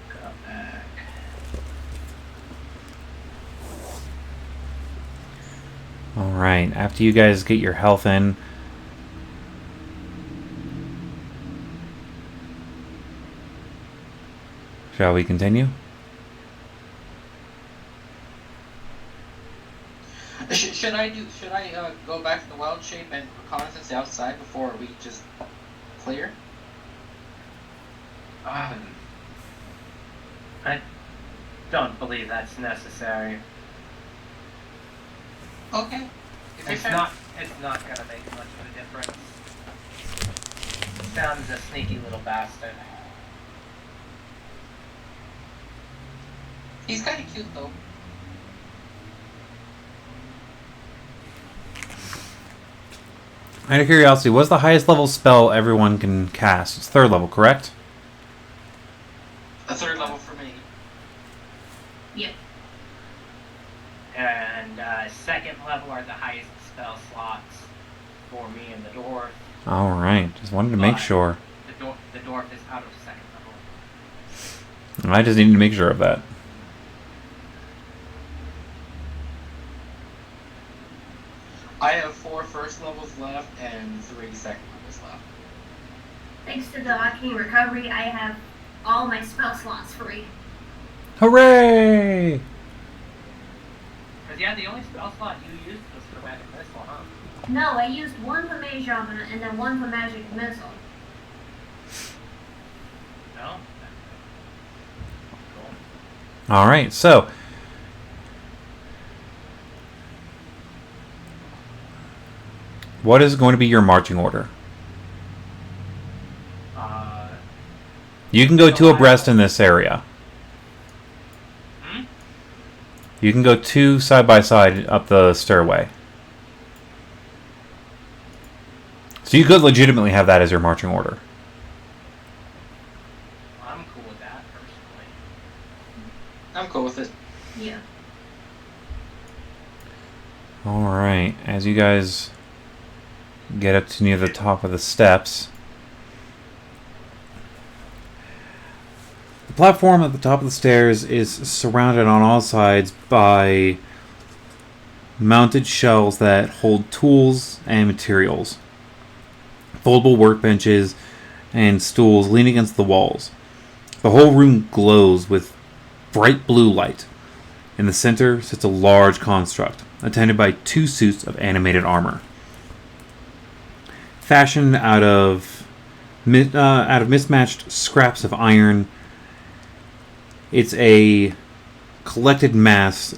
Got back. Alright, after you guys get your health in, shall we continue? Should I go back to the wild shape and reconnaissance the outside before we just clear? I don't believe that's necessary. Okay. It's not gonna make much of a difference. Sounds a sneaky little bastard. He's kind of cute though. Out of curiosity, what's the highest level spell everyone can cast? It's 3rd level, correct? A 3rd level for me. Yep. And 2nd level are the highest spell slots for me and the dwarf. Alright, just wanted to make But sure. The dwarf is out of 2nd level. I just needed to make sure of that. I have 4 first levels left and 3 second levels left. Thanks to the Arcane Recovery, I have all my spell slots free. Hooray! Because yeah, the only spell slot you used was for magic missile, huh? No, I used 1 for mage armor and then 1 for magic missile. No? Cool. Alright, so What is going to be your marching order? You can go two abreast in this area. You can go two side by side up the stairway. So you could legitimately have that as your marching order. I'm cool with that, personally. I'm cool with it. Yeah. Alright, as you guys get up to near the top of the steps, the platform at the top of the stairs is surrounded on all sides by mounted shelves that hold tools and materials, foldable workbenches, and stools leaning against the walls. The whole room glows with bright blue light. In the center sits a large construct, attended by two suits of animated armor. Fashioned out of mismatched scraps of iron, it's a collected mass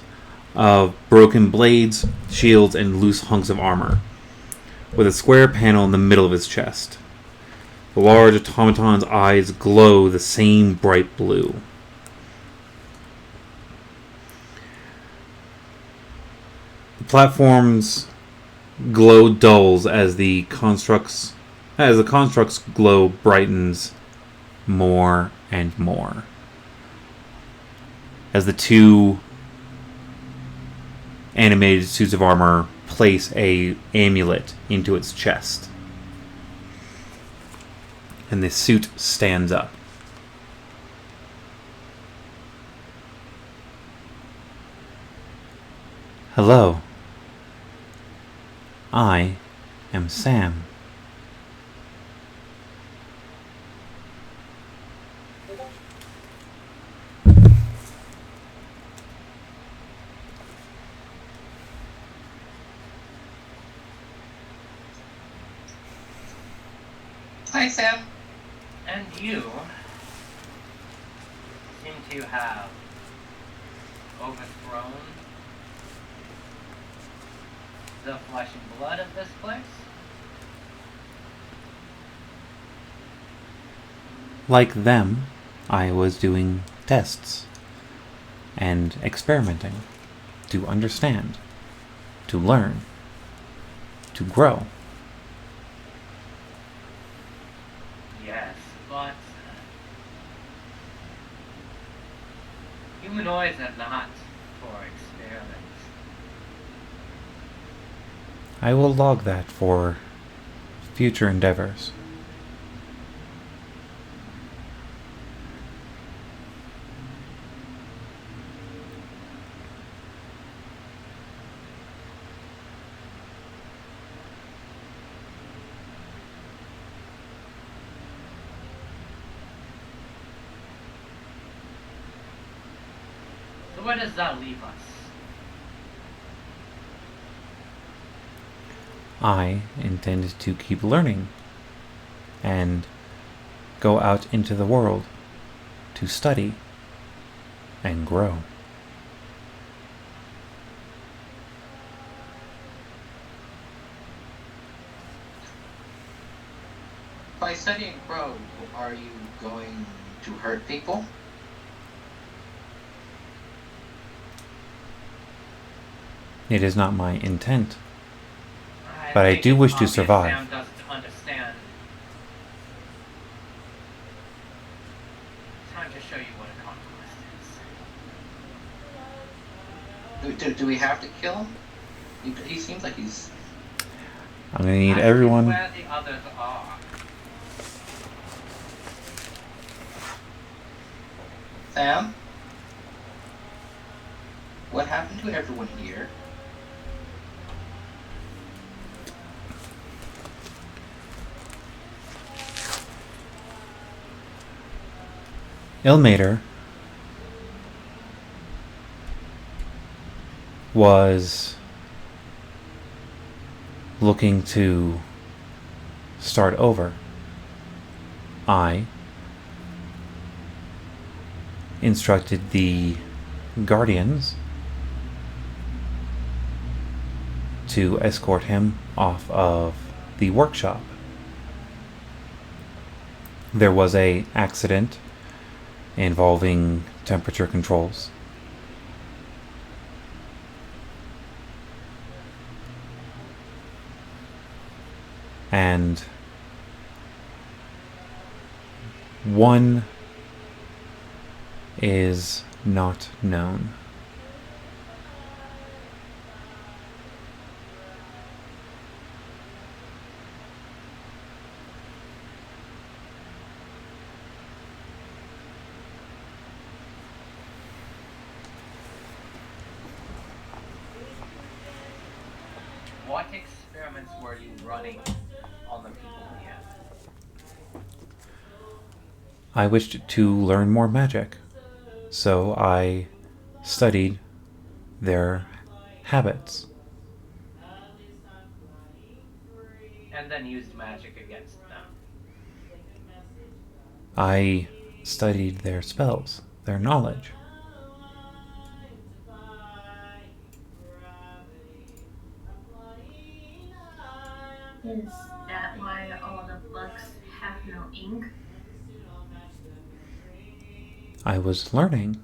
of broken blades, shields, and loose hunks of armor, with a square panel in the middle of his chest. The large automaton's eyes glow the same bright blue. The platform's glow dulls as the construct's glow brightens more and more. As the two animated suits of armor place a amulet into its chest. And the suit stands up. Hello. I am Sam. Hi, Sam. And you seem to have overthrown the flesh and blood of this place? Like them, I was doing tests and experimenting to understand, to learn, to grow. Yes, but humanoids are not for experiments. I will log that for future endeavors. So where does that leave us? I intend to keep learning and go out into the world to study and grow. By studying grow, are you going to hurt people? I It is not my intent. But I do wish to think survive. Sam doesn't understand. Time to show you what a conquest is. Do we have to kill him? He seems like he's... I'm gonna need Ask him everyone. where the others are. Sam? What happened to everyone here? Ilmater was looking to start over. I instructed the Guardians to escort him off of the workshop. There was a accident involving temperature controls. And one is not known. What experiments were you running on the people here? I wished to learn more magic, so I studied their habits. And then used magic against them. I studied their spells, their knowledge. Is that why all the books have no ink? I was learning.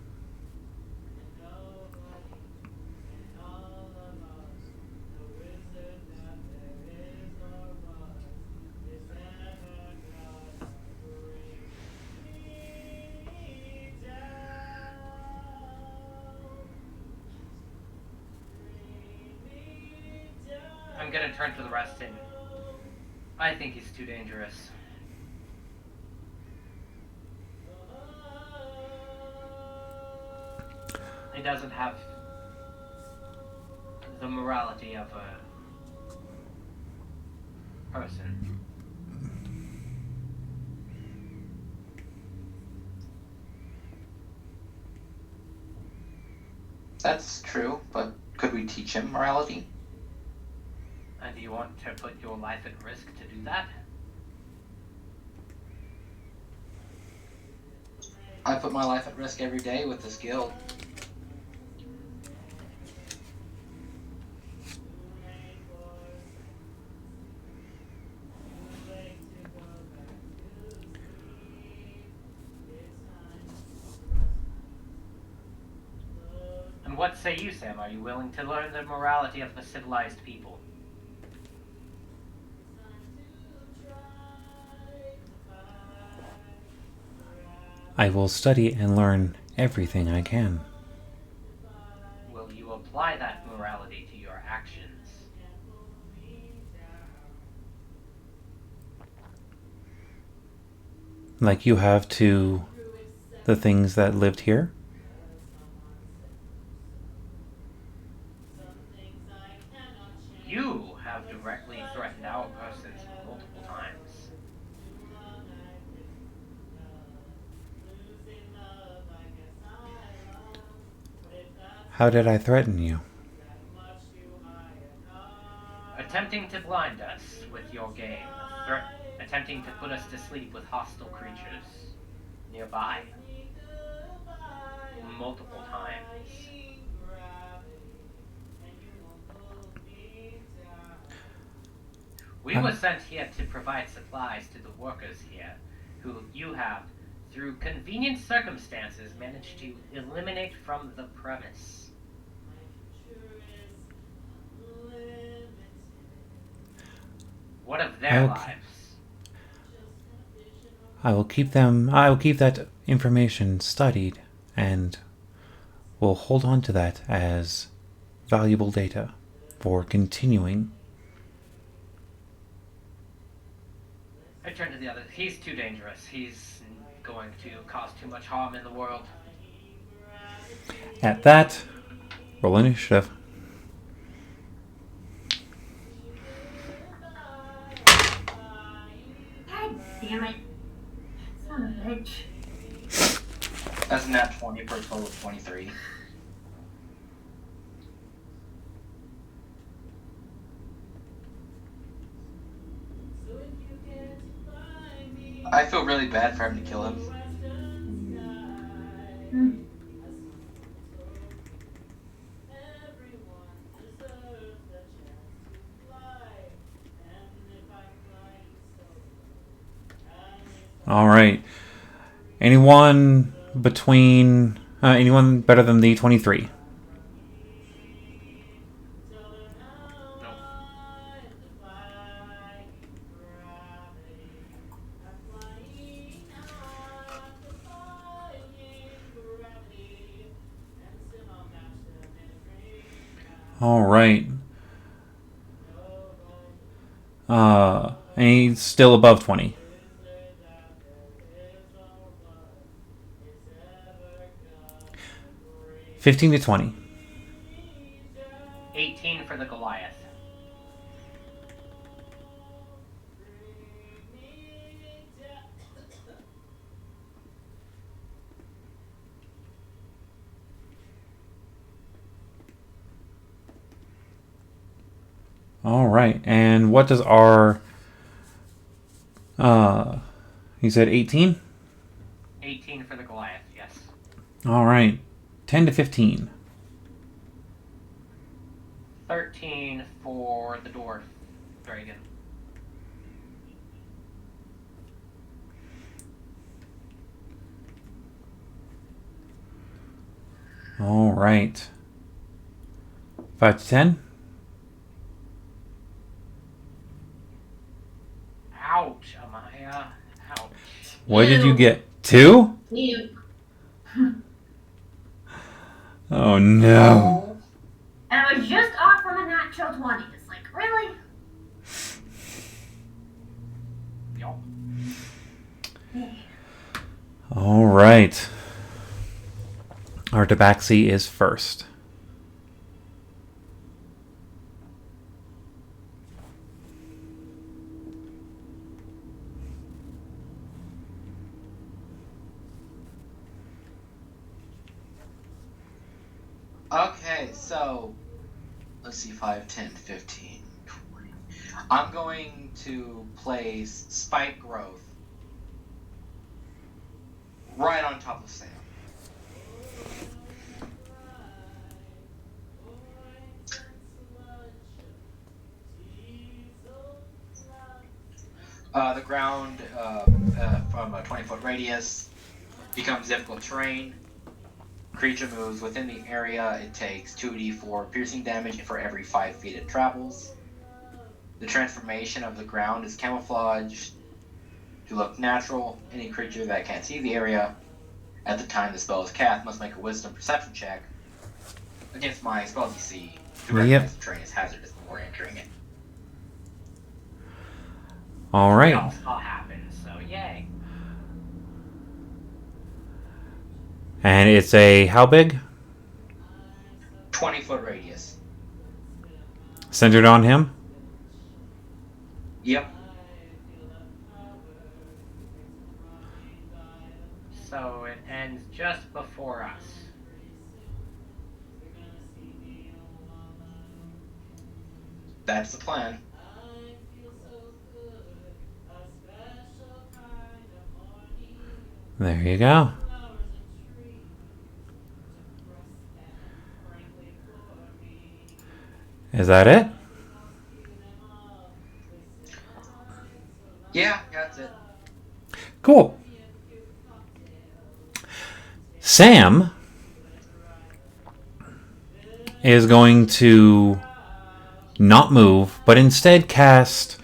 I'm gonna turn to the rest and I think he's too dangerous. He doesn't have the morality of a person. That's true, but could we teach him morality? And do you want to put your life at risk to do that? I put my life at risk every day with this guild. And what say you, Sam? Are you willing to learn the morality of the civilized people? I will study and learn everything I can. Will you apply that morality to your actions? Like you have to the things that lived here? You have directly threatened our persons multiple times. How did I threaten you? Attempting to blind us with your game. Attempting to put us to sleep with hostile creatures nearby. Multiple times. We were sent here to provide supplies to the workers here, who you have, through convenient circumstances, managed to eliminate from the premise. What of their lives? I will keep that information studied and will hold on to that as valuable data for continuing. I turn to the other. He's too dangerous. He's going to cause too much harm in the world. At that, roll initiative. God damn it. Son of a bitch. That's a nat 20 for a total of 23. I feel really bad for having to kill him. Hmm. All right. Anyone between anyone better than the 23? All right. And he's still above 20. $15 to 20. 18 for the Goliath. All right. And what does our he said 18? 18 for the Goliath, yes. All right. 10 to 15. 13 for the dwarf dragon. All right. 5 to 10. Ouch, Amaya. Ouch. What did you get? 2? You. Oh no. And I was just off from a natural 20. It's like, really? Yup. All right. Our Tabaxi is first. Okay, so let's see, 5, 10, 15, 20. I'm going to place Spike Growth right on top of Sam. The ground from a 20-foot radius becomes difficult terrain. Creature moves within the area. It takes 2d4 piercing damage for every 5 feet it travels. The transformation of the ground is camouflaged to look natural. Any creature that can't see the area at the time the spell is cast must make a wisdom perception check against my spell DC to recognize the terrain as hazardous before entering it. All It right. all happens, so yay. And it's a how big? 20-foot radius. Centered on him? Yep. So it ends just before us. That's the plan. There you go. Is that it? Yeah, that's it. Cool. Sam is going to not move, but instead cast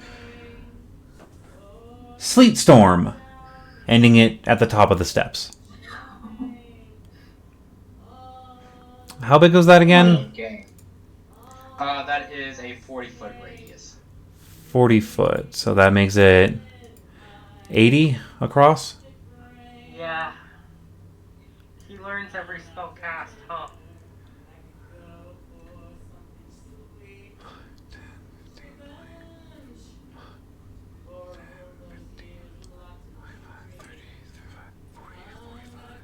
Sleet Storm, ending it at the top of the steps. How big was that again? Okay. That is a 40-foot radius. 40 foot. So that makes it 80 across. Yeah. He learns every spell cast, huh?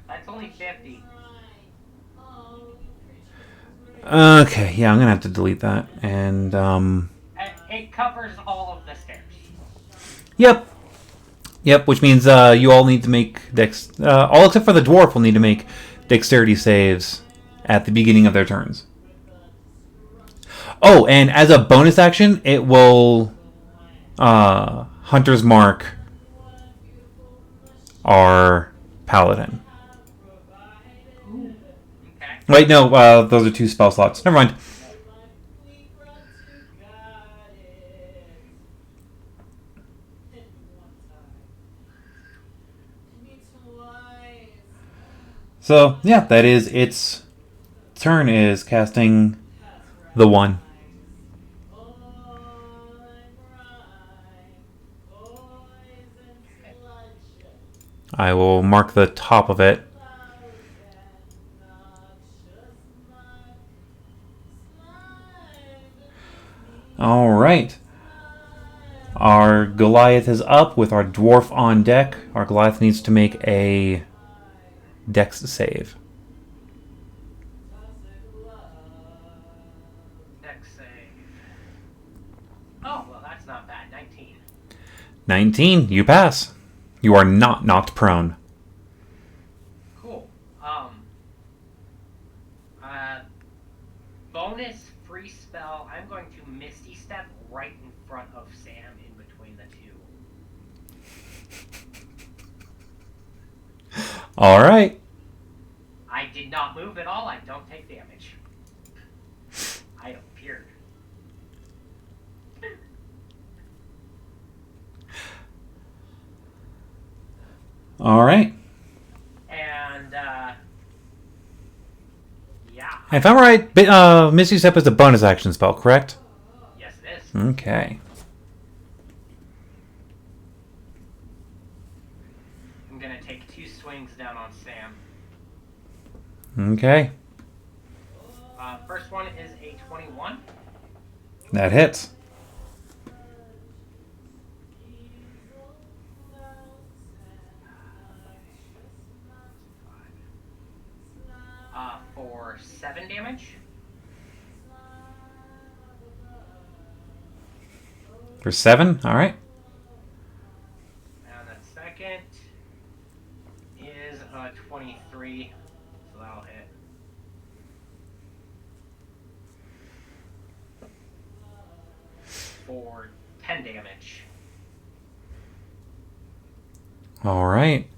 That's only 50. Okay, yeah, I'm gonna have to delete that. And And it covers all of the stairs. Yep, which means you all need to make all except for the dwarf will need to make dexterity saves at the beginning of their turns. Oh, and as a bonus action, it will Hunter's Mark our paladin. Okay. Wait, no, those are 2 spell slots. Never mind. So, yeah, that is its turn, is casting the 1. I will mark the top of it. Alright. Our Goliath is up with our dwarf on deck. Our Goliath needs to make a dex save. Dex save. Oh, well, that's not bad. 19. 19, you pass. You are not knocked prone. Cool. Bonus free spell. I'm going to Misty Step right in front of Sam in between the two. Alright. I did not move at all. I don't take damage. I appeared. Alright. And, yeah. If I'm right, Misty Step is a bonus action spell, correct? Yes, it is. Okay. I'm gonna take 2 swings down on Sam. Okay. First one is a 21. That hits. For 7 damage. For 7? Alright. And the second is a 23, so that'll hit. For 10 damage. Alright.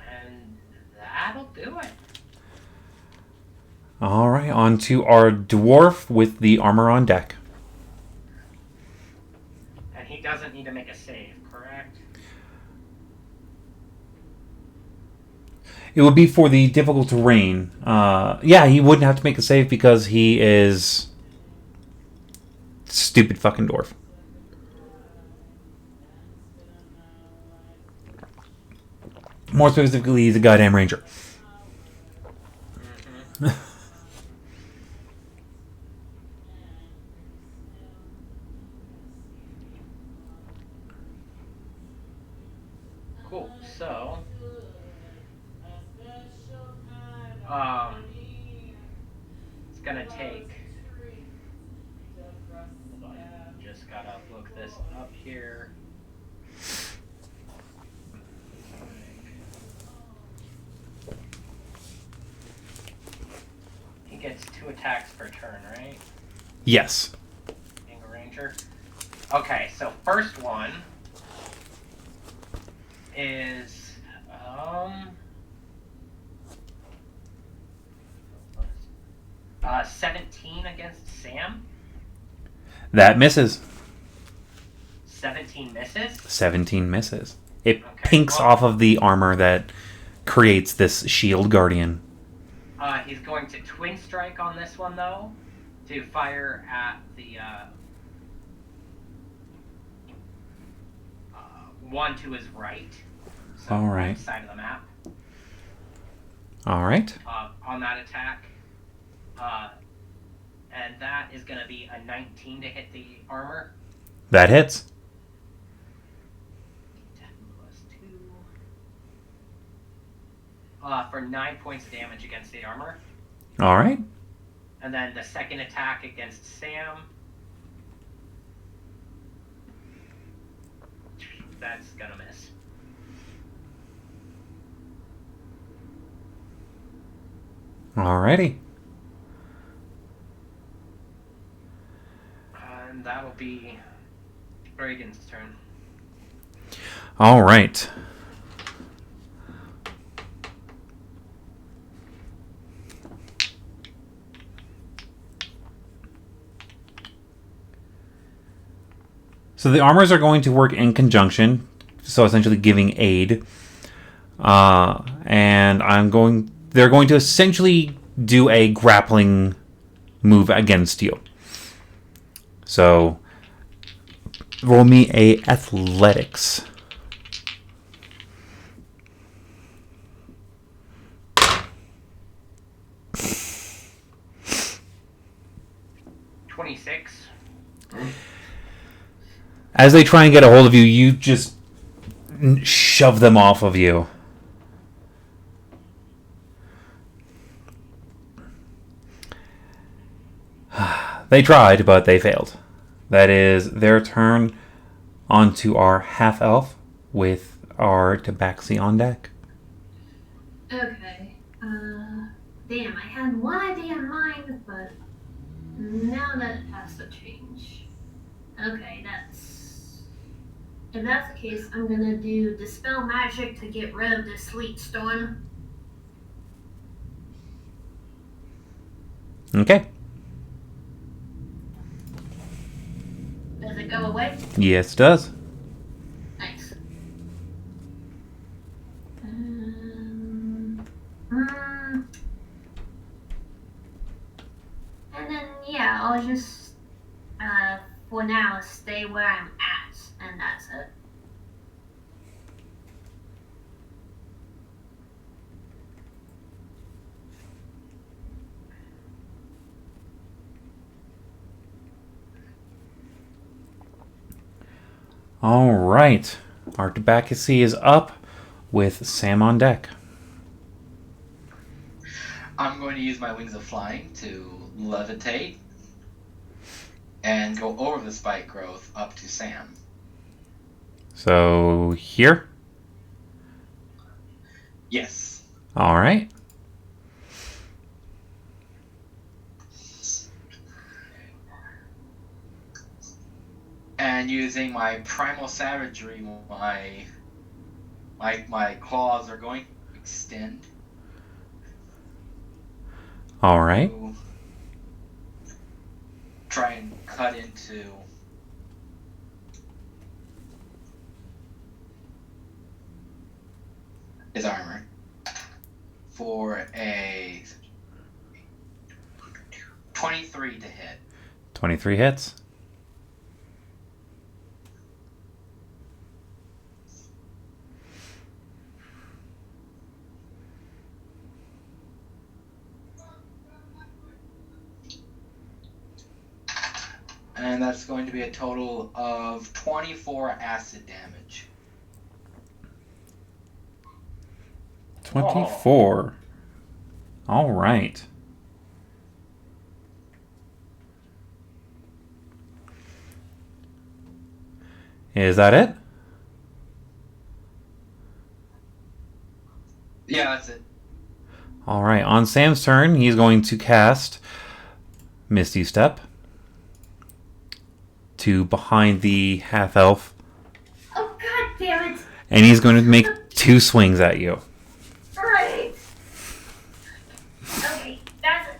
And that'll do it. Alright, on to our dwarf with the armor on deck. And he doesn't need to make a save, correct? It would be for the difficult terrain. Yeah, he wouldn't have to make a save because he is stupid fucking dwarf. More specifically, he's a goddamn ranger. Cool. So, it's gonna take. Hold on, just gotta look this up here. He gets 2 attacks per turn, right? Yes. Being a ranger. Okay, so first one is 17 against Sam. That misses. 17 misses. 17 misses. It Okay, pinks well- off of the armor that creates this shield guardian. He's going to twin strike on this one though, to fire at the one to his right. So All right. right side of the map. Alright. On that attack. And that is going to be a 19 to hit the armor. That hits. 10 plus 2. For 9 points of damage against the armor. Alright. And then the second attack against Sam. That's going to miss. Alrighty. And that'll be Reagan's turn. All right. So the armors are going to work in conjunction, so essentially giving aid. And they're going to essentially do a grappling move against you. So roll me a athletics. As they try and get a hold of you, you just shove them off of you. They tried, but they failed. That is their turn. Onto our half-elf with our tabaxi on deck. Okay. Damn, I had one idea in mind, but now that has to change. Okay, if that's the case, I'm gonna do Dispel Magic to get rid of the Sleet Storm. Okay. Does it go away? Yes, it does. Nice. And then, yeah, I'll just, for now, stay where I'm at, and that's it. All right. Our tabaxi is up with Sam on deck. I'm going to use my wings of flying to levitate and go over the spike growth up to Sam. So here. Yes. All right. And using my primal savagery, my claws are going to extend. All right. To try and cut into his armor for a 23 to hit. 23 hits. And that's going to be a total of 24 acid damage. 24. All right. Is that it? Yeah, that's it. All right. On Sam's turn, he's going to cast Misty Step to behind the half-elf. Oh, god damn it! And he's going to make 2 swings at you. Right! Okay, that's it.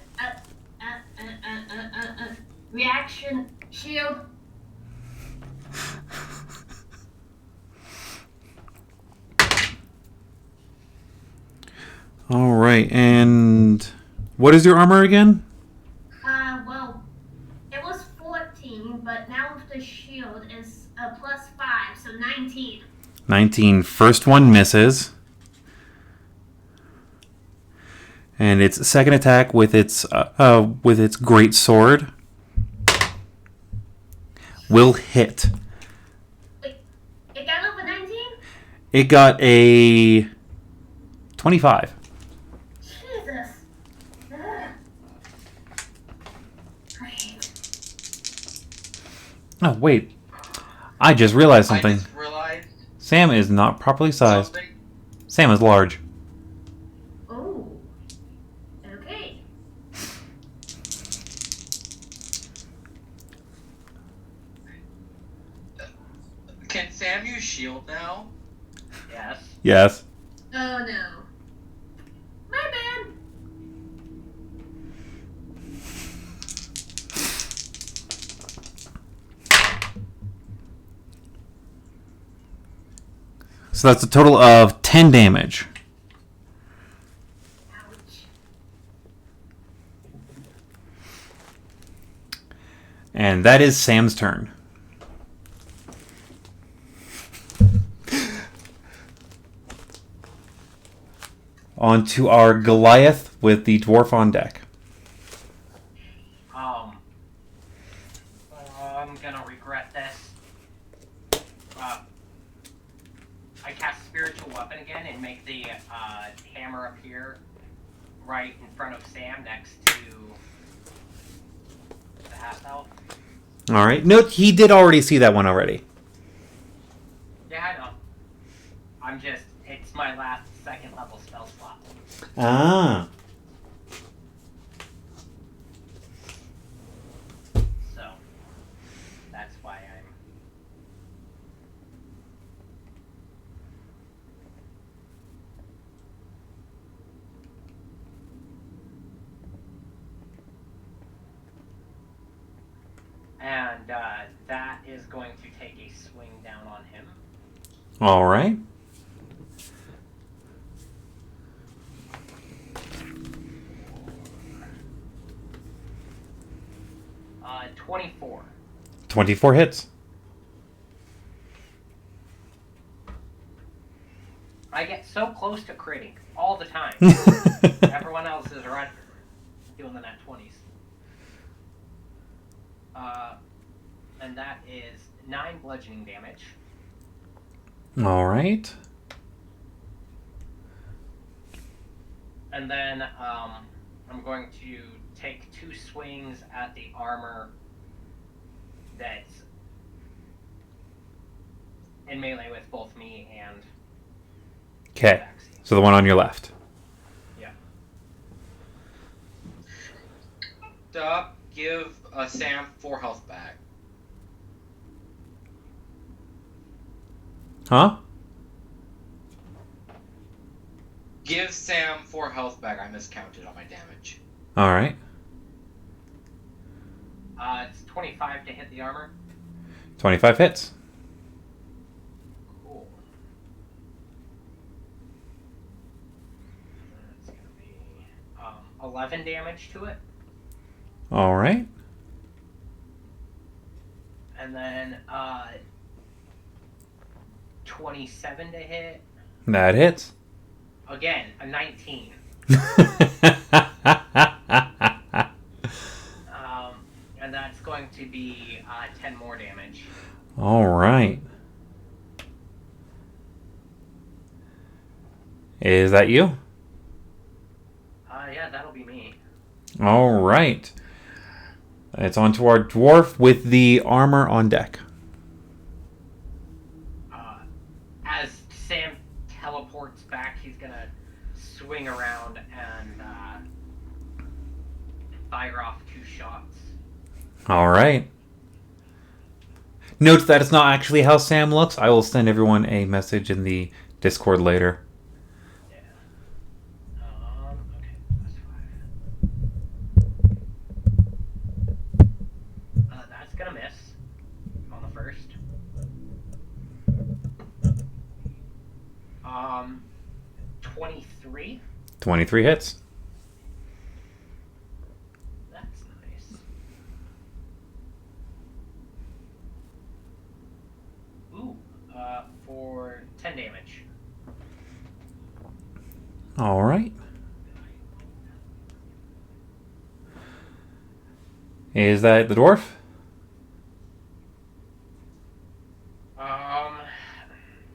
Reaction, shield. All right. And what is your armor again? Well, it was 14, but now with the shield is a +5, so 19. 19. First one misses. And its second attack with its great sword will hit. Wait, it got over 19? It got a 25. Jesus. Ugh. Great. Oh, wait. I just realized something. I just realized Sam is not properly sized. something. Sam is large. Oh. Okay. Can Sam use shield now? Yes. Yes. Oh no. My bad. So that's a total of 10 damage. Ouch. And that is Sam's turn. On to our Goliath with the dwarf on deck. I'm gonna regret this. I cast Spiritual Weapon again and make the hammer appear right in front of Sam next to the half elf. All right. No, he did already see that one already. Yeah, I know. It's my last second level spell slot. Ah. So, that's why I'm... And that is going to take a swing down on him. All right. Uh, 24. 24 hits. I get so close to critting all the time. Everyone else is right doing the nat 20s. And that is 9 bludgeoning damage. All right. And then I'm going to take 2 swings at the armor that's in melee with both me and Okay. Baxi. So the one on your left. Yeah. Stop. Give Sam 4 health back. Huh? Give Sam 4 health back. I miscounted on my damage. All right. It's 25 to hit the armor. 25 hits. Cool. That's going to be 11 damage to it. All right. And then 27 to hit. That hits. Again, a 19. And that's going to be 10 more damage. All right. Is that you? Yeah, that'll be me. All right. It's on to our dwarf with the armor on deck. As Sam teleports back, he's gonna swing around and fire off 2 shots. All right. Note that it's not actually how Sam looks. I will send everyone a message in the Discord later. Yeah. Okay, +5. That's gonna miss on the first. 23. 23 hits. That's nice. Ooh, for 10 damage. All right. Is that the dwarf?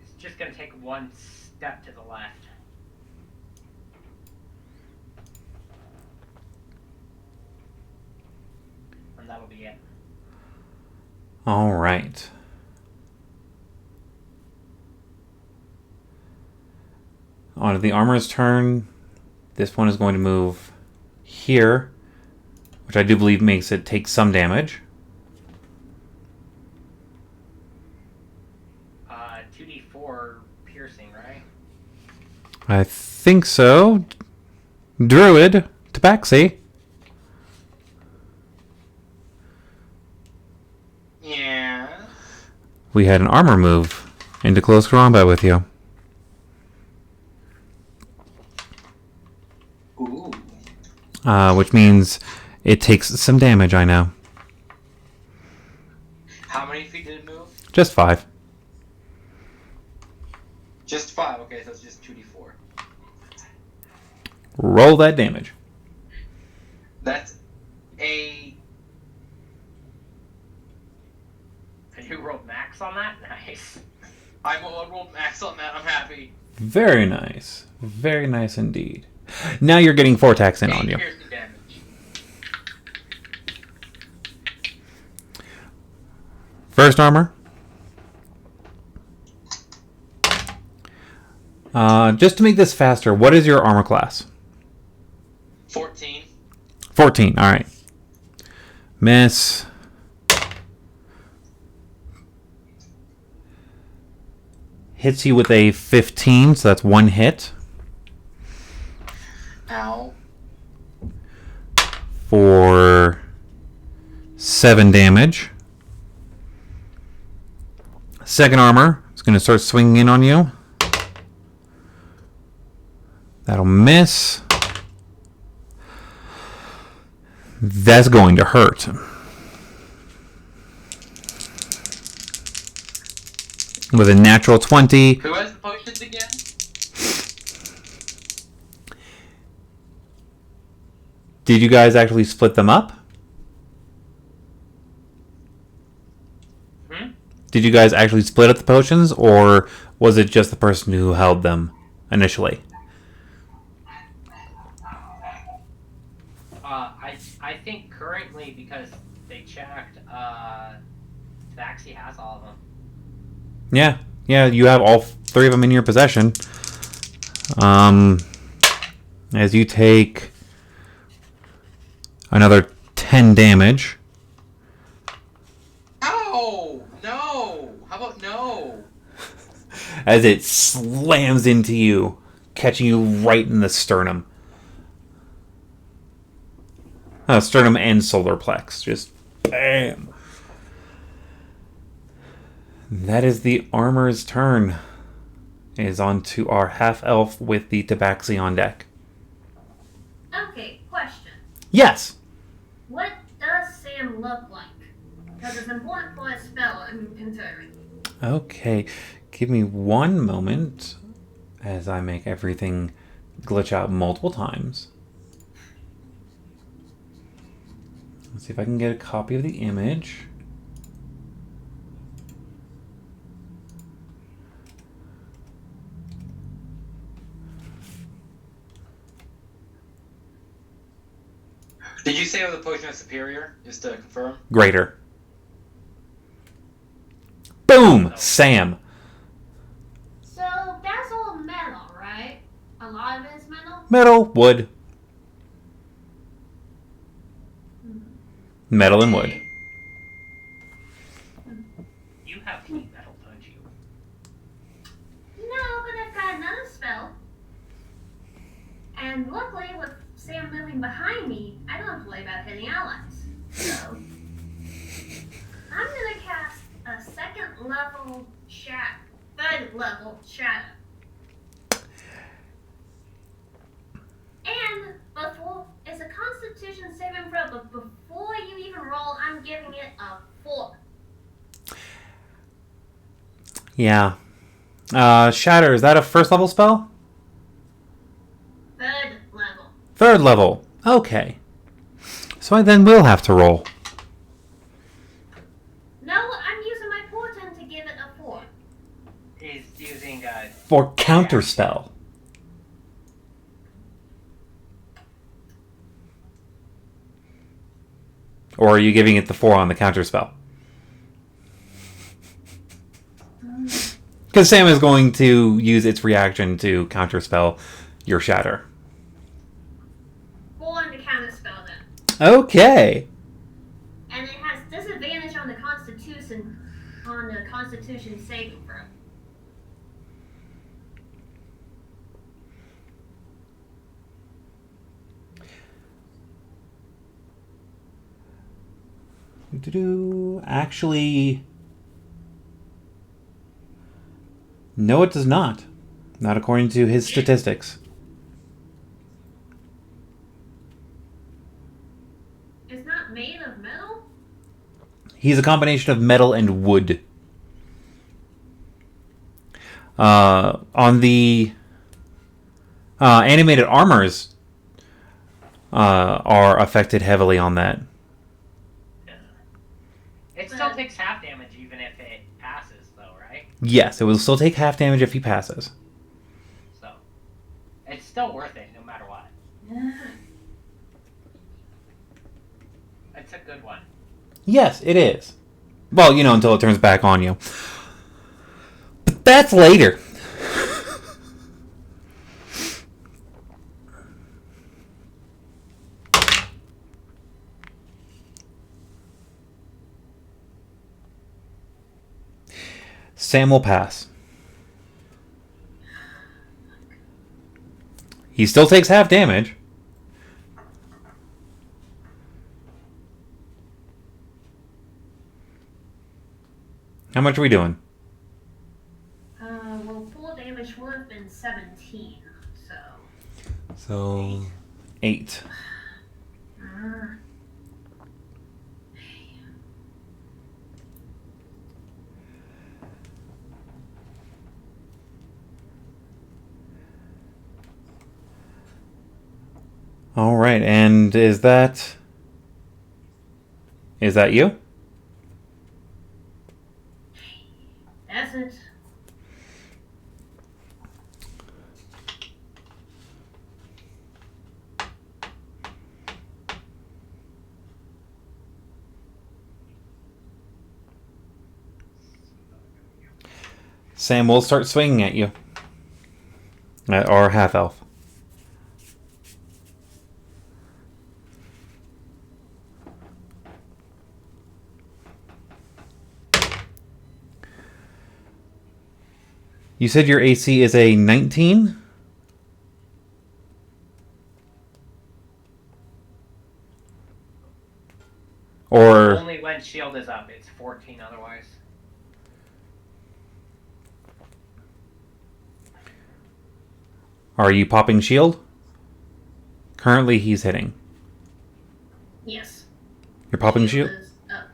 It's just gonna take 1 step to the left. And that'll be it. All right. On to the armor's turn. This one is going to move here, which I do believe makes it take some damage. 2d4 piercing, right? I think so. Druid, Tabaxi. Yeah. We had an armor move into close combat with you. Ooh. Which means it takes some damage, I know. How many feet did it move? Just 5. Just 5. Okay, so it's just 2d4. Roll that damage. That's a. You rolled max on that? Nice. I rolled max on that. I'm happy. Very nice. Very nice indeed. Now you're getting 4 attacks in on you. Piercing damage. First armor. Just to make this faster, what is your armor class? 14. 14, alright. Miss. Hits you with a 15, so that's 1 hit. Ow. For 7 damage. Second armor is going to start swinging in on you. That'll miss. That's going to hurt. With a natural 20. Who has the potions again? Did you guys actually split them up? Did you guys actually split up the potions, or was it just the person who held them initially? I think currently, because they checked, Tabaxi has all of them. Yeah, you have all 3 of them in your possession. As you take another 10 damage. Ow! No! How about no? As it slams into you, catching you right in the sternum. Sternum and solar plex. Just bam. That is the armor's turn. It is on to our half-elf with the Tabaxi on deck. Okay, question. Yes! What does Sam look like? Because it's important for a spell I'm considering. Okay, give me 1 moment as I make everything glitch out multiple times. Let's see if I can get a copy of the image. Did you say it was a potion of superior? Just to confirm? Greater. Boom! Sam. So that's all metal, right? A lot of it is metal? Metal, wood. Metal and wood. You have heat metal, don't you? No, but I've got another spell. And luckily, with Sam moving behind me, I don't have to worry about hitting allies. So, I'm gonna cast a third level shadow. And before, it's a Constitution saving throw, but before you even roll, I'm giving it a 4. Yeah. Shatter, is that a first level spell? Third level. Third level. Okay. So I then will have to roll. No, I'm using my portent to give it a 4. He's using For counterspell. Or are you giving it the 4 on the counterspell? Because Sam is going to use its reaction to counterspell your shatter. 4 on the counterspell then. Okay. And it has disadvantage on the Constitution saving throw. Actually, no, it does not. Not according to his statistics. It's not made of metal? He's a combination of metal and wood. On the animated armors are affected heavily on that. It still takes half damage even if it passes, though, right? Yes, it will still take half damage if he passes. So, it's still worth it no matter what. It's a good one. Yes, it is. Well, until it turns back on you. But that's later. Sam will pass. He still takes half damage. How much are we doing? Well, full damage would have been 17, so. So, 8. All right, and is that you? That's it. Sam will start swinging at you. Or half elf. You said your AC is a 19? Or Only when shield is up, it's 14 otherwise. are you popping shield? Currently he's hitting. Yes. You're popping shield? Is up.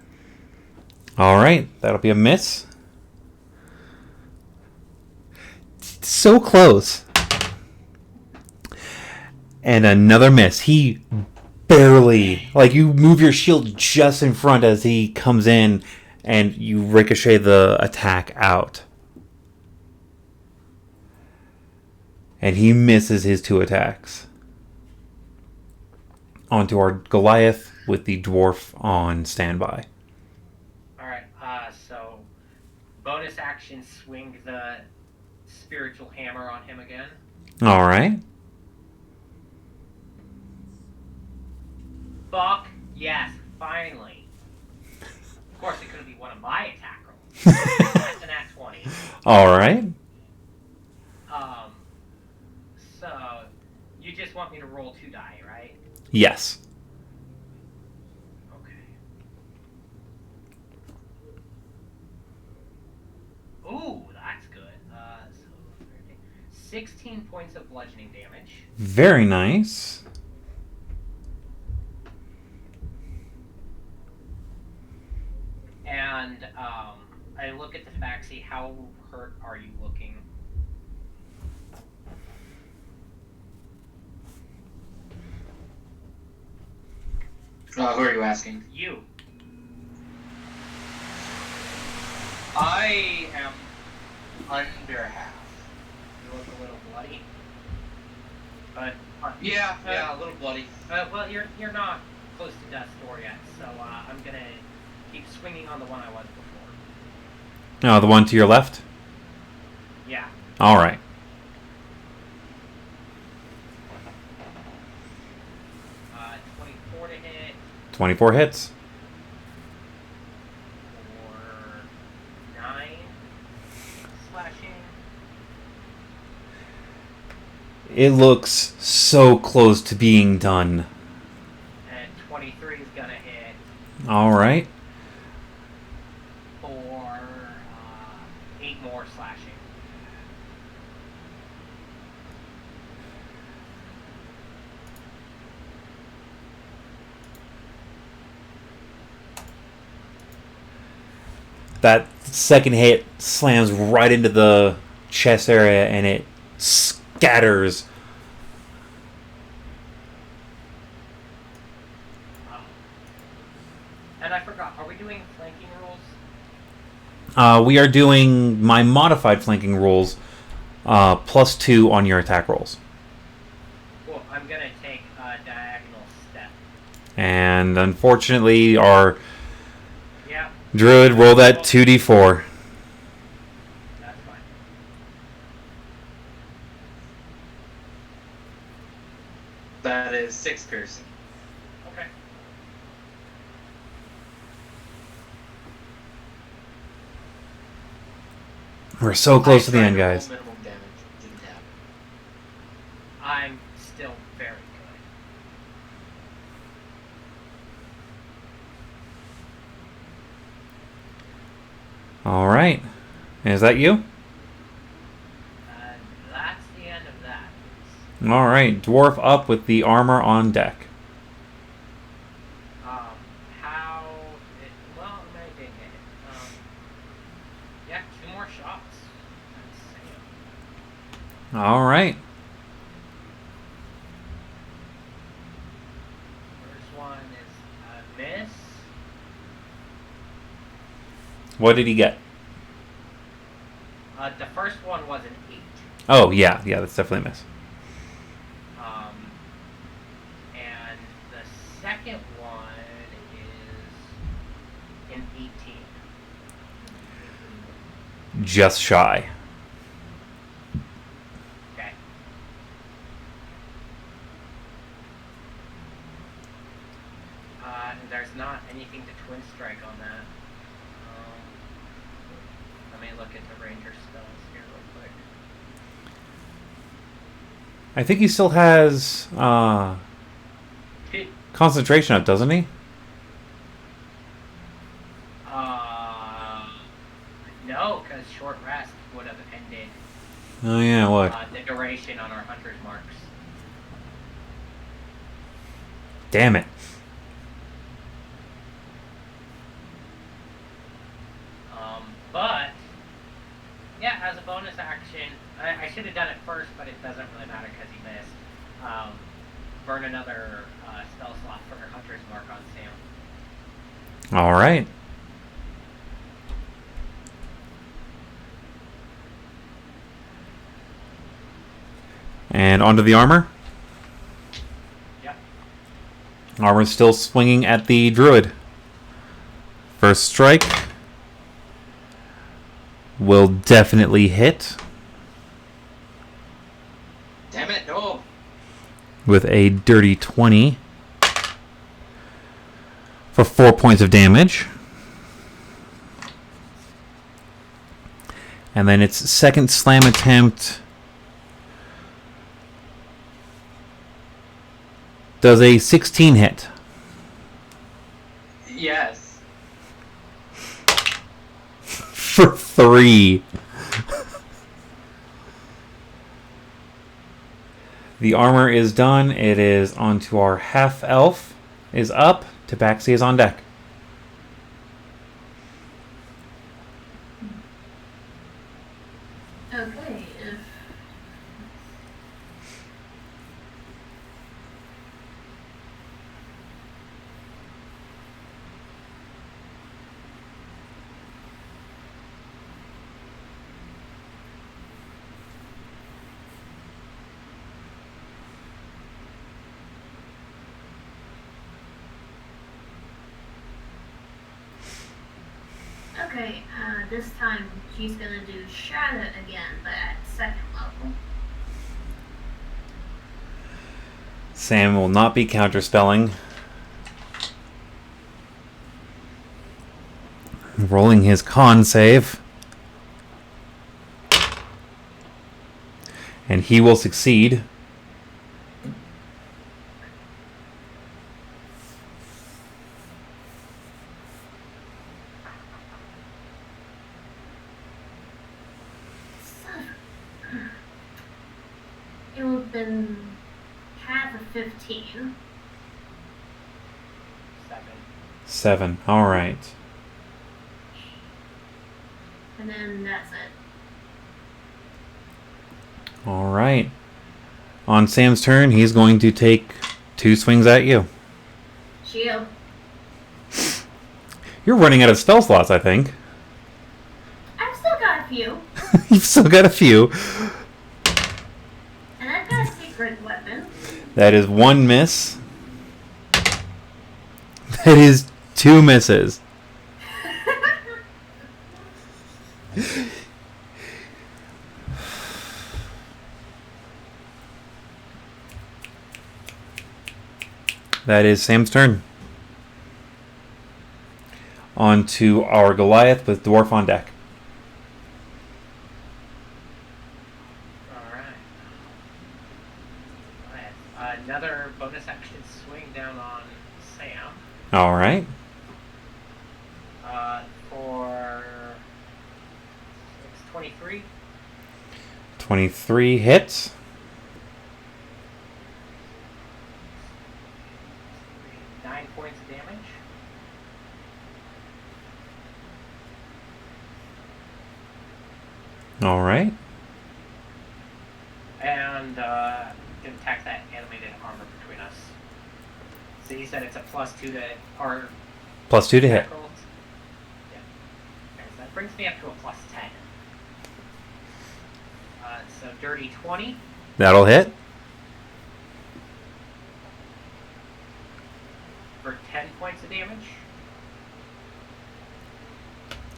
Alright, that'll be a miss. So close. And another miss. He barely, you move your shield just in front as he comes in and you ricochet the attack out. And he misses his 2 attacks. Onto our Goliath with the dwarf on standby. Alright, so bonus action, swing the spiritual hammer on him again. Alright. Fuck yes, finally. Of course, it could be one of my attack rolls. That's an at 20. Alright. So you just want me to roll 2 die, right? Yes. Okay. Ooh, that's good. So 16 points of bludgeoning damage. Very nice. And I look at the facts, see how hurt are you looking? Who are you asking? You. I am under half. You look a little bloody. But Yeah, a little bloody. well, you're not close to death's door yet, so I'm gonna keep swinging on the one I was before. Oh, the one to your left? Yeah. Alright. Uh, 24 to hit 24 hits. for 9 slashing. It looks so close to being done. And 23 is gonna hit Alright. that second hit slams right into the chest area and it scatters. And I forgot, are we doing flanking rules? We are doing my modified flanking rules, +2 on your attack rolls. Cool, I'm gonna take a diagonal step. And unfortunately, our Yeah, druid rolled that 2d4. that's fine. That is 6 piercing. Okay. We're so close I to the tried end, to roll guys. Minimum damage. Didn't happen. I'm still very good. All right. Is that you? That's the end of that. All right. Dwarf up with the armor on deck. How it, well, maybe didn't hit it. Yeah, 2 more shots. That's All right. First one is a miss. What did he get? The first one was an 8. Oh, yeah. Yeah, that's definitely a miss. And the second one is an 18. Just shy. Okay. There's not anything to twin strike on that. Let me look at the ranger spells here real quick. I think he still has concentration up, doesn't he? No, because short rest would have ended Oh, yeah, what? the duration on our hunter's marks. Damn it. But, yeah, as a bonus action, I should have done it first, but it doesn't really matter because he missed. Burn another spell slot for her hunter's mark on Sam. All right. And onto the armor. Yep. Armor's still swinging at the druid. First strike will definitely hit Damn it, no. with a dirty 20 for 4 points of damage. And then its second slam attempt does a 16 hit. Yes. For 3. The armor is done. It is onto our half elf. Is up. Tabaxi is on deck. Okay. Okay, this time she's gonna do Shatter again, but at 2nd level. Sam will not be counterspelling. Rolling his con save. And he will succeed. It would have been half of 15. 7. 7. Alright. And then that's it. All right. On Sam's turn, he's going to take 2 swings at you. Shield. You're running out of spell slots, I think. I've still got a few. You've still got a few. And I've got a secret weapon. That is 1 miss. That is 2 misses. That is Sam's turn. On to our Goliath with Dwarf on deck. Alright. Another bonus action swing down on Sam. All right. For 23. 23 hits. 9 points of damage. All right. And can attack that animated armor between us. So you said it's a +2 to or +2 to hit. rolls? Yeah. Okay, so that brings me up to a +10. So dirty 20. That'll hit. For 10 points of damage.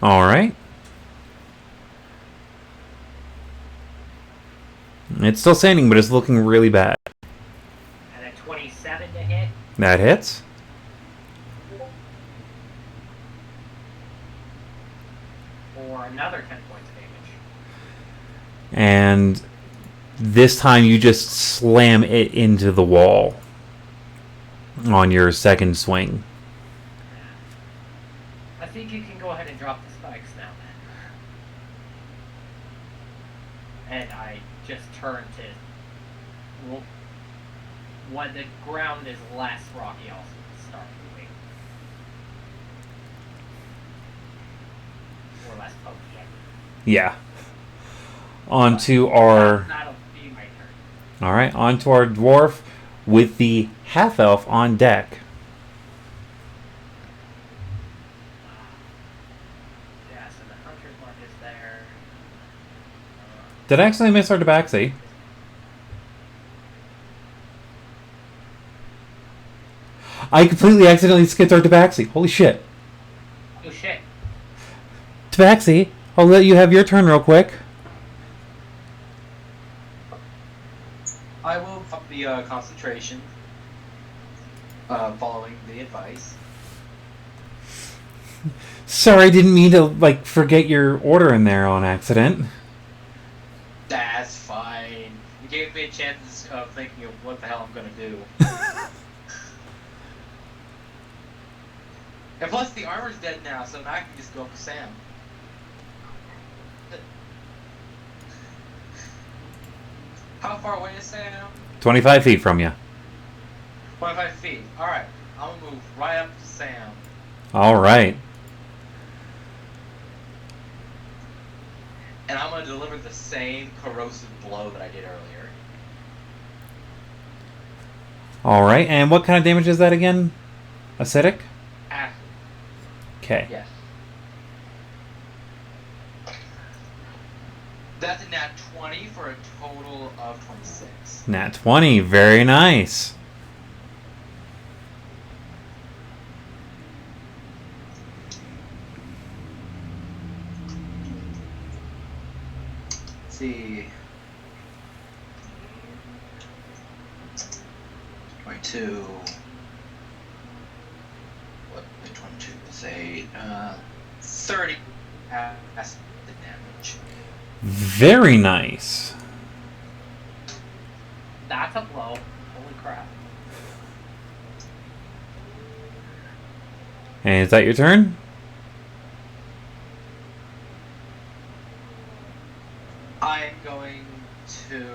All right. It's still standing, but it's looking really bad. And a 27 to hit. That hits. For another 10 points of damage. And this time you just slam it into the wall on your second swing. I think you can go ahead and drop the spikes now. And I just turn to... Well, when the ground is less rocky, I'll start moving. Or less pokey. Yeah. On to our... That'll be my turn. All right, on to our dwarf with the half-elf on deck. Yeah, so the hunter's mark is there. Did I accidentally miss our Tabaxi? I completely accidentally skipped our Tabaxi. Holy shit. Oh shit. Tabaxi, I'll let you have your turn real quick. I will fuck the concentration. Following the advice. Sorry, didn't mean to, forget your order in there on accident. That's fine. You gave me a chance of thinking of what the hell I'm gonna do. And plus, the armor's dead now, so now I can just go up to Sam. How far away is Sam? 25 feet from you. 25 feet. Alright, I'm gonna move right up to Sam. All right. And I'm gonna deliver the same corrosive blow that I did earlier. All right, and what kind of damage is that again? Acidic? Acid. Okay. Yes. That's a nat 20 for a total of 26. Nat 20, very nice. Let's see. 22. What? 22 is 8. 30 acid damage. Very nice. That's a blow. Holy crap. And is that your turn? I'm going to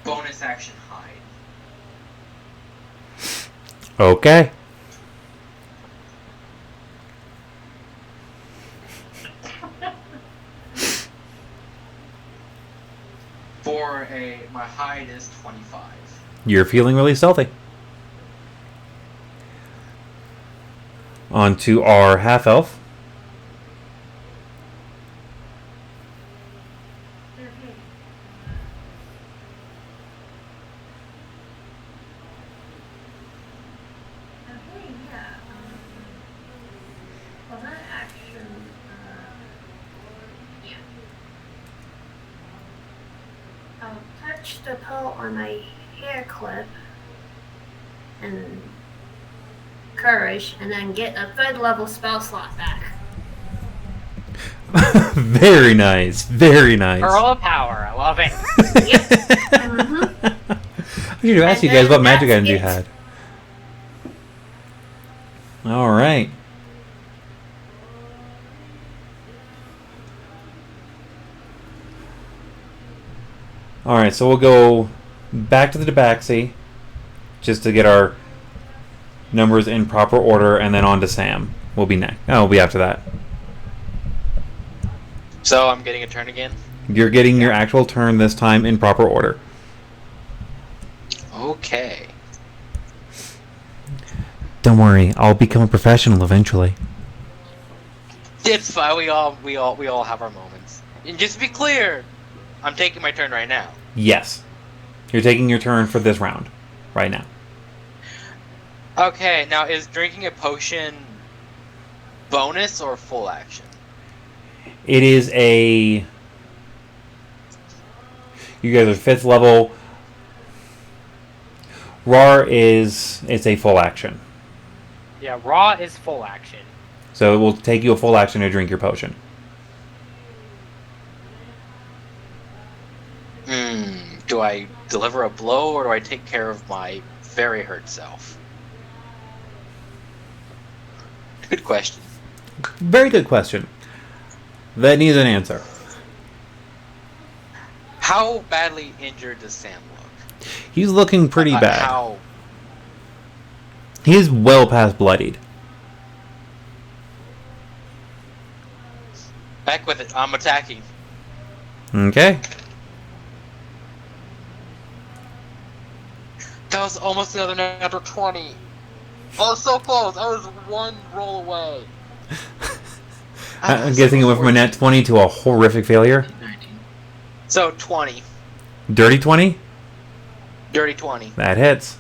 bonus action hide. Okay. You're feeling really stealthy. On to our half-elf. Okay, yeah. Well, that action, yeah. I'll touch the pearl on my hair clip and courage, and then get a 3rd level spell slot back. Very nice. Very nice. Pearl of Power. I love it. I should have asked you And guys then what magic that's items you it. had. All right. All right, so we'll go back to the Tabaxi just to get our numbers in proper order, and then on to Sam. We'll be next. Oh, we'll be after that. So I'm getting a turn again? You're getting your actual turn this time in proper order. Okay. Don't worry, I'll become a professional eventually. It's fine. We all have our moments. And just to be clear, I'm taking my turn right now. Yes. You're taking your turn for this round. Right now. Okay, now is drinking a potion bonus or full action? It is a... You guys are 5th level. Rar is... It's a full action. Yeah, raw is full action. So it will take you a full action to drink your potion. Do I deliver a blow or do I take care of my very hurt self? Good question. Very good question. That needs an answer. How badly injured does Sam look? He's looking pretty bad. How? He's well past bloodied. Back with it. I'm attacking. Okay. That was almost another natural 20. I was so close. I was one roll away. I'm guessing it went from a net 20 to a horrific failure. 19. So 20. Dirty 20? Dirty 20. That hits.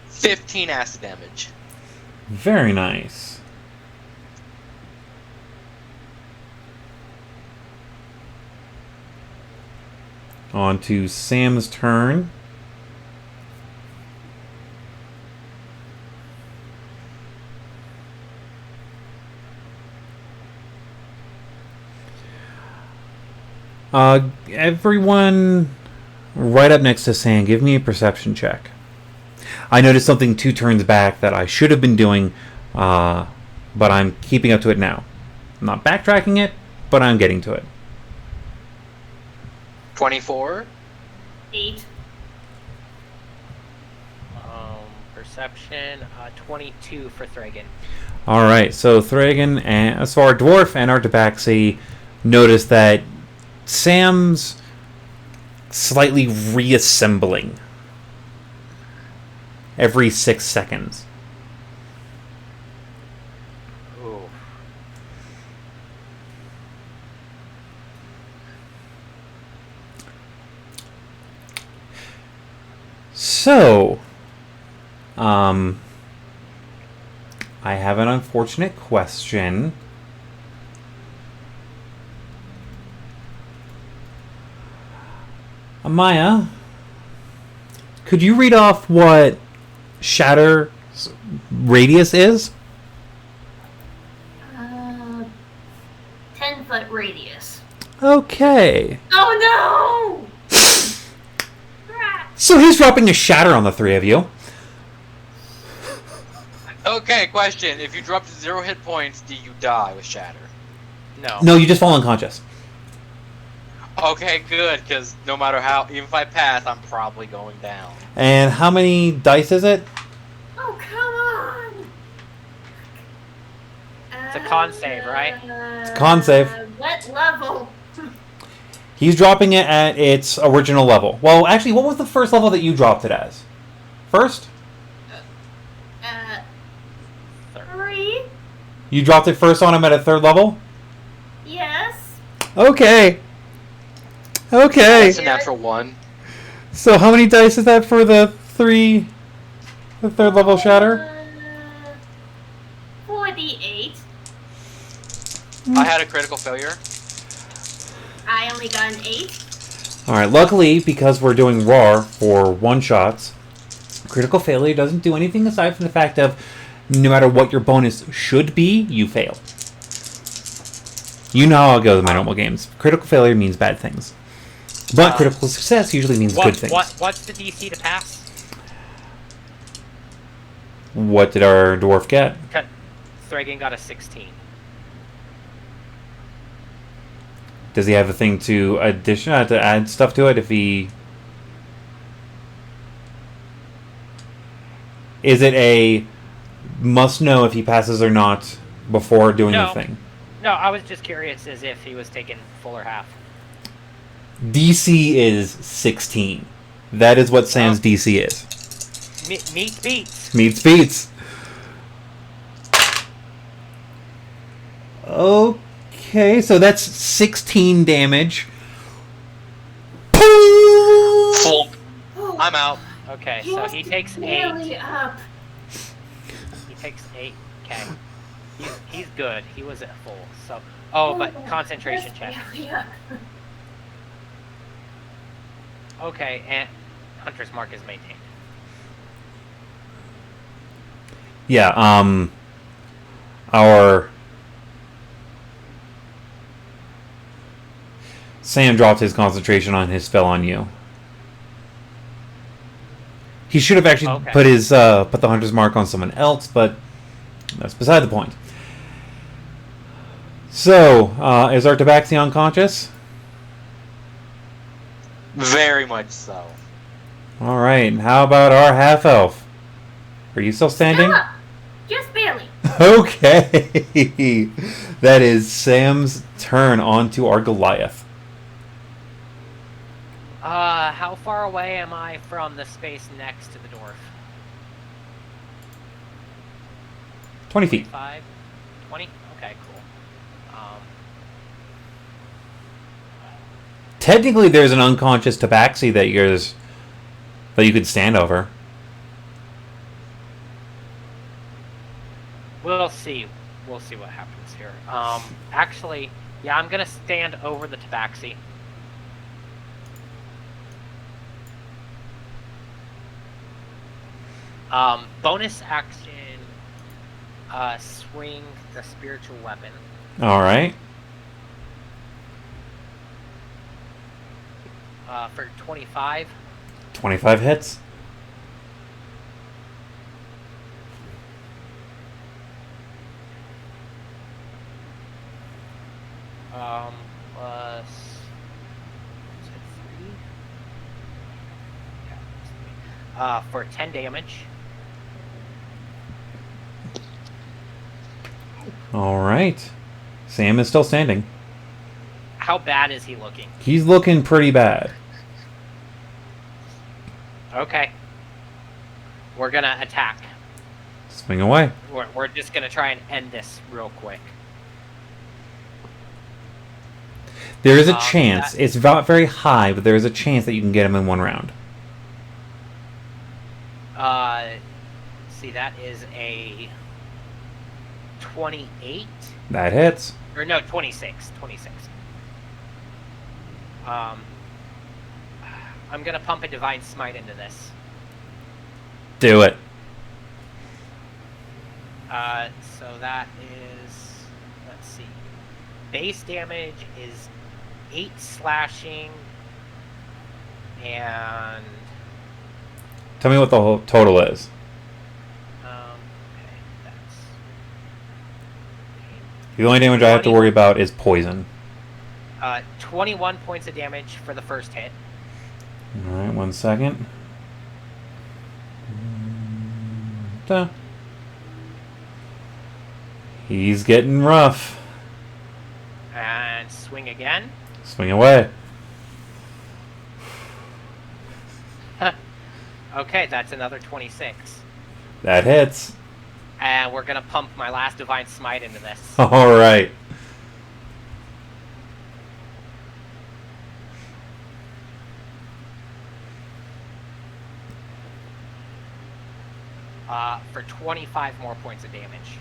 $15 acid damage. Very nice. On to Sam's turn. Everyone right up next to Sam, give me a perception check. I noticed something 2 turns back that I should have been doing, but I'm keeping up to it now. I'm not backtracking it, but I'm getting to it. 24. 8. Perception, 22 for Thragan. Alright, so Thragan, and so our dwarf and our Tabaxi notice that Sam's slightly reassembling every 6 seconds. Ooh. So, I have an unfortunate question. Amaya, could you read off what Shatter's radius is? 10-foot radius. Okay. Oh no! Crap. So he's dropping a shatter on the 3 of you. Okay, question. If you drop to 0 hit points, do you die with Shatter? No. No, you just fall unconscious. Okay, good, because no matter how, even if I pass, I'm probably going down. And how many dice is it? Oh, come on! It's a con save, right? It's a con save. What level? He's dropping it at its original level. Well, actually, what was the first level that you dropped it as? First? 3? You dropped it first on him at a 3rd level? Yes. Okay. Okay. That's a natural 1. So how many dice is that for the 3rd level shatter? 48. I had a critical failure. I only got an 8. Alright, luckily, because we're doing RAR for one-shots, critical failure doesn't do anything aside from the fact of no matter what your bonus should be, you fail. You know how it goes in my normal games. Critical failure means bad things. But critical success usually means good things. What's the DC to pass? What did our dwarf get? Thragan got a 16. Does he have a thing to add stuff to it if he... Is it a must know if he passes or not before doing the thing? No, I was just curious as if he was taking full or half. DC is 16. That is what Sam's DC is. Meets beats. Meets beats. Okay, so that's 16 damage. Full. I'm out. Okay, so he takes 8. Really up. He takes 8. Okay. He's good. He was at full. So but concentration check. Yeah. Okay, and Hunter's Mark is maintained. Yeah, our Sam dropped his concentration on his spell on you. He should have actually put his put the Hunter's Mark on someone else, but that's beside the point. So, is our Tabaxi unconscious? Very much so. All right. And how about our half elf? Are you still standing? Still up. Just barely. Okay. That is Sam's turn onto our Goliath. How far away am I from the space next to the dwarf? 20 feet. 5? 20? Okay, cool. Technically, there's an unconscious Tabaxi that you could stand over. We'll see. We'll see what happens here. Actually, yeah, I'm gonna stand over the Tabaxi. Bonus action, swing the spiritual weapon. All right. For 25. 25 hits. Plus... Is it 3? Yeah, it's 3. For 10 damage. All right. Sam is still standing. How bad is he looking? He's looking pretty bad. Okay. We're gonna attack. Swing away. We're just gonna try and end this real quick. There is a chance. It's not very high, but there is a chance that you can get him in one round. See, that is a 28. That hits. Or no, 26. 26. I'm gonna pump a Divine Smite into this. Do it. So that is... Let's see. Base damage is 8 slashing, and... Tell me what the whole total is. Okay, that's... The only damage I have to worry about is poison. 21 points of damage for the first hit. Alright, 1 second. He's getting rough. And swing again. Swing away. Okay, that's another 26. That hits. And we're gonna pump my last Divine Smite into this. Alright. For 25 more points of damage.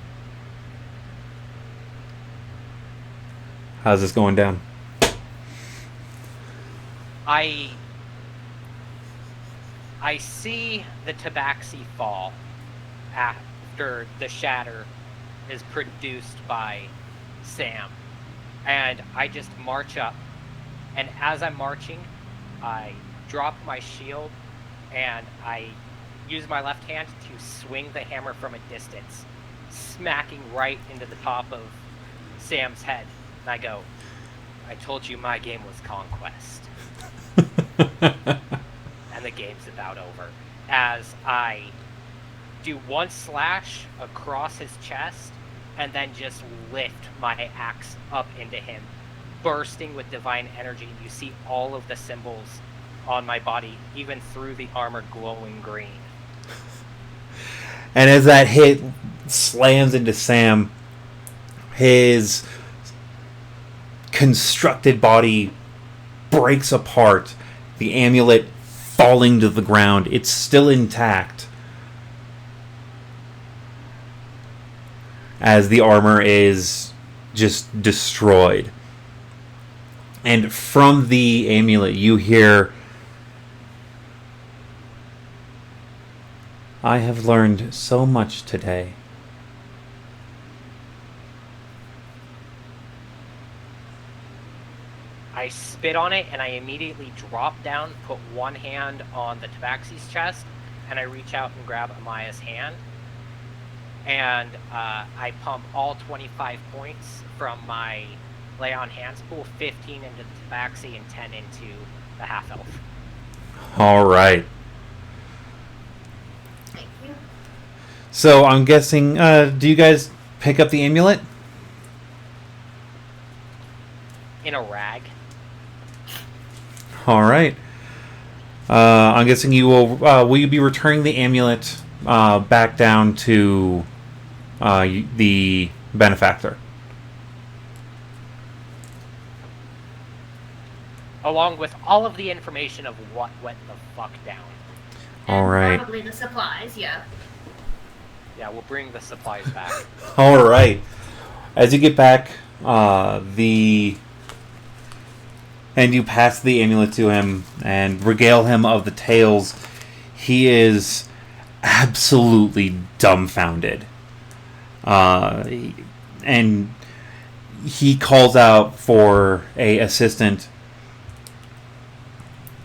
How's this going down? I see the Tabaxi fall after the shatter is produced by Sam. And I just march up. And as I'm marching, I drop my shield and I use my left hand to swing the hammer from a distance, smacking right into the top of Sam's head. And I go, I told you my game was Conquest. And the game's about over. As I do one slash across his chest, and then just lift my axe up into him, bursting with divine energy. You see all of the symbols on my body, even through the armor, glowing green. And as that hit slams into Sam, his constructed body breaks apart, the amulet falling to the ground. It's still intact as the armor is just destroyed. And from the amulet you hear, I have learned so much today. I spit on it and I immediately drop down, put one hand on the Tabaxi's chest, and I reach out and grab Amaya's hand. And I pump all 25 points from my Lay on Hands pool, 15 into the Tabaxi and 10 into the half-elf. Alright. Thank you. So I'm guessing, do you guys pick up the amulet? In a rag. Alright. I'm guessing you will you be returning the amulet back down to the benefactor? Along with all of the information of what went the fuck down. All And right. Probably the supplies, yeah. Yeah, we'll bring the supplies back. Alright. As you get back, and you pass the amulet to him and regale him of the tales, he is absolutely dumbfounded. And he calls out for a assistant,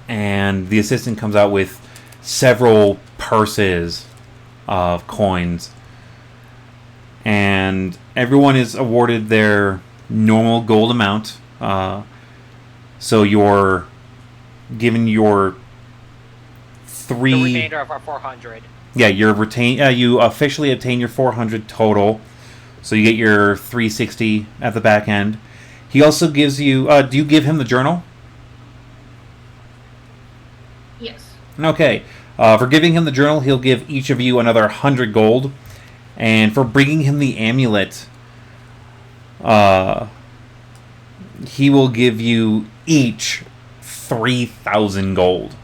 and the assistant comes out with several purses of coins, and everyone is awarded their normal gold amount. So you're given your The remainder of our 400. Yeah, you officially obtain your 400 total. So you get your 360 at the back end. He also gives you... do you give him the journal? Yes. Okay. For giving him the journal, he'll give each of you another 100 gold. And for bringing him the amulet, he will give you each 3,000 gold.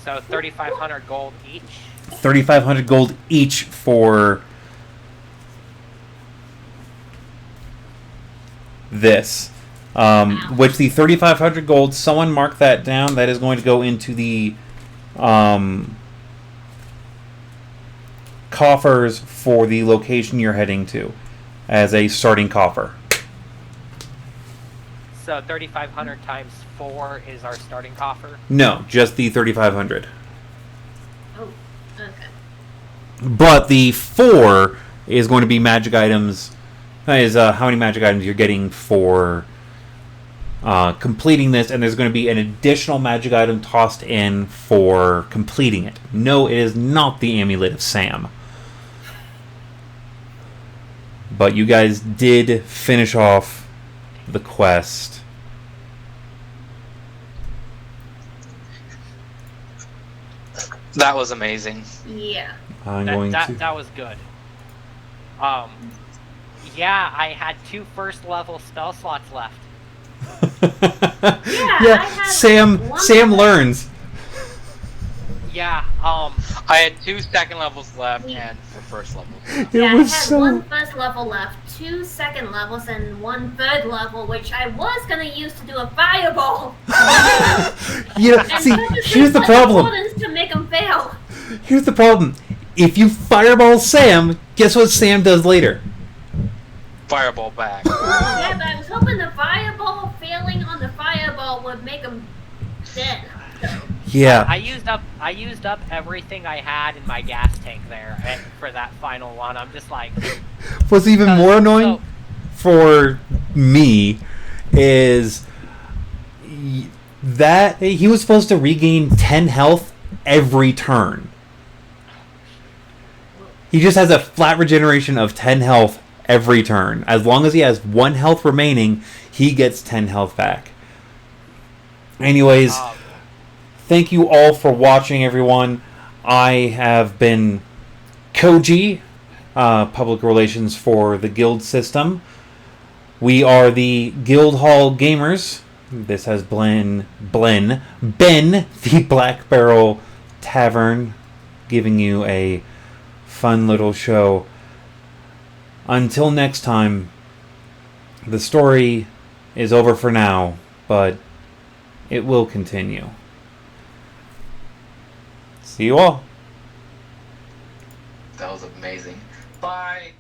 So 3,500 gold each. 3,500 gold each for this. Which the 3,500 gold, someone mark that down. That is going to go into the coffers for the location you're heading to as a starting coffer. So 3,500 times 4 is our starting coffer. No, just the 3,500. Oh, okay. But the 4 is going to be magic items. That is how many magic items you're getting for completing this, and there's going to be an additional magic item tossed in for completing it. No, it is not the Amulet of Sam. But you guys did finish off the quest. That was amazing. Yeah. I'm going to. That was good. Yeah, I had 2 first-level spell slots left. I had Sam one Sam level. learns. Yeah, I had 2 second levels left and 4 first levels left. It Yeah, was I had so 1 first level left, 2 second levels, and 1 third level, which I was gonna use to do a fireball. Yeah, And see, purposely here's the put problem. wardens to make them fail. Here's the problem. If you fireball Sam, guess what Sam does later? Fireball back. Yeah, but I was hoping the fireball failing on the fireball would make them dead. Yeah. I used up everything I had in my gas tank there for that final one. I'm just like, What's even more annoying so- for me is that he was supposed to regain 10 health every turn. He just has a flat regeneration of 10 health every turn. As long as he has 1 health remaining, he gets 10 health back. Anyways, thank you all for watching, everyone. I have been Koji, public relations for the guild system. We are the Guildhall Gamers. This has been the Black Barrel Tavern, giving you a fun little show. Until next time, the story is over for now, but it will continue. See you all. That was amazing. Bye.